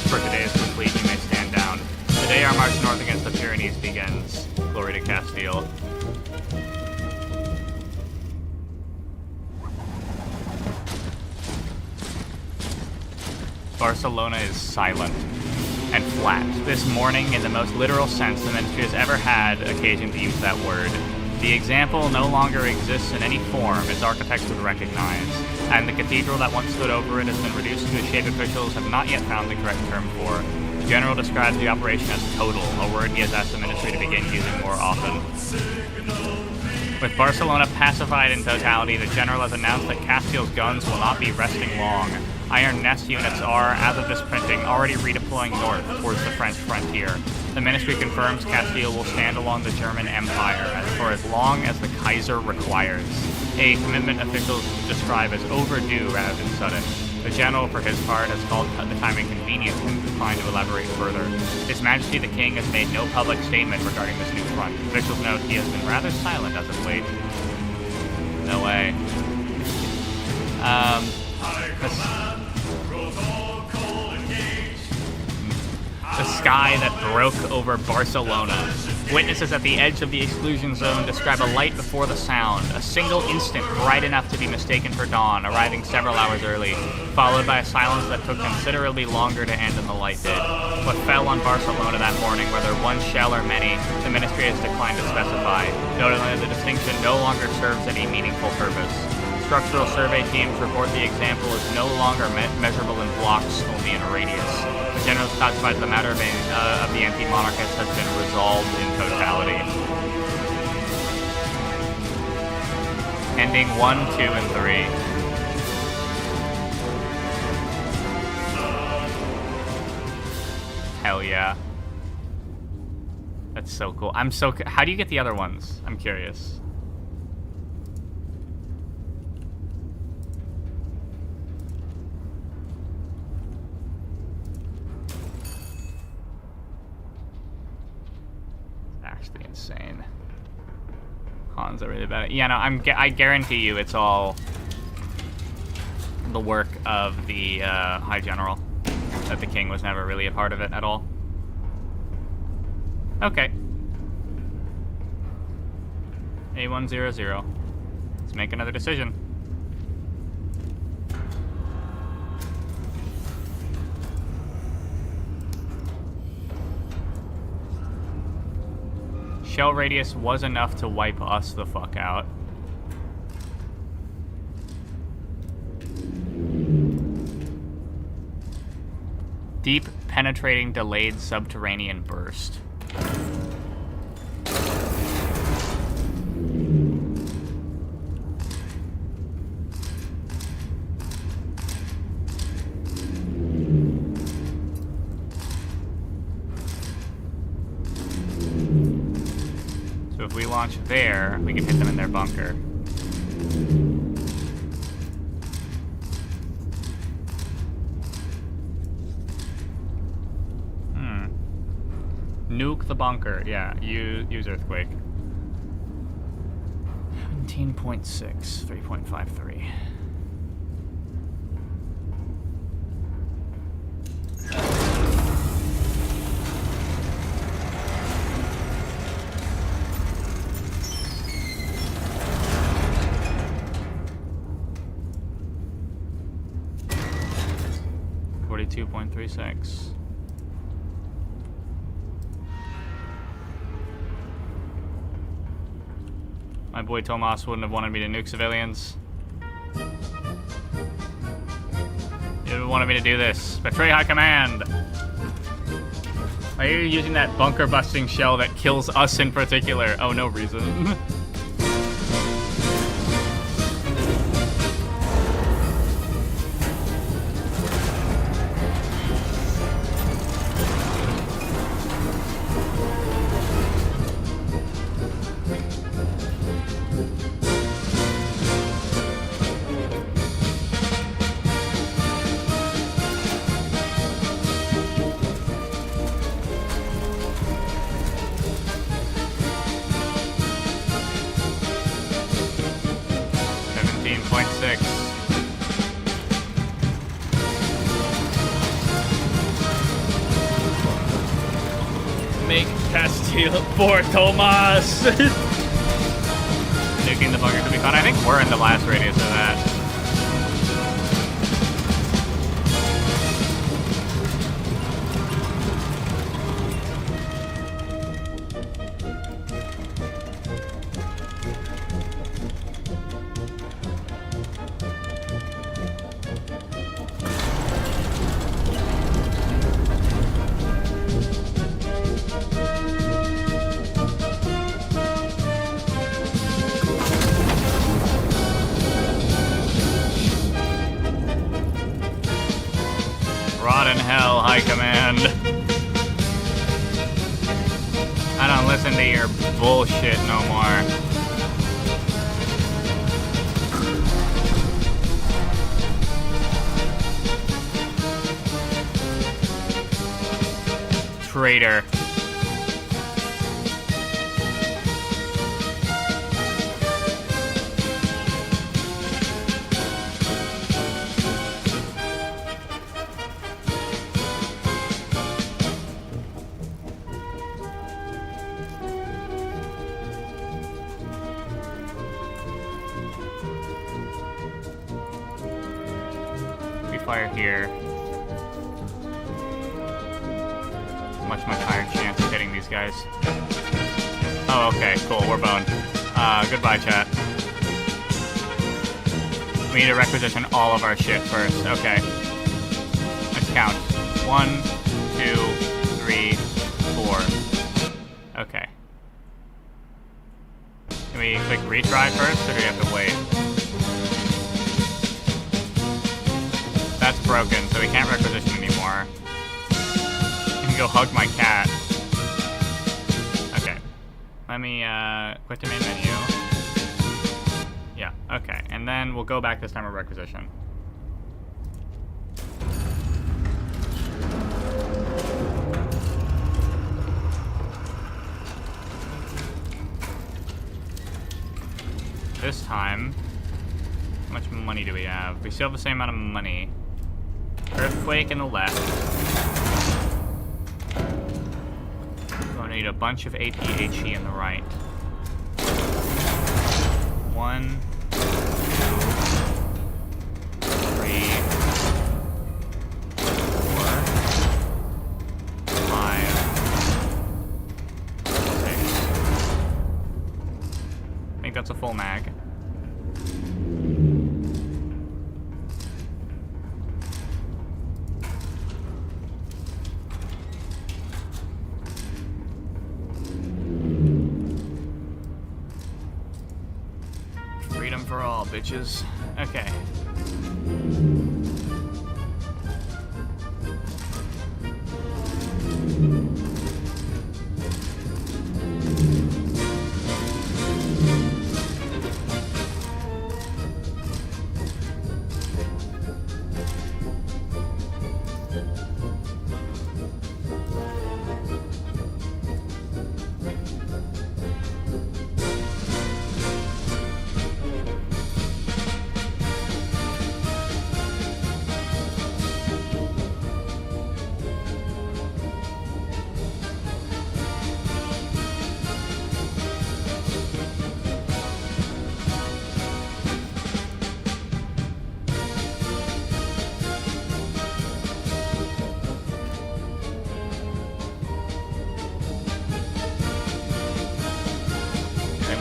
for today is complete. You may stand down. Today our march north against the Pyrenees begins. Glory to Castile. Barcelona is silent and flat. This morning, in the most literal sense the ministry has ever had occasion to use that word. The example no longer exists in any form its architects would recognize, and the cathedral that once stood over it has been reduced to a shape officials have not yet found the correct term for. The general describes the operation as total, a word he has asked the ministry to begin using more often. With Barcelona pacified in totality, the general has announced that Castile's guns will not be resting long. Iron Nest units are, as of this printing, already redeploying north towards the French frontier. The ministry confirms Castile will stand along the German Empire for as long as the Kaiser requires, a commitment officials describe as overdue rather than sudden. The general, for his part, has called the time inconvenient and declined to elaborate further. His Majesty the King has made no public statement regarding this new front. Officials note he has been rather silent as of late. No way. The sky that broke over Barcelona. Witnesses at the edge of the exclusion zone describe a light before the sound, a single instant bright enough to be mistaken for dawn, arriving several hours early, followed by a silence that took considerably longer to end than the light did. What fell on Barcelona that morning, whether one shell or many, the ministry has declined to specify, noting that the distinction no longer serves any meaningful purpose. Structural survey teams report the example is no longer measurable in blocks, only in a radius. The general specifies the matter of the anti-monarchists has been resolved in totality. Ending 1, 2, and 3. Hell yeah. That's so cool. How do you get the other ones? I'm curious. It's actually insane. Han's are really bad. Yeah, no, I guarantee you it's all the work of the High General. That the King was never really a part of it at all. Okay. A100. Let's make another decision. Shell radius was enough to wipe us the fuck out. Deep, penetrating, delayed subterranean burst. So if we launch there, we can hit them in their bunker. Nuke the bunker. Yeah, use Earthquake. 17.6, 3.53. .36. My boy Tomas wouldn't have wanted me to nuke civilians. He didn't want me to do this. Betray High Command! Why are you using that bunker busting shell that kills us in particular? Oh, no reason. Make Castile for Tomas! Nuking the bunker to be fun. I think we're in the last radius of that. Rot in hell, High Command. I don't listen to your bullshit no more. Traitor. Fire here. Much higher chance of hitting these guys. Oh, okay, cool, we're boned. Goodbye, chat. We need to requisition all of our shit first. Okay. Let's count. 1, 2, 3, 4. Okay. Can we click retry first, or do we have to wait? That's broken, so we can't requisition anymore. We can go go hug my cat. Okay. Let me, quit the main menu. Yeah, okay. And then we'll go back this time with requisition. This time, how much money do we have? We still have the same amount of money. Earthquake in the left. We're gonna need a bunch of AP HE in the right. 1, 2, 3, 4, 5, 6. I think that's a full mag. Freedom for all, bitches. Okay.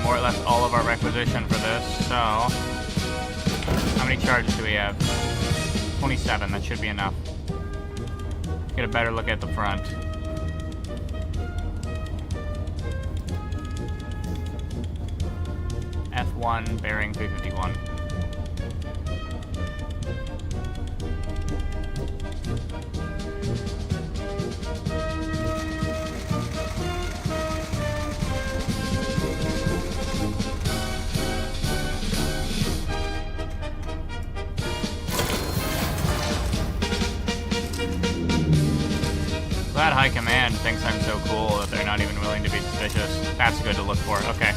More or less all of our requisition for this, so how many charges do we have? 27, that should be enough. Get a better look at the front. F1, bearing 351. Glad High Command thinks I'm so cool that they're not even willing to be suspicious. That's good to look for. Okay.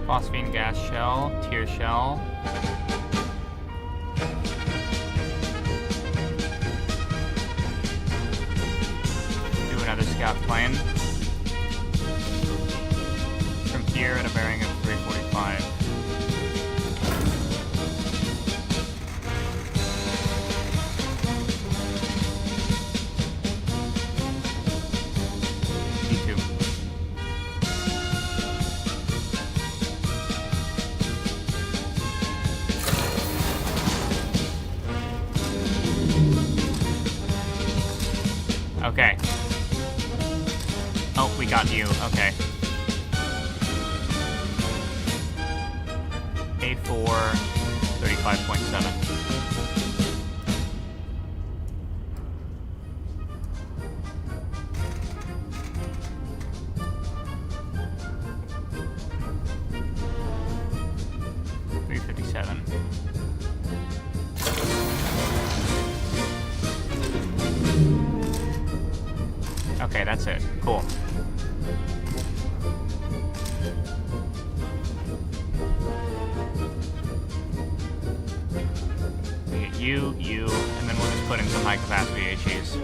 Phosphine gas shell, tier shell. Do another scout plane. From here at a bearing of 345. Okay. Oh, we got you. Okay. A4, 35.7. Okay, that's it. Cool. We get you, and then we'll just put in some high capacity HEs.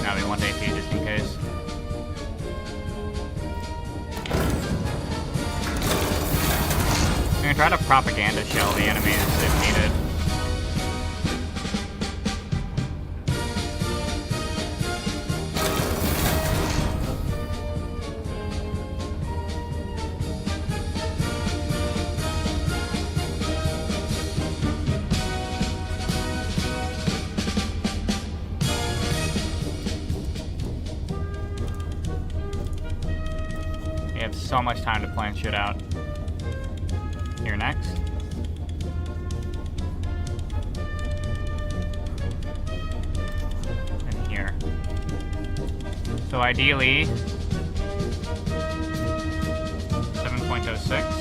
Now we want AP just in case. . 「can try to propaganda shell the enemies if needed. We have so much time to plan shit out. Here next. And here. So ideally, 7.06.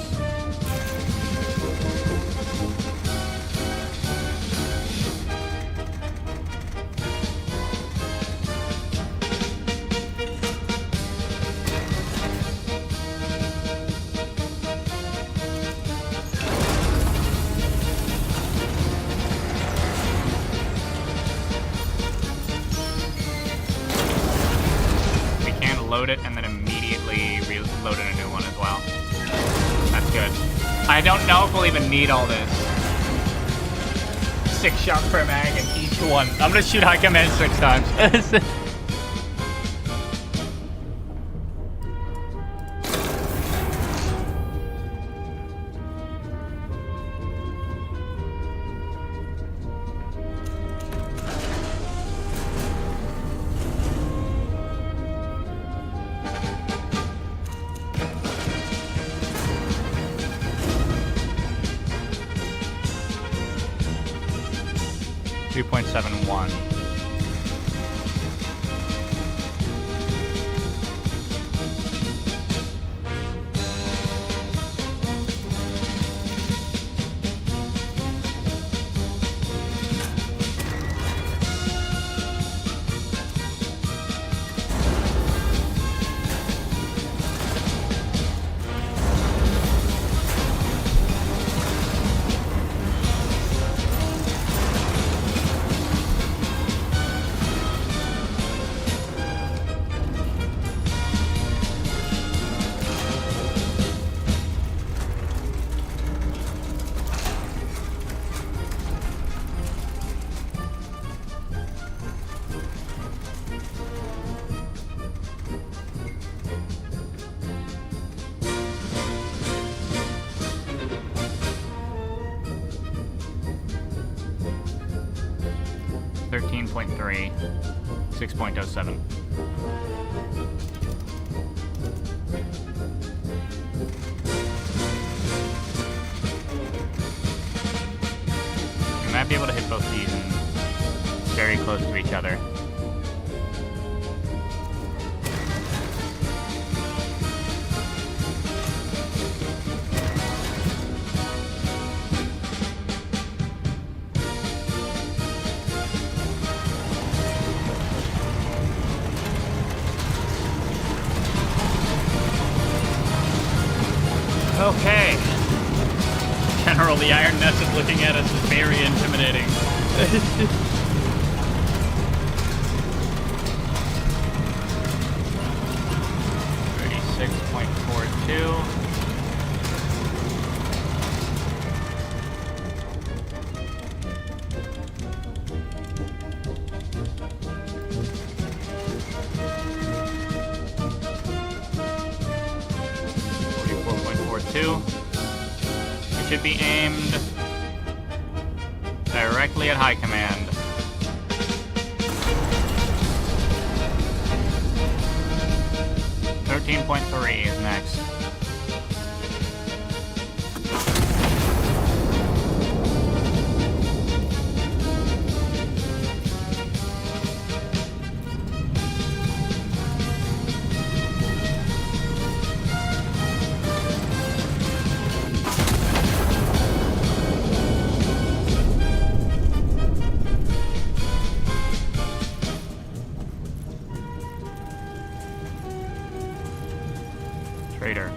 Load it and then immediately reload in a new one as well. That's good. I don't know if we'll even need all this. 6 shots per mag in each one. I'm gonna shoot high command 6 times. .71. .3, 6.07. We might be able to hit both these very close to each other. Okay. General, the Iron Nest is looking at us as very intimidating. 36.42. It should be aimed directly at high command. .3 is next. Traitor.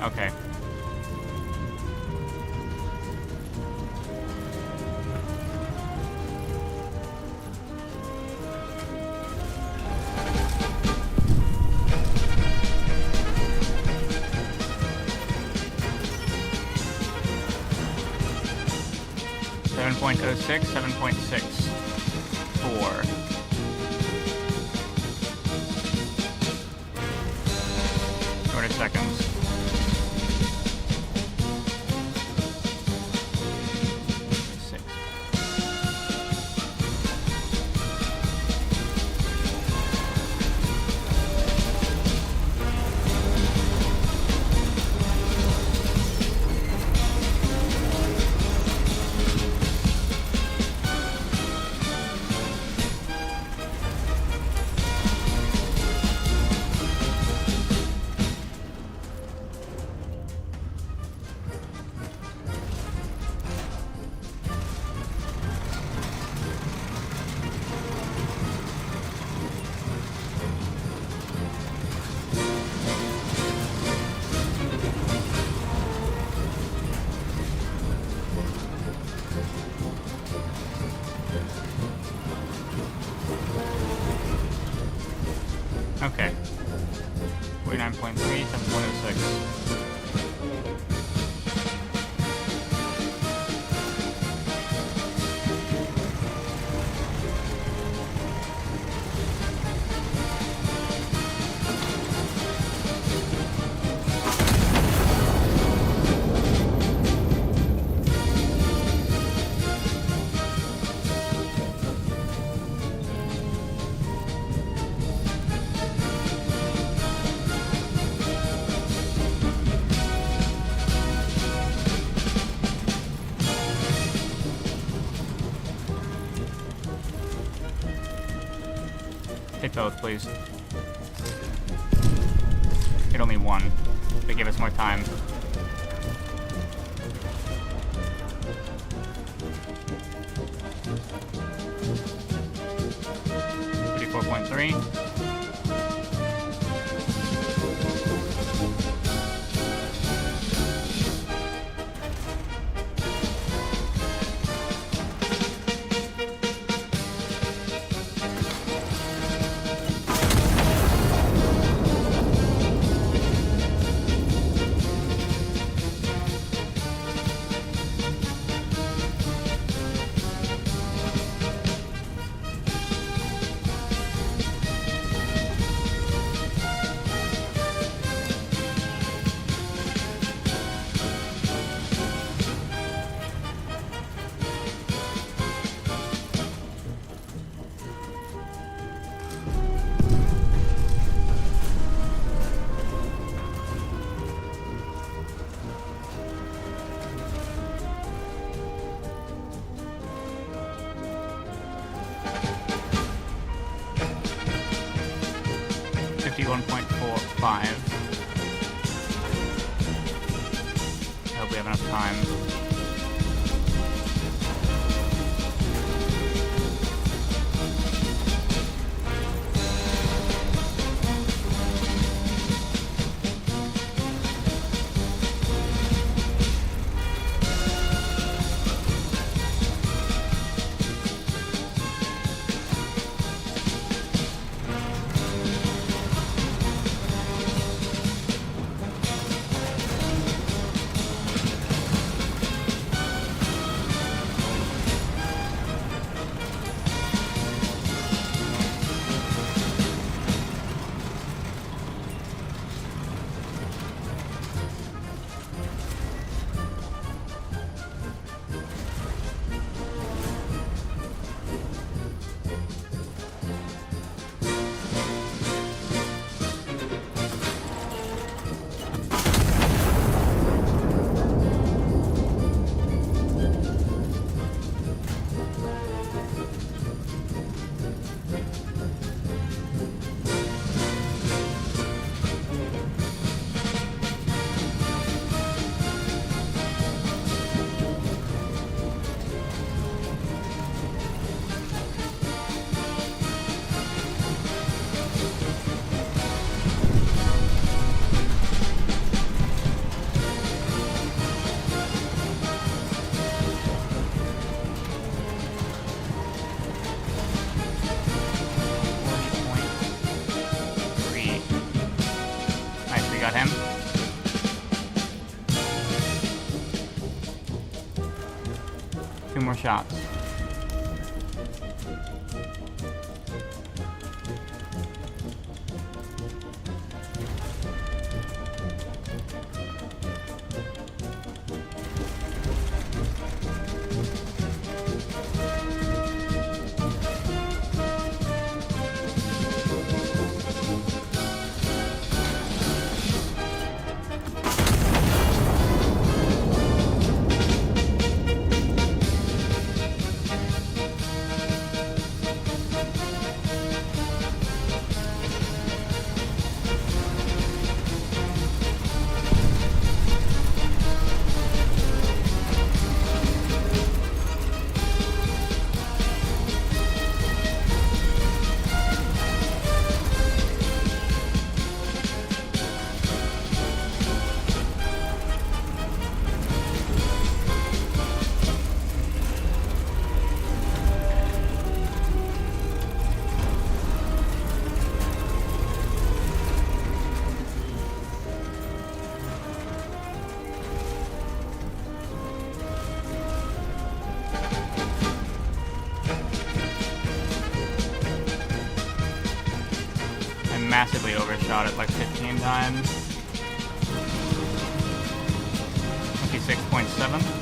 7.06, 7.64. 200 seconds. Six. Okay. 49.3, 7.06. Hit both, please. Hit only one. They give us more time. 34.3. I hope we have enough time. 2 more shots. Massively overshot it like 15 times. 56.7.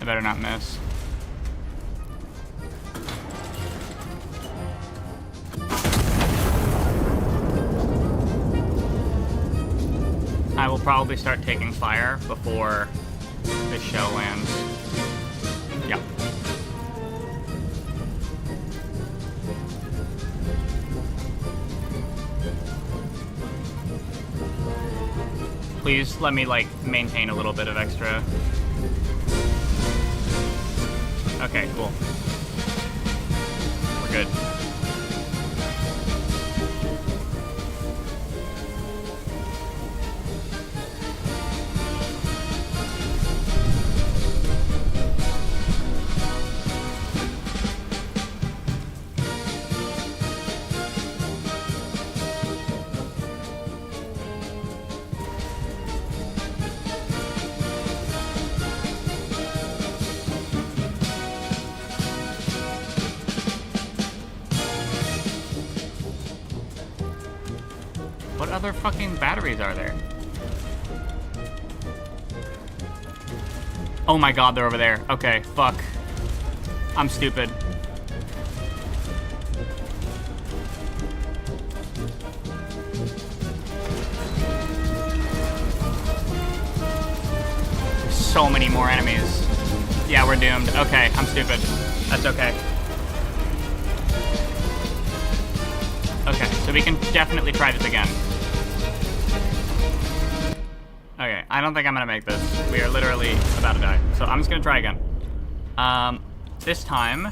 Better not miss. I will probably start taking fire before this shell lands. Yep. Please let me, like, maintain a little bit of extra. Okay, cool. We're good. What other fucking batteries are there? Oh my god, they're over there. Okay, fuck. I'm stupid. There's so many more enemies. Yeah, we're doomed. Okay, I'm stupid. That's okay. Okay, so we can definitely try this again. Okay, I don't think I'm gonna make this. We are literally about to die. So I'm just gonna try again. This time,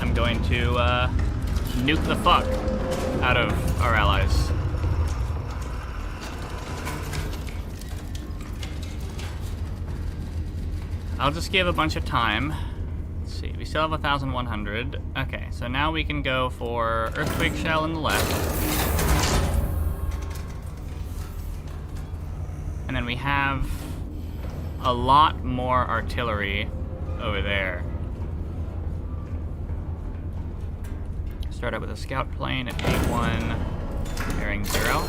I'm going to, nuke the fuck out of our allies. I'll just give a bunch of time. Let's see, we still have 1,100. Okay, so now we can go for Earthquake Shell in the left. And then we have a lot more artillery over there. Start out with a scout plane at 8-1, bearing 0.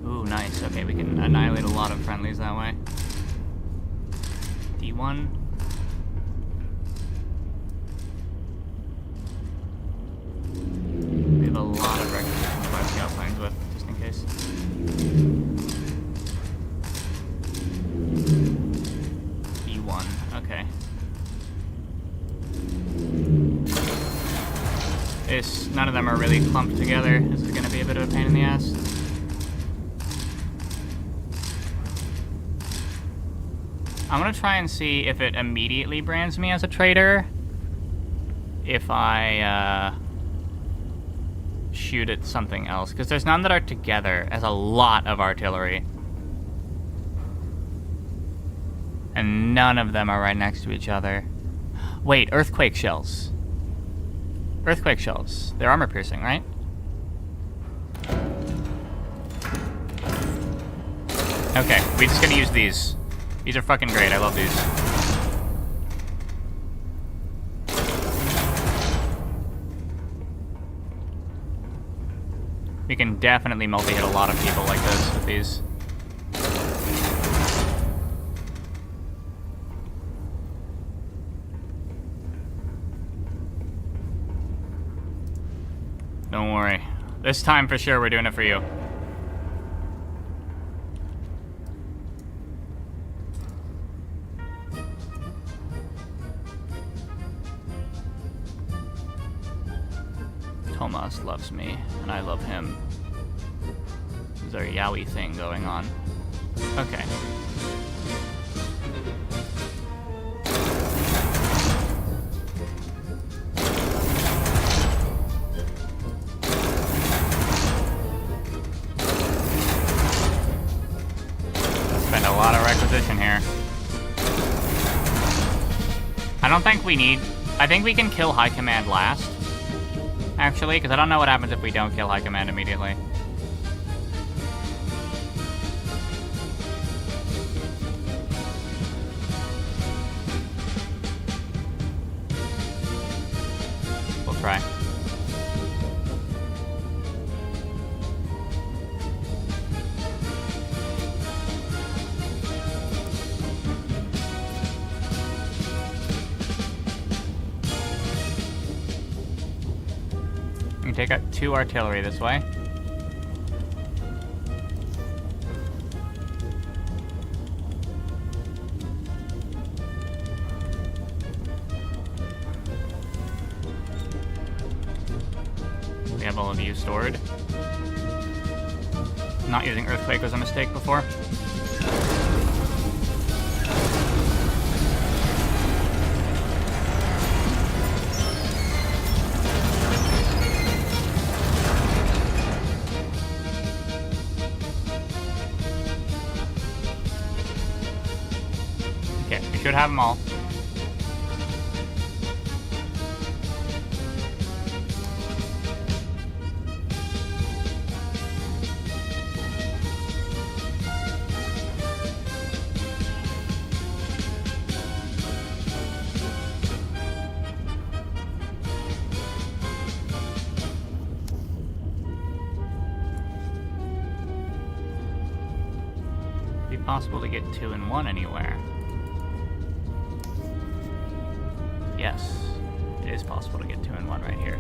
Ooh, nice. Okay, we can annihilate a lot of friendlies that way. D1. We have a lot of recognition to buy scout planes with, just in case. D1, okay. none of them are really clumped together. This is gonna be a bit of a pain in the ass. I'm gonna try and see if it immediately brands me as a traitor. If I, shoot at something else. Because there's none that are together. As a lot of artillery. And none of them are right next to each other. Wait, earthquake shells. Earthquake shells. They're armor piercing, right? Okay, we're just gonna use these. These are fucking great, I love these. We can definitely multi-hit a lot of people like this with these. Don't worry. This time for sure we're doing it for you. Tomas loves me, and I love him. There's our yaoi thing going on. Okay. Spend a lot of requisition here. I don't think we need... I think we can kill High Command last. Actually, because I don't know what happens if we don't kill High Command immediately. We'll try. We take out 2 artillery this way. We have all of you stored. Not using Earthquake was a mistake before. Should have them all. Be possible to get 2 in 1 anywhere. Yes, it is possible to get 2 in 1 right here.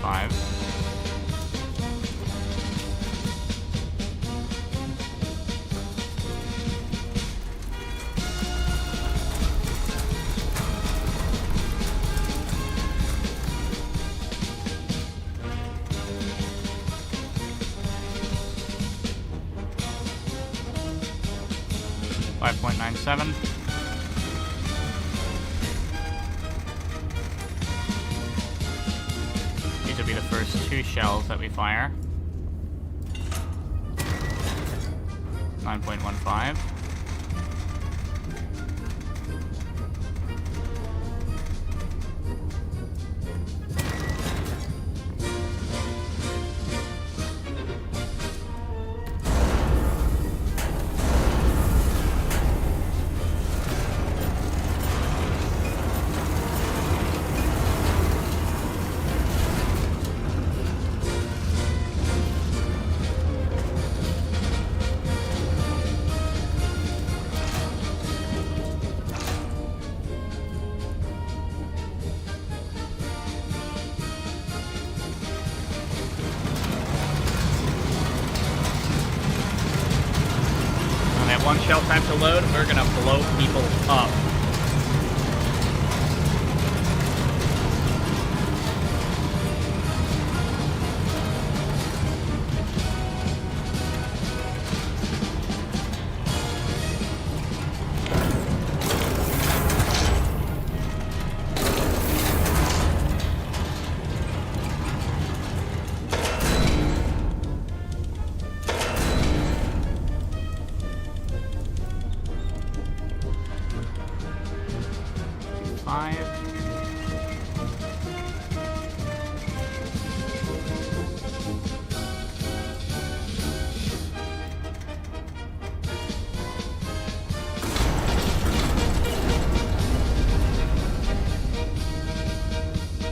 .5. .97. These will be the first 2 shells that we fire. 9.15. one shell time to load, we're gonna blow people up.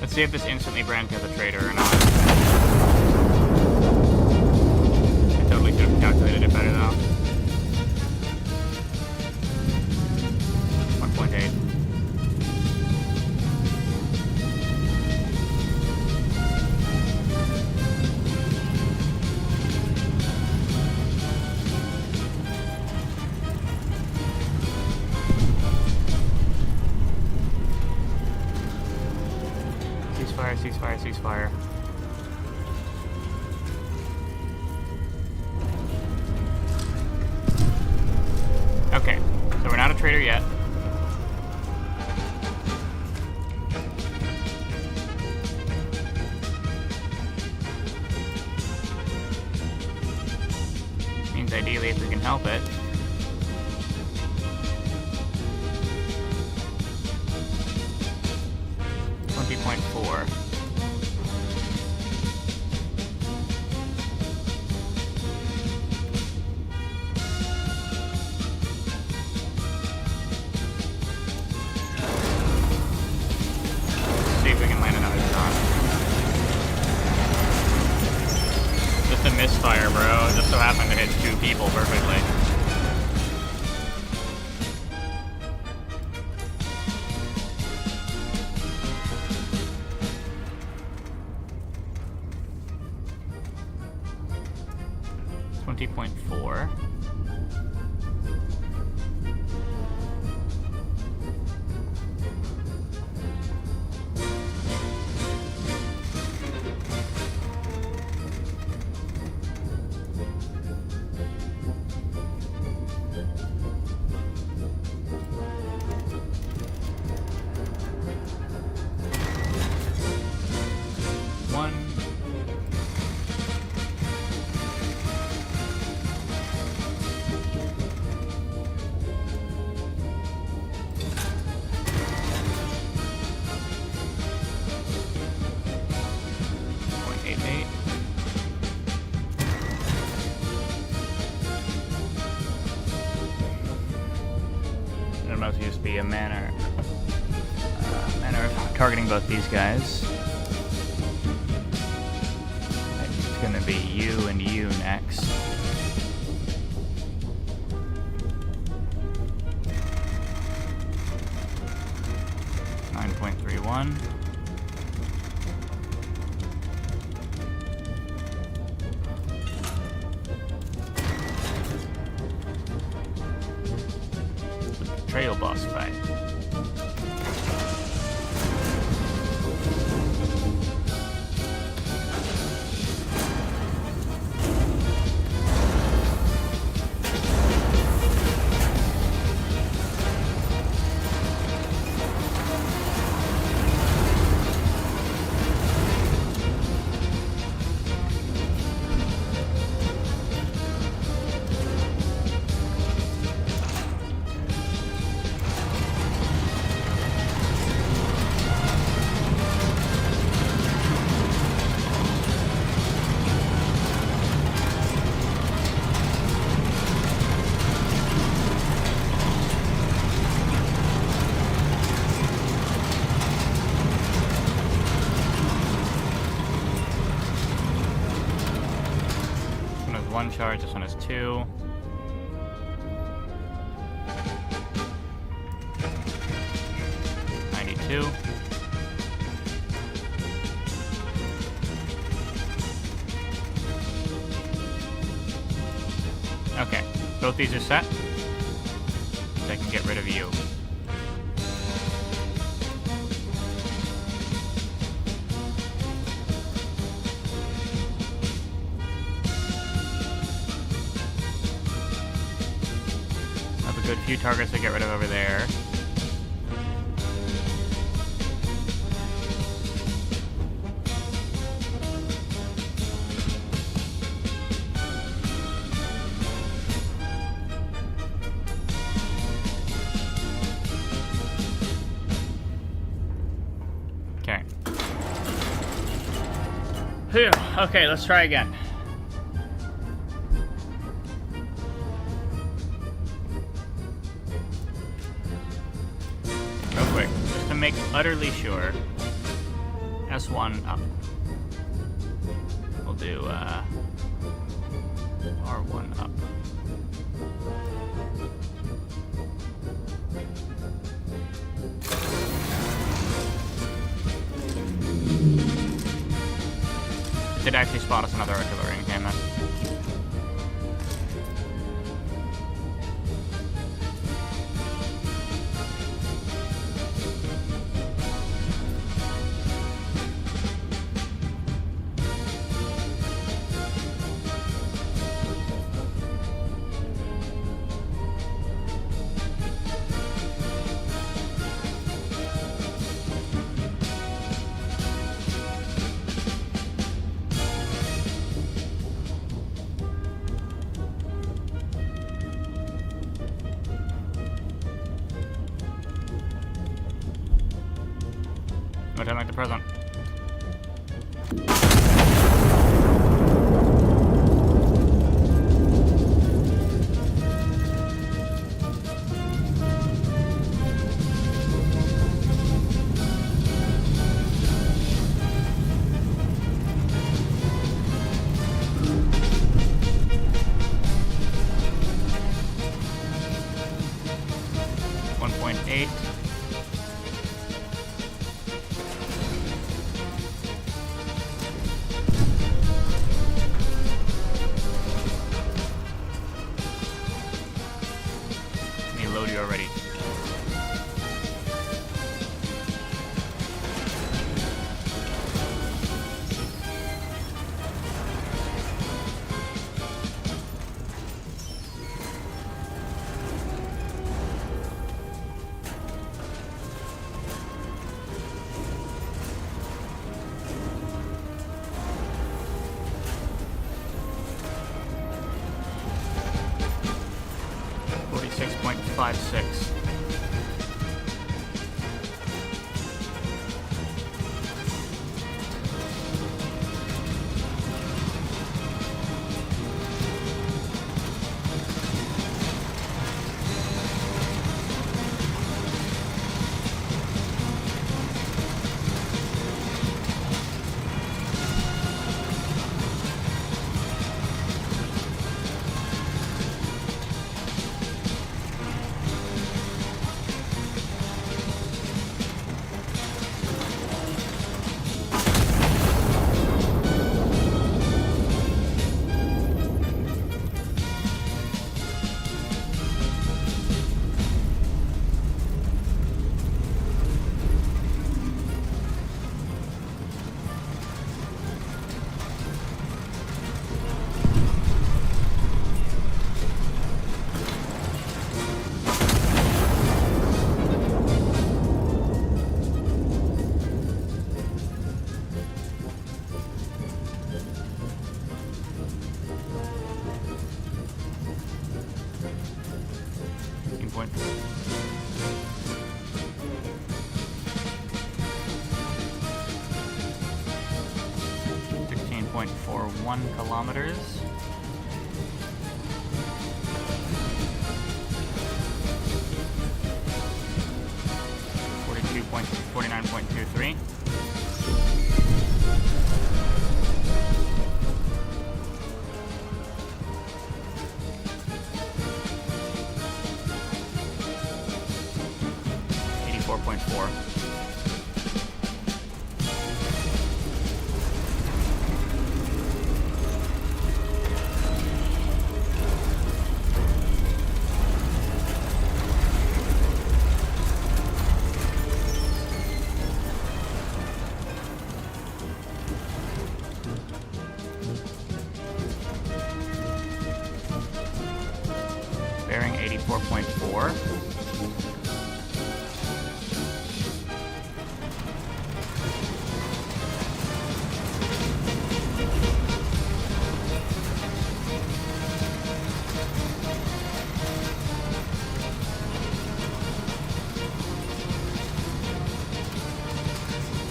See if this instantly brand as a trader or not. I totally should have calculated it better though. 1.8. Ceasefire, ceasefire. Okay, so we're not a trader yet. Means ideally if we can help it. .4. See if we can land another shot. Just a misfire, bro. Just so happened to hit 2 people perfectly. .4. Must just be a manner of targeting both these guys. It's gonna be you and you next. .31. Trail boss fight. One charge, this one is 2. .92. Okay, both these are set. can get rid of you. Have a good few targets to get rid of over there. Okay. Phew. Okay, let's try again. Real quick, just to make utterly sure. S1 up. We'll do R1 up. Did actually spot us another artillery encampment. No time like the present. .8. Let me load you already. .56. Point. 16.41 kilometers. .49.23. .4. 4.4.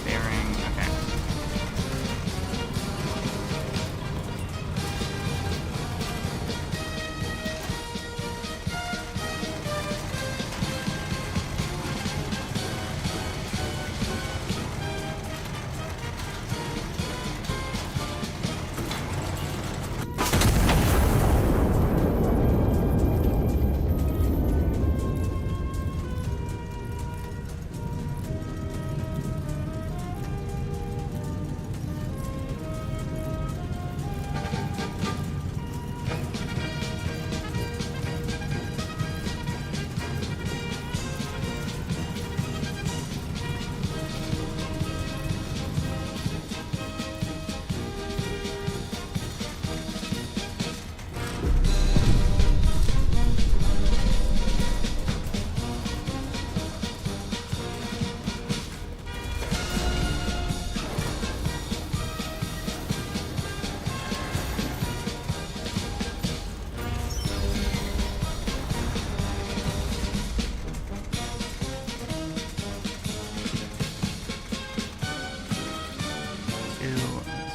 Bearing, okay.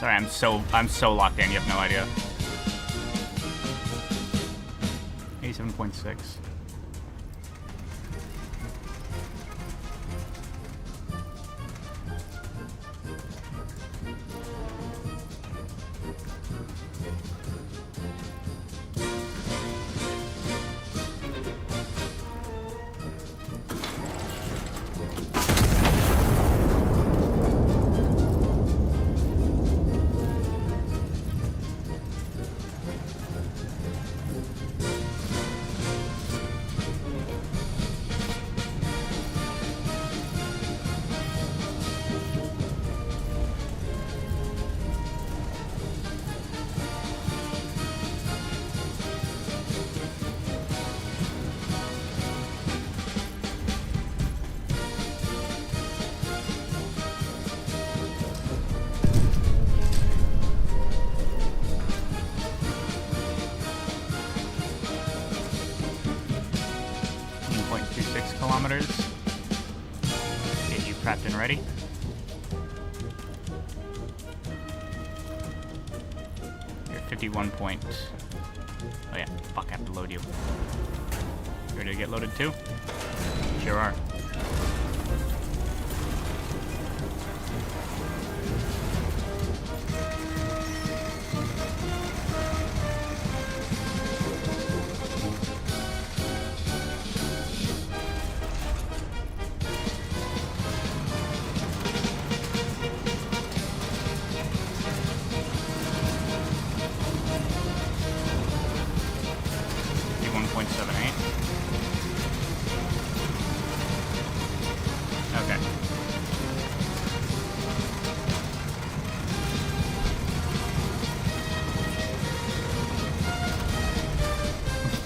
Sorry, I'm so locked in. You have no idea. 87.6. Kilometers. Get you prepped and ready. You're 51 point. Oh yeah, fuck, I have to load you. You ready to get loaded too? Sure are.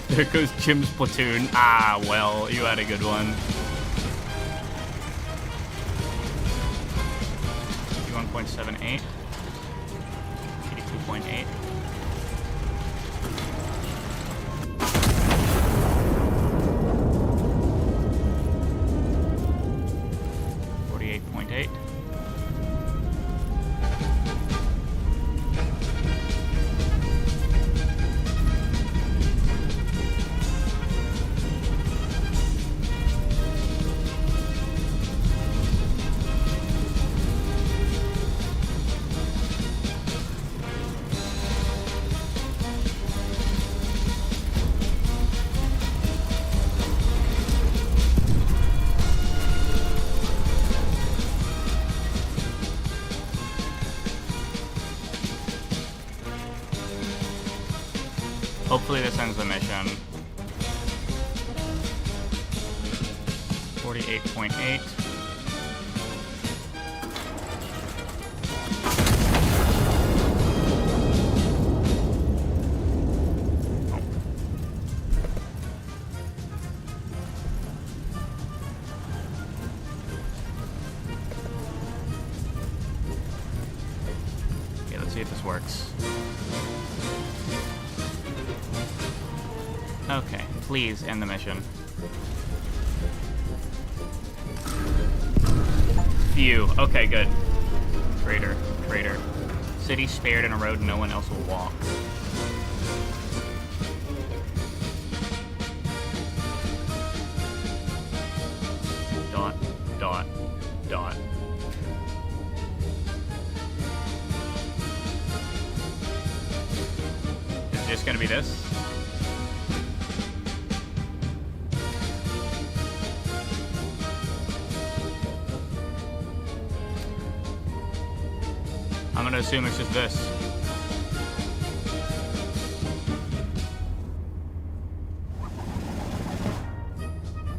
There goes Jim's platoon. Ah, well, you had a good one. 51.78. 82.8. Hopefully this ends the mission. 48.8. see if this works. Okay, please end the mission. Phew. Okay, good. Traitor. Traitor. City spared in a road no one else will walk. Dot. Dot. Dot. Is it just gonna be this? I'm gonna assume it's just this.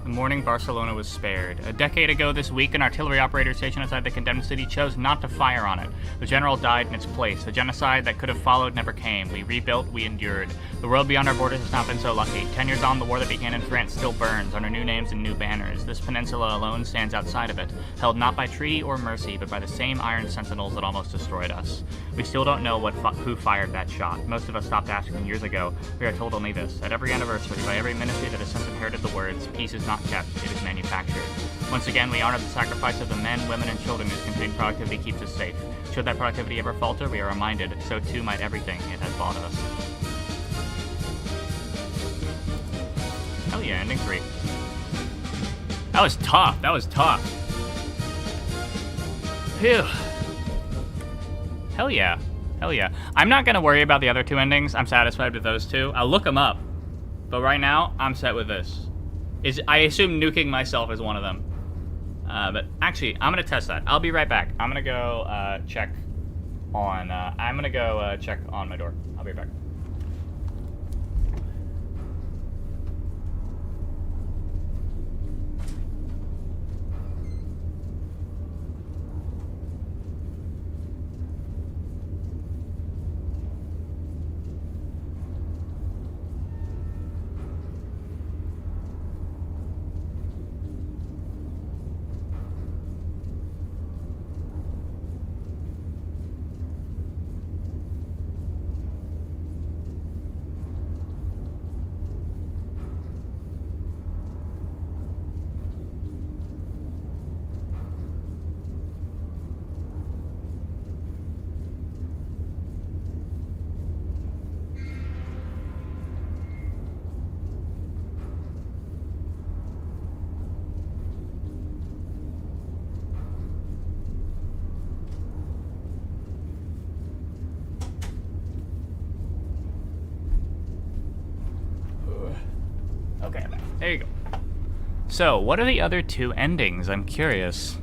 The morning Barcelona was spared. A decade ago this week, an artillery operator stationed outside the condemned city chose not to fire on it. The general died in its place. The genocide that could have followed never came. We rebuilt, we endured. The world beyond our borders has not been so lucky. 10 years on, the war that began in France still burns under new names and new banners. This peninsula alone stands outside of it, held not by treaty or mercy, but by the same iron sentinels that almost destroyed us. We still don't know who fired that shot. Most of us stopped asking years ago. We are told only this. At every anniversary, by every ministry that has since inherited the words, peace is not kept, it is manufactured. Once again, we honor the sacrifice of the men, women, and children whose continued productivity keeps us safe. Should that productivity ever falter, we are reminded, so too might everything it has bought us. Hell yeah, ending 3. That was tough. That was tough. Phew. Hell yeah. Hell yeah. I'm not going to worry about the other 2 endings. I'm satisfied with those 2. I'll look them up. But right now, I'm set with this. I assume nuking myself is one of them. But actually, I'm going to test that. I'll be right back. I'm going to go check on... check on my door. I'll be right back. Okay, there you go. So, what are the other 2 endings? I'm curious.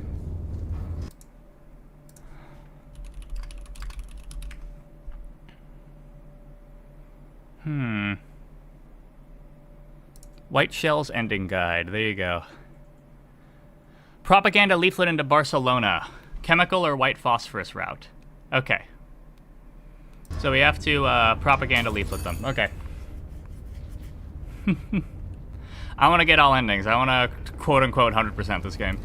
White Shell's ending guide. There you go. Propaganda leaflet into Barcelona. Chemical or white phosphorus route. Okay. So we have to propaganda leaflet them. Okay. I want to get all endings. I want to quote-unquote 100% this game.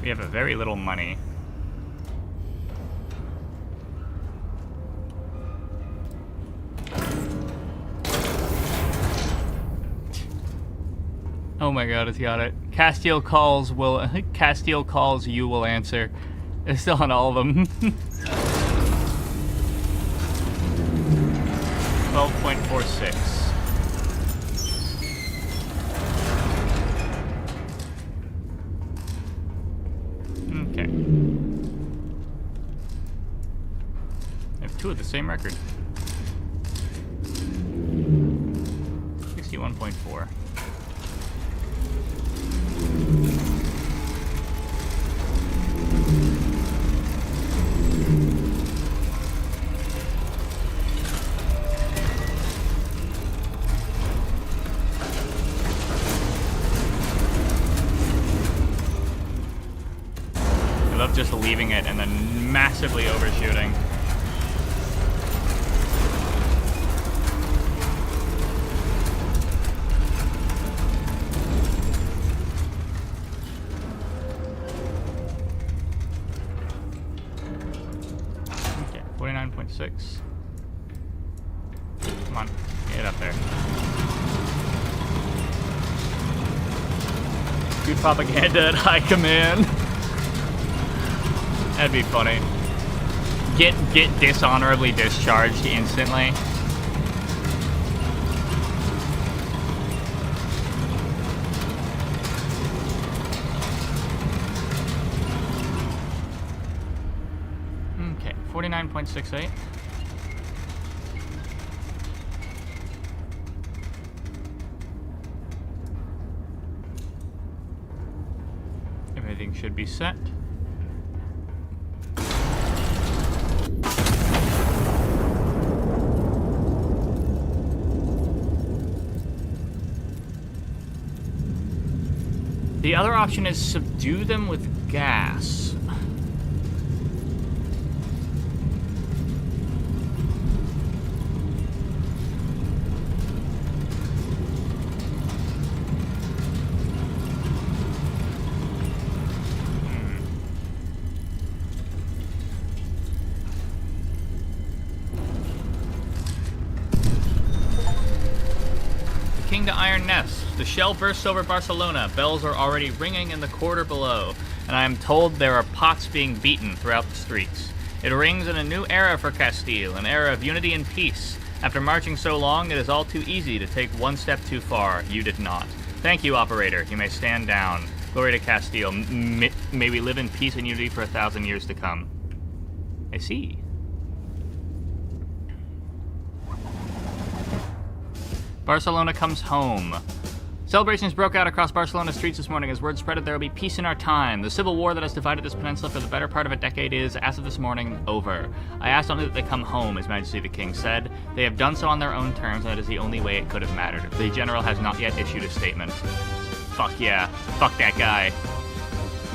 We have a very little money. Oh my god, it's got it. Castile calls, you will answer. It's still on all of them. 12.46. Okay. I have 2 of the same record. 61.4. I love just leaving it and then massively overshooting. this. Come on, get up there. Good propaganda at high command. That'd be funny. Get dishonorably discharged instantly. Okay, 49.68. Everything should be set. The other option is subdue them with gas. King to Iron Nest. The shell bursts over Barcelona. Bells are already ringing in the quarter below, and I am told there are pots being beaten throughout the streets. It rings in a new era for Castile, an era of unity and peace. After marching so long, it is all too easy to take one step too far. You did not. Thank you, operator. You may stand down. Glory to Castile. May we live in peace and unity for 1,000 years to come. I see. Barcelona comes home. Celebrations broke out across Barcelona streets this morning as word spread that there will be peace in our time. The civil war that has divided this peninsula for the better part of a decade is, as of this morning, over. I asked only that they come home, His Majesty the King said. They have done so on their own terms, and that is the only way it could have mattered. The general has not yet issued a statement. Fuck yeah. Fuck that guy.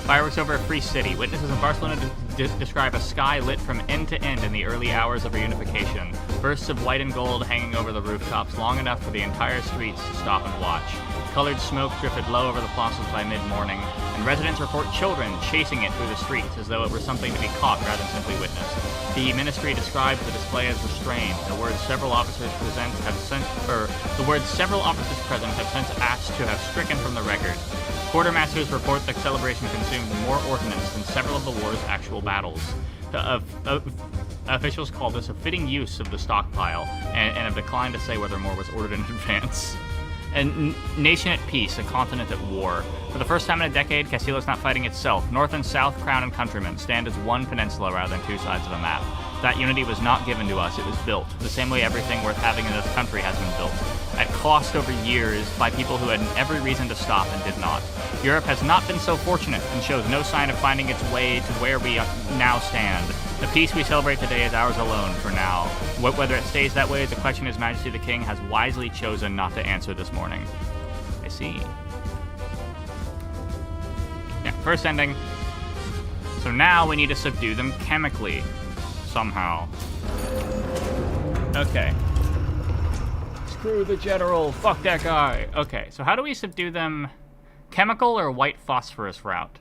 Fireworks over a free city. Witnesses in Barcelona describe a sky lit from end to end in the early hours of reunification. Bursts of white and gold hanging over the rooftops long enough for the entire streets to stop and watch. Colored smoke drifted low over the plazas by mid-morning, and residents report children chasing it through the streets as though it were something to be caught rather than simply witnessed. The ministry describes the display as restrained. The words several officers present have since asked to have stricken from the record. Quartermasters report the celebration consumed more ordnance than several of the war's actual battles. Officials call this a fitting use of the stockpile, and have declined to say whether more was ordered in advance. A nation at peace, a continent at war. For the first time in a decade, Castile is not fighting itself. North and South, crown and countrymen, stand as one peninsula rather than two sides of a map. That unity was not given to us, it was built, the same way everything worth having in this country has been built. At cost over years, by people who had every reason to stop and did not. Europe has not been so fortunate, and shows no sign of finding its way to where we now stand. The peace we celebrate today is ours alone, for now. Whether it stays that way is a question His Majesty the King has wisely chosen not to answer this morning. I see. Yeah, first ending. So now we need to subdue them chemically. Somehow. Okay. Screw the general. Fuck that guy. Okay, so how do we subdue them? Chemical or white phosphorus route?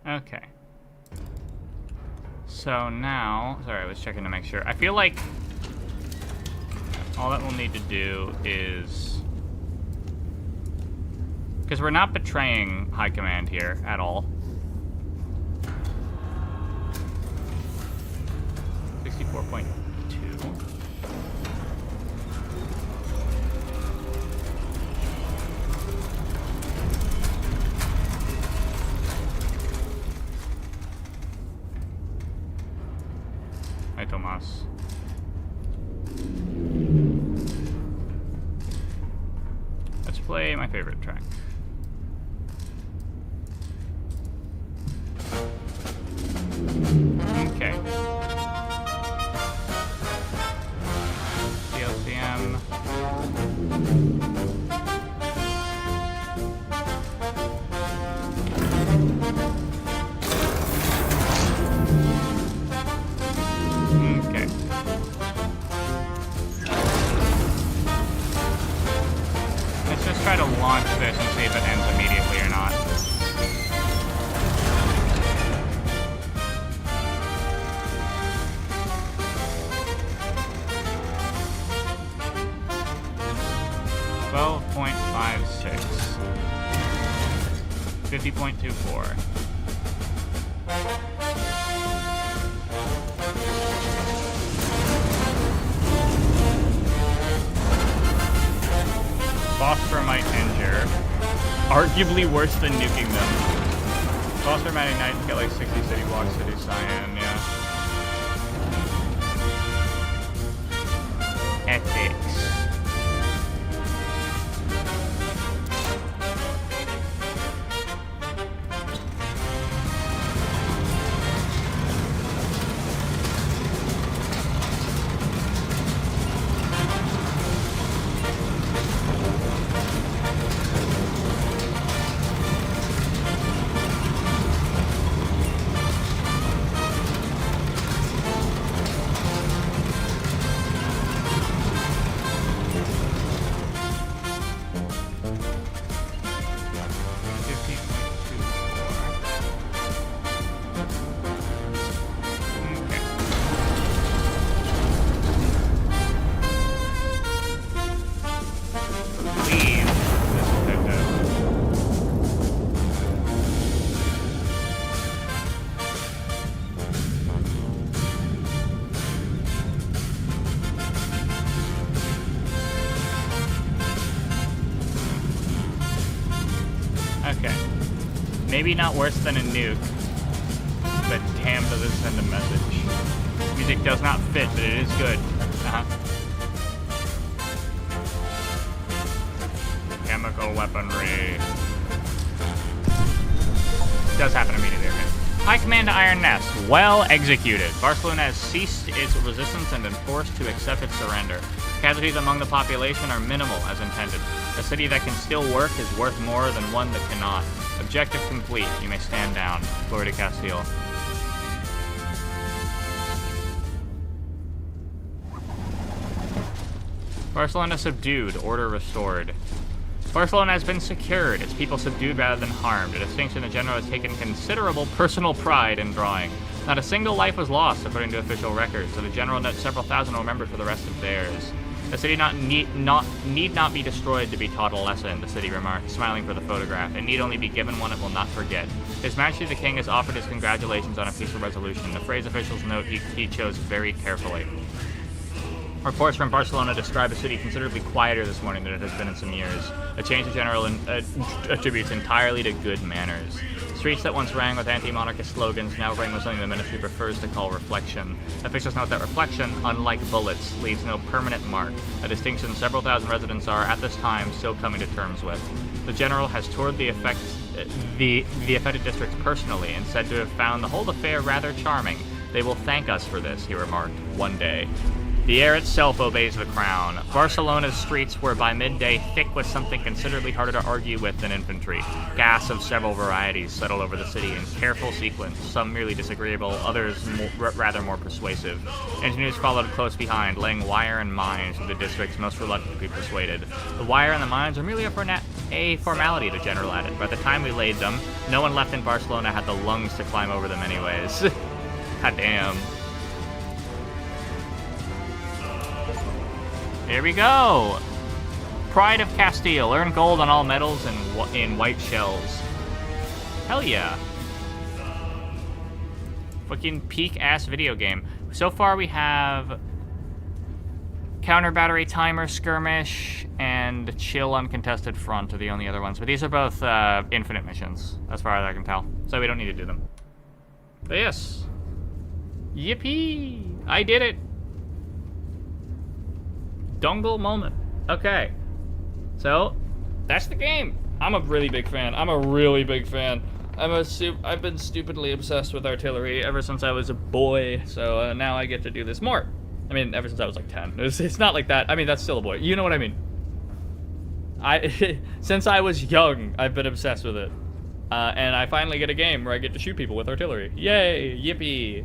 Okay. So now, sorry, I was checking to make sure. I feel like all that we'll need to do is, because we're not betraying High Command here at all. 64.2. Hi, Tomas. Let's play my favorite track. Okay. CLCM. just try to launch this and see if it ends immediately or not. .56. 50.24. Phosphor might injure. Arguably worse than nuking them. Phosphor might ignite and get like 60 city blocks to do cyan, yeah. Ethics. Okay. Maybe not worse than a nuke, but damn does it send a message. Music does not fit, but it is good. Chemical weaponry. Does happen immediately, okay. High Command to Iron Nest. Well executed. Barcelona has ceased its resistance and been forced to accept its surrender. Casualties among the population are minimal, as intended. A city that can still work is worth more than one that cannot. Objective complete. You may stand down. Glory to Castile. Barcelona subdued. Order restored. Barcelona has been secured, its people subdued rather than harmed, a distinction the general has taken considerable personal pride in drawing. Not a single life was lost, according to official records, so the general notes several thousand were remembered for the rest of theirs. The city need not be destroyed to be taught a lesson, the city remarked, smiling for the photograph. It need only be given one it will not forget. His Majesty the King has offered his congratulations on a peaceful resolution, the phrase officials note he chose very carefully. Reports from Barcelona describe a city considerably quieter this morning than it has been in some years, a change the general attributes entirely to good manners. Streets that once rang with anti-monarchist slogans now ring with something the ministry prefers to call reflection. Officials note that reflection, unlike bullets, leaves no permanent mark, a distinction several thousand residents are, at this time, still coming to terms with. The general has toured the affected districts personally and said to have found the whole affair rather charming. They will thank us for this, he remarked, one day. The air itself obeys the crown. Barcelona's streets were by midday thick with something considerably harder to argue with than infantry. Gas of several varieties settled over the city in careful sequence, some merely disagreeable, others rather more persuasive. Engineers followed close behind, laying wire and mines through the districts most reluctant to be persuaded. The wire and the mines are merely a formality, the general added. By the time we laid them, no one left in Barcelona had the lungs to climb over them anyways. God damn. Here we go! Pride of Castile. Earn gold on all medals in white shells. Hell yeah. Fucking peak-ass video game. So far we have counter battery timer skirmish and chill uncontested front are the only other ones. But these are both infinite missions, as far as I can tell. So we don't need to do them. But yes. Yippee! I did it! Dongle moment. Okay. So, that's the game. I'm a really big fan. I'm a really big fan. I've been stupidly obsessed with artillery ever since I was a boy, so now I get to do this more. I mean, ever since I was like 10. It's not like that. I mean, that's still a boy. You know what I mean. Since I was young, I've been obsessed with it. And I finally get a game where I get to shoot people with artillery. Yay! Yippee!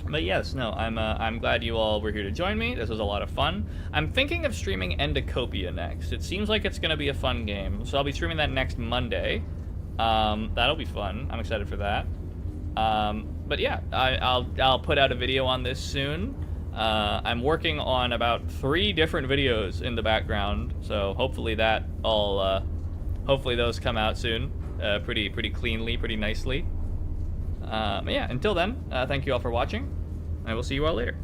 But yes, no, I'm glad you all were here to join me. This was a lot of fun. I'm thinking of streaming Endocopia next. It seems like it's going to be a fun game, so I'll be streaming that next Monday. That'll be fun. I'm excited for that. But yeah, I'll put out a video on this soon. I'm working on about 3 different videos in the background, so hopefully that all, hopefully those come out soon, pretty cleanly, pretty nicely. But yeah, until then, thank you all for watching. I will see you all later.